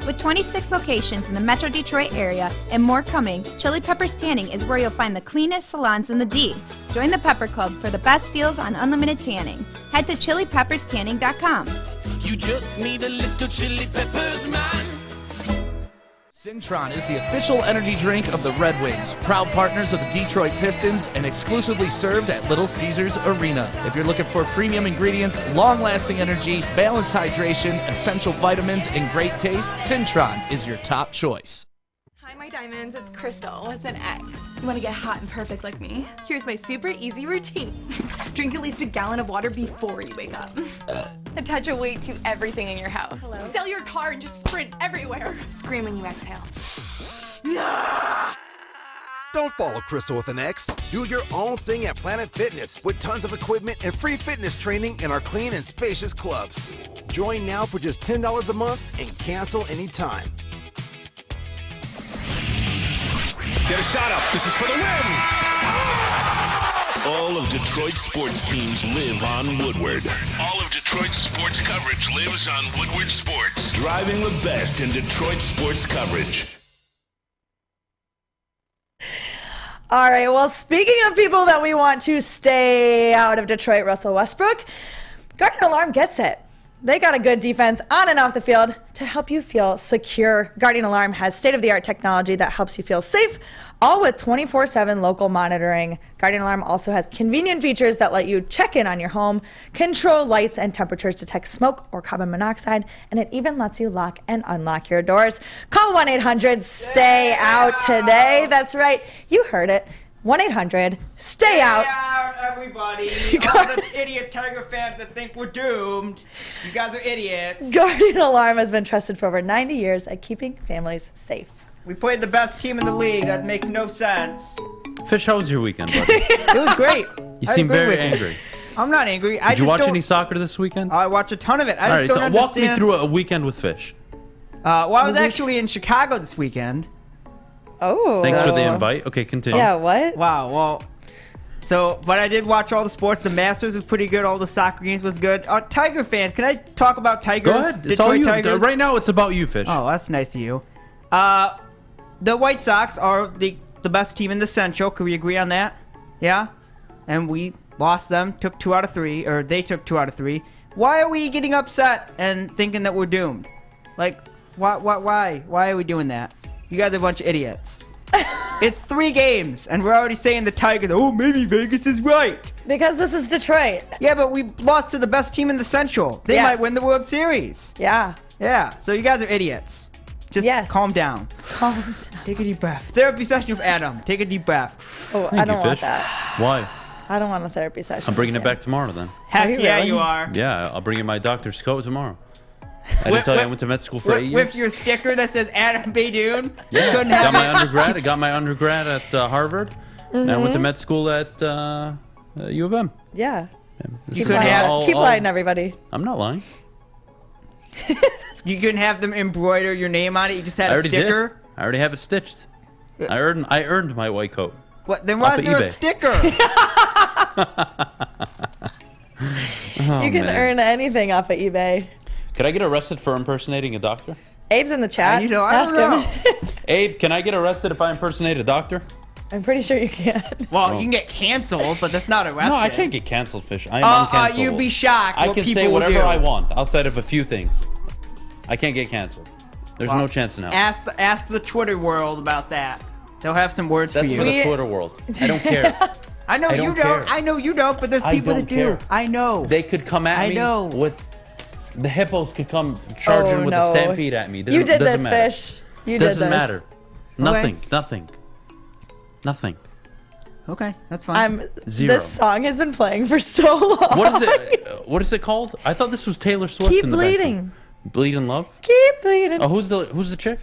With 26 locations in the Metro Detroit area and more coming, Chili Peppers Tanning is where you'll find the cleanest salons in the D. Join the Pepper Club for the best deals on unlimited tanning. Head to chilipepperstanning.com. You just need a little chili peppers, man. Cintron is the official energy drink of the Red Wings, proud partners of the Detroit Pistons, and exclusively served at Little Caesars Arena. If you're looking for premium ingredients, long-lasting energy, balanced hydration, essential vitamins, and great taste, Cintron is your top choice. Hi, my diamonds. It's Crystal with an X. You want to get hot and perfect like me? Here's my super easy routine. Drink at least a gallon of water before you wake up. Attach a weight to everything in your house. Sell your car and just sprint everywhere. Scream when you exhale. Don't follow Crystal with an X. Do your own thing at Planet Fitness with tons of equipment and free fitness training in our clean and spacious clubs. Join now for just $10 a month and cancel anytime. Get a shot up. This is for the win. All of Detroit's sports teams live on Woodward. All of Detroit's sports coverage lives on Woodward Sports. Driving the best in Detroit sports coverage. All right, well, speaking of people that we want to stay out of Detroit, Russell Westbrook, Guardian Alarm gets it. They got a good defense on and off the field to help you feel secure. Guardian Alarm has state-of-the-art technology that helps you feel safe, all with 24/7 local monitoring. Guardian Alarm also has convenient features that let you check in on your home, control lights and temperatures, detect smoke or carbon monoxide, and it even lets you lock and unlock your doors. Call 1-800-STAY-OUT today. That's right. You heard it. 1-800-STAY OUT. Everybody. All the idiot Tiger fans that think we're doomed. You guys are idiots. Guardian Alarm has been trusted for over 90 years at keeping families safe. We played the best team in the league. That makes no sense. Fish, how was your weekend, buddy? It was great. You seem very angry. I'm not angry. Did you watch any soccer this weekend? I watched a ton of it. I All just right, don't so understand. walk me through a weekend with Fish. Well, I was actually in Chicago this weekend. Oh. Thanks for the invite. Okay, continue. Yeah, what? Wow, well, but I did watch all the sports. The Masters was pretty good. All the soccer games was good. Tiger fans, can I talk about Tigers? Go ahead. It's Detroit all you. Tigers? Right now, it's about you, Fish. Oh, that's nice of you. The White Sox are the best team in the Central. Can we agree on that? Yeah? And we lost them, took 2 out of 3, or they took 2 out of 3. Why are we getting upset and thinking that we're doomed? Like, why are we doing that? You guys are a bunch of idiots. It's 3 games, and we're already saying the Tigers, oh, maybe Vegas is right. Because this is Detroit. Yeah, but we lost to the best team in the Central. They might win the World Series. Yeah. Yeah, so you guys are idiots. Just calm down. Calm down. Take a deep breath. Therapy session with Adam. Take a deep breath. Oh, Thank I don't you, want Fish. that. Why? I don't want a therapy session. I'm bringing it back tomorrow then. Heck yeah, really? you are. Yeah, I'll bring you my doctor's coat tomorrow. I didn't tell you I went to med school for 8 years. With your sticker that says Adam Baydoun. Yeah, Couldn't got have my it. undergrad. I got my undergrad at Harvard. And I went to med school at U of M. Yeah. This Keep is lying, keep lying, everybody. I'm not lying. You couldn't have them embroider your name on it. You just had I a already sticker. did. I already have it stitched. I earned my white coat. What? Then why Off is of there a eBay. sticker? Oh, You can man. earn anything off of eBay. Could I get arrested for impersonating a doctor? Abe's in the chat. I Ask don't him. Abe, can I get arrested if I impersonate a doctor? I'm pretty sure you can. Well, you can get canceled, but that's not arrested. No, I can't get canceled, Fish. I am uncancelable. You'd be shocked I what can people say will whatever do. I want outside of a few things. I can't get canceled. There's no chance in hell. Ask the Twitter world about that. They'll have some words That's for you. for the Twitter world. I don't care. I know I you don't don't. care. I know you don't, but there's I people don't that care. do. I know. They could come at I me know. with the hippos could come charging Oh, with no. a stampede at me. You Doesn't- did doesn't this, matter. Fish. You did Doesn't this. matter. Nothing. Nothing. Nothing. Okay, that's fine. Zero. This song has been playing for so long. What is it? What is it called? I thought this was Taylor Swift. Keep in the bleeding. background. Bleed in love. Keep bleeding. Oh, who's the chick?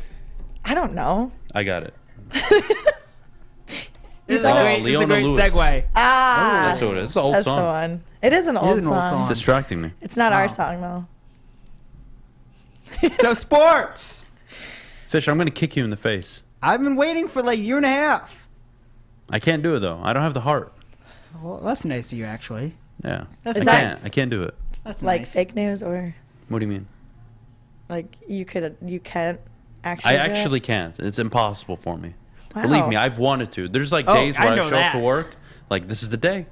I don't know. I got it. This is a great Leona Lewis. segue. Ah. That's what it is. It's an old That's song. the one. It is an old song. It's distracting me. It's not our song, though. So sports. Fish, I'm gonna kick you in the face. I've been waiting for like a year and a half. I can't do it though. I don't have the heart. Well, that's nice of you, actually. Yeah. That's I nice. can't. I can't do it. That's Like nice. fake news, or What do you mean? like you can't actually. I do it? actually can't. It's impossible for me. Wow. Believe me, I've wanted to. There's like Oh, days where I I, know show up that. to work, like this is the day.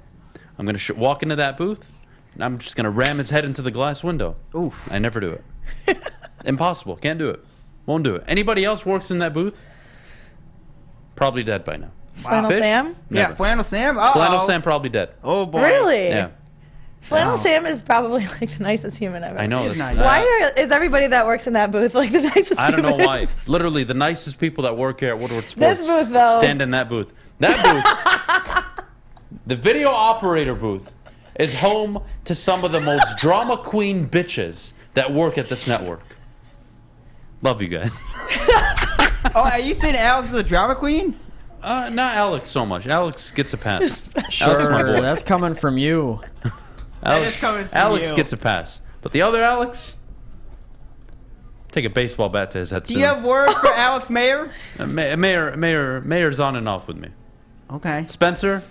I'm gonna walk into that booth, and I'm just gonna ram his head into the glass window. Oof. I never do it. Impossible. Can't do it. Won't do it. Anybody else works in that booth? Probably dead by now. Flannel Fish? Sam? Yeah, Never. Flannel Sam. Uh-oh. Flannel Sam probably dead. Oh boy. Really? Yeah. Flannel Wow. Sam is probably like the nicest human ever. I know. This, Why is everybody that works in that booth like the nicest? I don't know why. humans? Literally, the nicest people that work here at Woodward Sports booth, though. stand in that booth. That booth, the video operator booth, is home to some of the most drama queen bitches that work at this network. Love you guys. Oh, are you saying Alex is a drama queen? Not Alex so much. Alex gets a pass. Alex Sure, is my boy. that's coming from you. Alex, is coming from Alex you. gets a pass, but the other Alex, take a baseball bat to his head Do soon. you have words for Alex Mayer? Mayor's on and off with me. Okay. Spencer,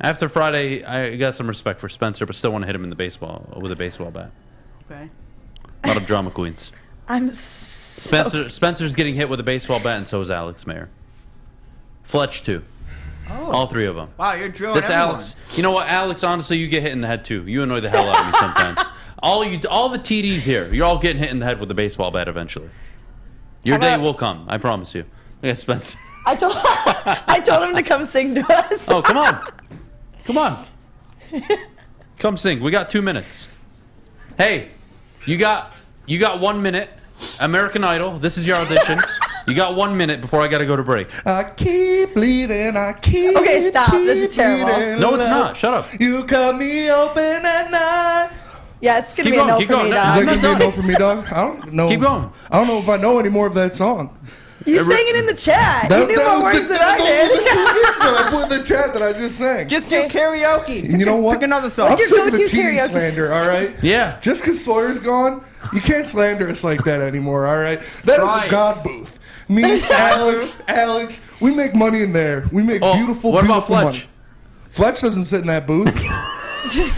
after Friday, I got some respect for Spencer, but still want to hit him in the baseball with a baseball bat. Okay. A lot of drama queens. I'm Spencer's getting hit with a baseball bat, and so is Alex Mayer. Fletch too. Oh. All three of them. Wow, you're drilling This everyone. Alex, you know what, Alex? Honestly, you get hit in the head too. You annoy the hell out of me sometimes. All the TDs here, you're all getting hit in the head with a baseball bat eventually. Your How day about- will come. I promise you. Look at Spencer. I told him to come sing to us. Oh, come on. Come on. Come sing. We got 2 minutes. Hey, you got 1 minute. American Idol. This is your audition. You got 1 minute before I got to go to break. I keep bleeding, I keep. Okay, stop. This is terrible. bleeding, No, it's love. not. Shut up. You cut me open at night. Yeah, it's gonna Keep be going, a no keep for going. me, No, dog. Is that not gonna be a done. no for me, dog? I don't know. Keep going. I don't know if I know any more of that song. You sang it in the chat. You knew more words than I Those did. are the 2 hits that I put in the chat that I just sang. Just do karaoke. And you know what? Pick another song. I'm What's sick your of the go-to TV karaoke slander, all right? Yeah. Just because Sawyer's gone, you can't slander us like that anymore, all right? That is Right. a God booth. Me, Alex, we make money in there. We make beautiful, what about beautiful Fletch? money. Fletch doesn't sit in that booth.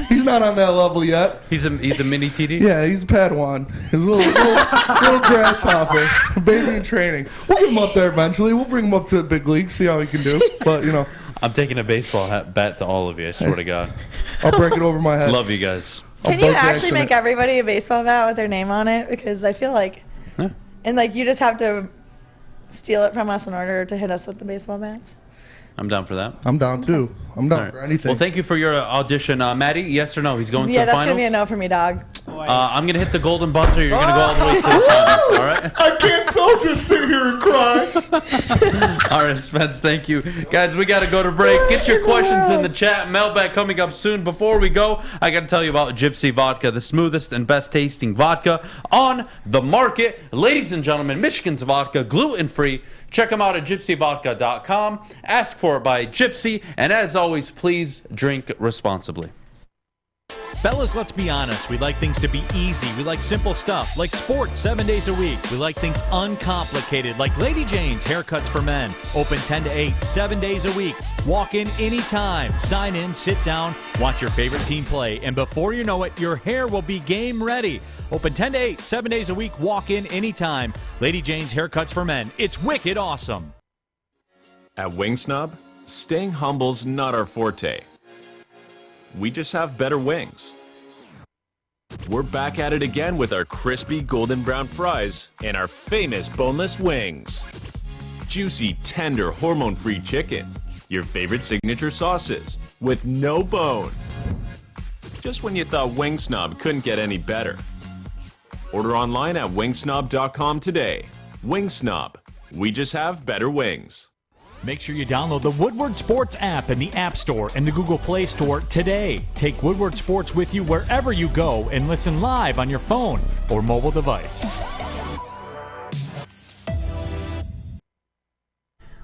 He's not on that level yet. He's a mini TD? Yeah, he's a Padawan. He's a little grasshopper. Baby in training. We'll get him up there eventually. We'll bring him up to the big league, see how he can do. But, you know, I'm taking a baseball bat to all of you. I swear to God. I'll break it over my head. Love you guys. Can you actually make everybody a baseball bat with their name on it? Because I feel like, Yeah. and like you just have to steal it from us in order to hit us with the baseball bats. I'm down for that. I'm down too. I'm down All right. for anything. Well, thank you for your audition. Maddie, yes or no? He's going to Yeah, the that's finals? going to be a no for me, dog. I'm going to hit the golden buzzer. You're going to go all the way to the finals, all right? I can't so just sit here and cry. All right, Spence, thank you. Guys, we got to go to break. Get your questions in the chat. Mailbag coming up soon. Before we go, I got to tell you about Gypsy Vodka, the smoothest and best tasting vodka on the market. Ladies and gentlemen, Michigan's vodka, gluten-free. Check them out at gypsyvodka.com. Ask for it by Gypsy. And as always, please drink responsibly. Fellas, let's be honest. We like things to be easy. We like simple stuff, like sports 7 days a week. We like things uncomplicated, like Lady Jane's Haircuts for Men. Open 10 to 8, 7 days a week. Walk in anytime. Sign in, sit down, watch your favorite team play. And before you know it, your hair will be game ready. Open 10 to 8, 7 days a week. Walk in anytime. Lady Jane's Haircuts for Men. It's wicked awesome. At Wing Snob, staying humble's not our forte. We just have better wings. We're back at it again with our crispy golden brown fries and our famous boneless wings. Juicy, tender, hormone-free chicken. Your favorite signature sauces with no bone. Just when you thought Wing Snob couldn't get any better. Order online at wingsnob.com today. Wing Snob. We just have better wings. Make sure you download the Woodward Sports app in the App Store and the Google Play Store today. Take Woodward Sports with you wherever you go and listen live on your phone or mobile device.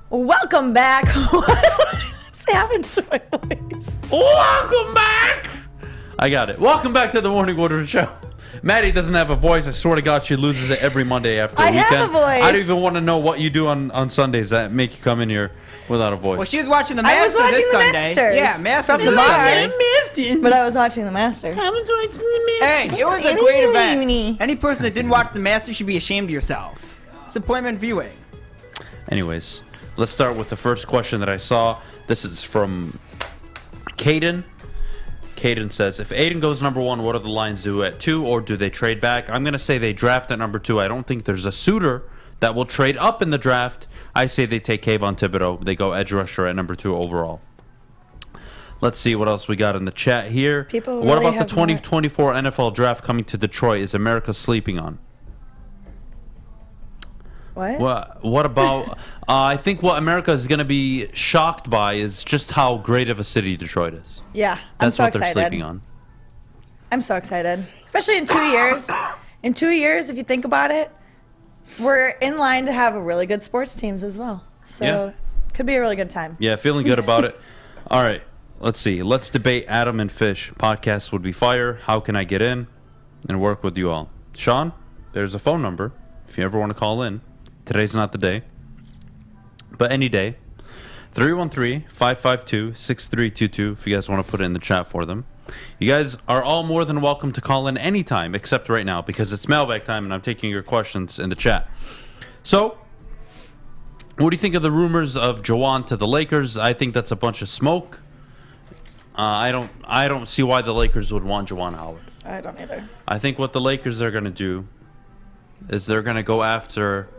Welcome back. What's happened to my voice? Welcome back! I got it. Welcome back to the Morning Woodward Show. Maddie doesn't have a voice. I swear to God, she loses it every Monday after the weekend. I have a voice. I don't even want to know what you do on Sundays that make you come in here without a voice. Well, she was watching the Masters this Sunday. Yeah, Masters from the this bar. Sunday. But I was watching the Masters. I was watching the Masters. Hey, it was a great event. Any person that didn't watch the Masters should be ashamed of yourself. It's employment viewing. Anyways, let's start with the first question that I saw. This is from Caden. Caden says, if Aiden goes number 1, what do the Lions do at 2, or do they trade back? I'm going to say they draft at number 2. I don't think there's a suitor that will trade up in the draft. I say they take Kayvon Thibodeau. They go edge rusher at number 2 overall. Let's see what else we got in the chat here. What about the 2024 NFL draft coming to Detroit? Is America sleeping on? What about... I think what America is going to be shocked by is just how great of a city Detroit is. Yeah, That's I'm so what they're excited. sleeping on. I'm so excited. Especially in 2 years. In 2 years, if you think about it, we're in line to have a really good sports teams as well. So could be a really good time. Yeah, feeling good about it. All right, let's see. Let's debate Adam and Fish. Podcast would be fire. How can I get in and work with you all? Sean, there's a phone number if you ever want to call in. Today's not the day, but any day. 313-552-6322 if you guys want to put it in the chat for them. You guys are all more than welcome to call in anytime except right now because it's mailbag time and I'm taking your questions in the chat. So, what do you think of the rumors of Juwan to the Lakers? I think that's a bunch of smoke. I don't see why the Lakers would want Juwan Howard. I don't either. I think what the Lakers are going to do is they're going to go after...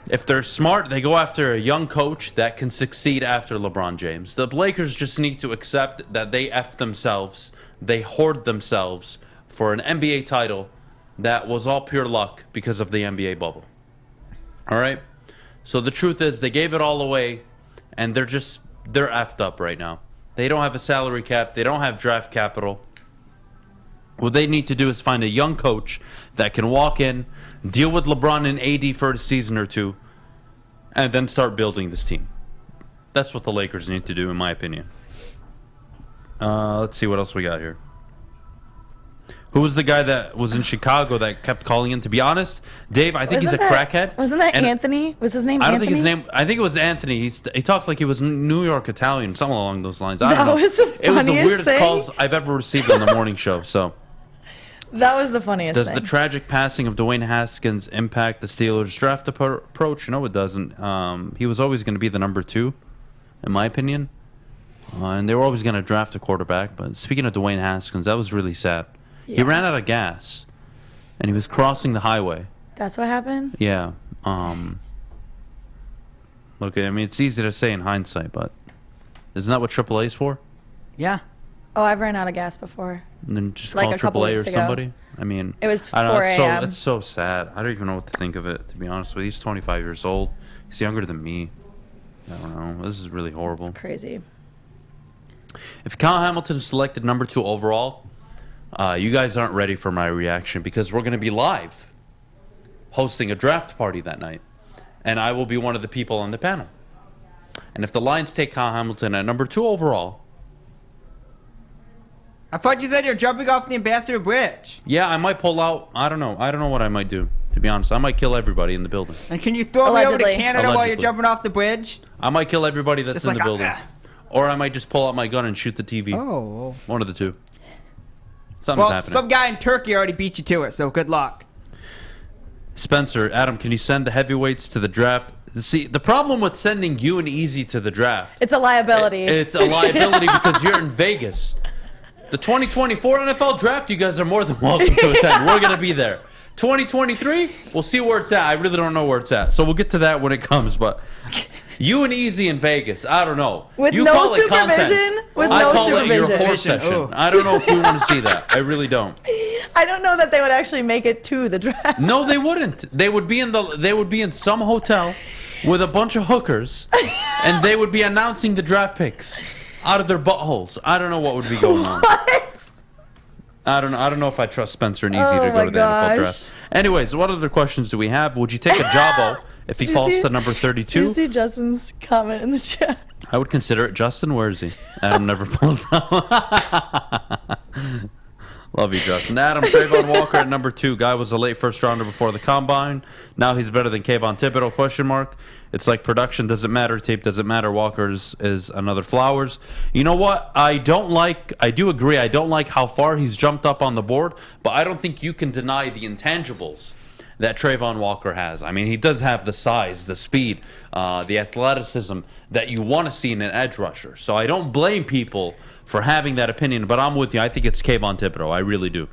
If they're smart, they go after a young coach that can succeed after LeBron James. The Lakers just need to accept that they F themselves, they hoard themselves for an NBA title that was all pure luck because of the NBA bubble. All right? So the truth is they gave it all away, and they're effed up right now. They don't have a salary cap. They don't have draft capital. What they need to do is find a young coach that can walk in, deal with LeBron and AD for a season or two, and then start building this team. That's what the Lakers need to do, in my opinion. Let's see what else we got here. Who was the guy that was in Chicago that kept calling in? To be honest, Dave, I think he's a crackhead. Wasn't that Anthony? Was his name Anthony? I don't think his name... I think it was Anthony. He talked like he was New York Italian, something along those lines. I don't know. Was the funniest It was the weirdest thing. calls I've ever received on the morning show, so... That was the funniest Does thing. the tragic passing of Dwayne Haskins impact the Steelers' draft approach? No, it doesn't. He was always going to be the number 2, in my opinion. And they were always going to draft a quarterback. But speaking of Dwayne Haskins, that was really sad. Yeah. He ran out of gas, and he was crossing the highway. That's what happened? Yeah. Okay, I mean, it's easy to say in hindsight, but isn't that what AAA is for? Yeah. Oh, I've ran out of gas before. And then just Like call a couple AAA or weeks ago. somebody? I mean, It was I don't 4 know, a.m. It's so sad. I don't even know what to think of it, to be honest with you. He's 25 years old. He's younger than me. I don't know. This is really horrible. It's crazy. If Kyle Hamilton is selected number 2 overall, you guys aren't ready for my reaction because we're going to be live hosting a draft party that night. And I will be one of the people on the panel. And if the Lions take Kyle Hamilton at number 2 overall... I thought you said you're jumping off the Ambassador Bridge. Yeah, I might pull out. I don't know. I don't know what I might do, to be honest. I might kill everybody in the building. And can you throw me over to Canada while you're Allegedly. jumping off the bridge? I might kill everybody that's Just in like the building. Or I might just pull out my gun and shoot the TV. Oh. One of the two. Something's Well, happening. some guy in Turkey already beat you to it, so good luck. Spencer, Adam, can you send the heavyweights to the draft? See, the problem with sending you and Easy to the draft, It's a liability. it's a liability because you're in Vegas. The 2024 NFL draft, you guys are more than welcome to attend. We're going to be there. 2023, we'll see where it's at. I really don't know where it's at. So we'll get to that when it comes. But you and Easy in Vegas, I don't know. With you no call it supervision? content. With I no call it your supervision. horse session. Oh. I don't know if we want to see that. I really don't. I don't know that they would actually make it to the draft. No, they wouldn't. They would be in some hotel with a bunch of hookers, and they would be announcing the draft picks out of their buttholes. I don't know what would be going on. I don't know if I trust Spencer and Easy to go to the NFL draft. Anyways, what other questions do we have? Would you take a Jabo if he Did you falls see- to number Did 32? you see Justin's comment in the chat? I would consider it. Justin, where is he? Adam never pulls out. Love you, Justin. Adam, Trayvon Walker at number 2. Guy was a late first rounder before the combine. Now he's better than Kayvon Thibodeau, question mark. It's like production doesn't matter, tape doesn't matter. Walker is another Flowers. You know what? I do agree, I don't like how far he's jumped up on the board, but I don't think you can deny the intangibles that Trayvon Walker has. I mean, he does have the size, the speed, the athleticism that you want to see in an edge rusher. So I don't blame people for having that opinion, but I'm with you. I think it's Kayvon Thibodeau. I really do.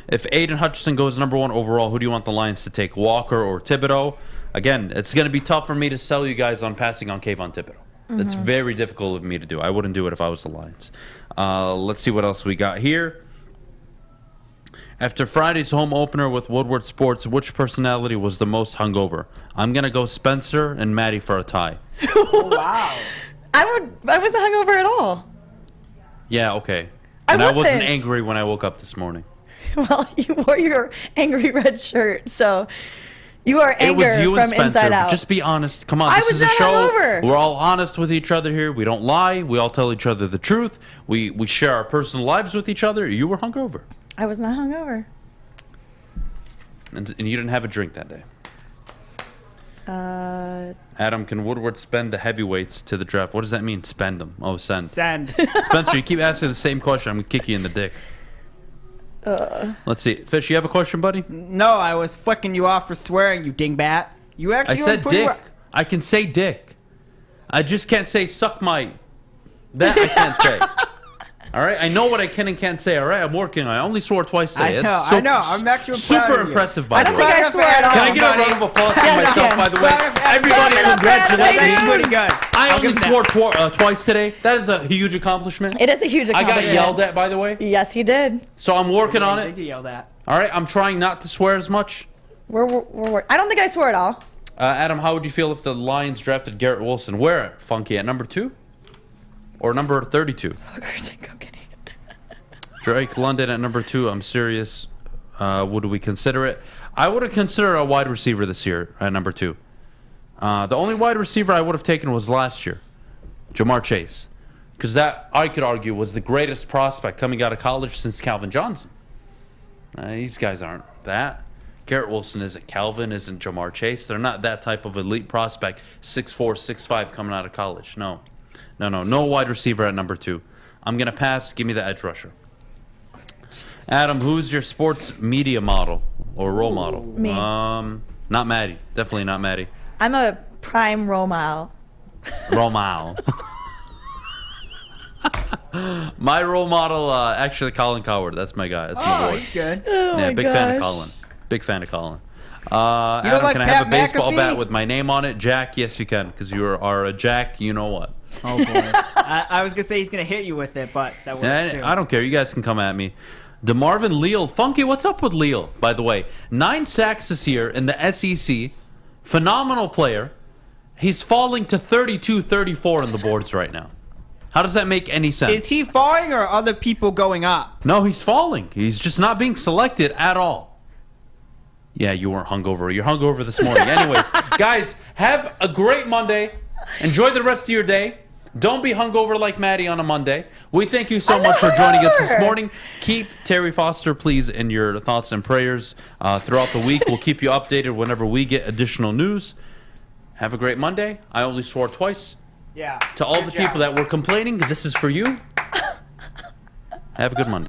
If Aiden Hutchinson goes number 1 overall, who do you want the Lions to take, Walker or Thibodeau? Again, it's going to be tough for me to sell you guys on passing on Kayvon Thibodeau. That's very difficult of me to do. I wouldn't do it if I was the Lions. Let's see what else we got here. After Friday's home opener with Woodward Sports, which personality was the most hungover? I'm going to go Spencer and Maddie for a tie. Wow. I wasn't hungover at all. Yeah, okay. I And I wasn't wasn't. angry when I woke up this morning. Well, you wore your angry red shirt, so you are It was anger you and from Spencer. inside out. Just be honest. Come on, I this was is a not show. hungover. We're all honest with each other here. We don't lie. We all tell each other the truth. We share our personal lives with each other. You were hungover. I was not hungover. And you didn't have a drink that day. Uh, Adam, can Woodward spend the heavyweights to the draft? What does that mean, spend them? Oh, send. Send. Spencer, you keep asking the same question. I'm going to kick you in the dick. Let's see. Fish, you have a question, buddy? No, I was flicking you off for swearing, you dingbat. You actually I said pretty dick. well- I can say dick. I just can't say suck my... That I can't say. All right? I know what I can and can't say, all right? I'm working on it. I only swore twice today. I That's know, I know. I'm actually proud super of you. impressive, by I the don't way. think I swore at all. Can I get a buddy. round of applause for Yes, you myself, can. by the way? Everybody Clap it up, congratulate Brad. me. Pretty good. I I'll only give him swore that. twice today. That is a huge accomplishment. It is a huge I accomplishment. got yelled at, by the way. Yes, you did. So I'm working on I it. did yell that. All right? I'm trying not to swear as much. I don't think I swore at all. Adam, how would you feel if the Lions drafted Garrett Wilson? Where, Funky, at number 2? Or number 32? Hookers and cocaine. Drake London at number 2. I'm serious. Would we consider it? I would have considered a wide receiver this year at number 2. The only wide receiver I would have taken was last year, Jamar Chase. Because that, I could argue, was the greatest prospect coming out of college since Calvin Johnson. These guys aren't that. Garrett Wilson isn't Calvin, isn't Jamar Chase. They're not that type of elite prospect, 6'4", 6'5", coming out of college. No wide receiver at number 2. I'm going to pass. Give me the edge rusher. Adam, who's your sports media model or role model? Me. Not Maddie. Definitely not Maddie. I'm a prime role model. Role model. My role model, actually, Colin Cowherd. That's my guy. That's my boy. He's good. Oh Yeah, my big gosh. fan of Colin. Big fan of Colin. Adam, like can I have a Pat baseball McAfee? bat with my name on it? Jack, yes you can, because you are a Jack, you know what. Oh, boy. I was going to say he's going to hit you with it, but that works too. I don't care. You guys can come at me. DeMarvin Leal. Funky, what's up with Leal, by the way? 9 sacks this year in the SEC. Phenomenal player. He's falling to 32-34 on the boards right now. How does that make any sense? Is he falling or other people going up? No, he's falling. He's just not being selected at all. Yeah, you weren't hungover. You're hungover this morning. Anyways, guys, have a great Monday. Enjoy the rest of your day. Don't be hungover like Maddie on a Monday. We thank you so much for joining us this morning. Keep Terry Foster, please, in your thoughts and prayers throughout the week. We'll keep you updated whenever we get additional news. Have a great Monday. I only swore twice. Yeah. To all the people that were complaining, this is for you. Have a good Monday.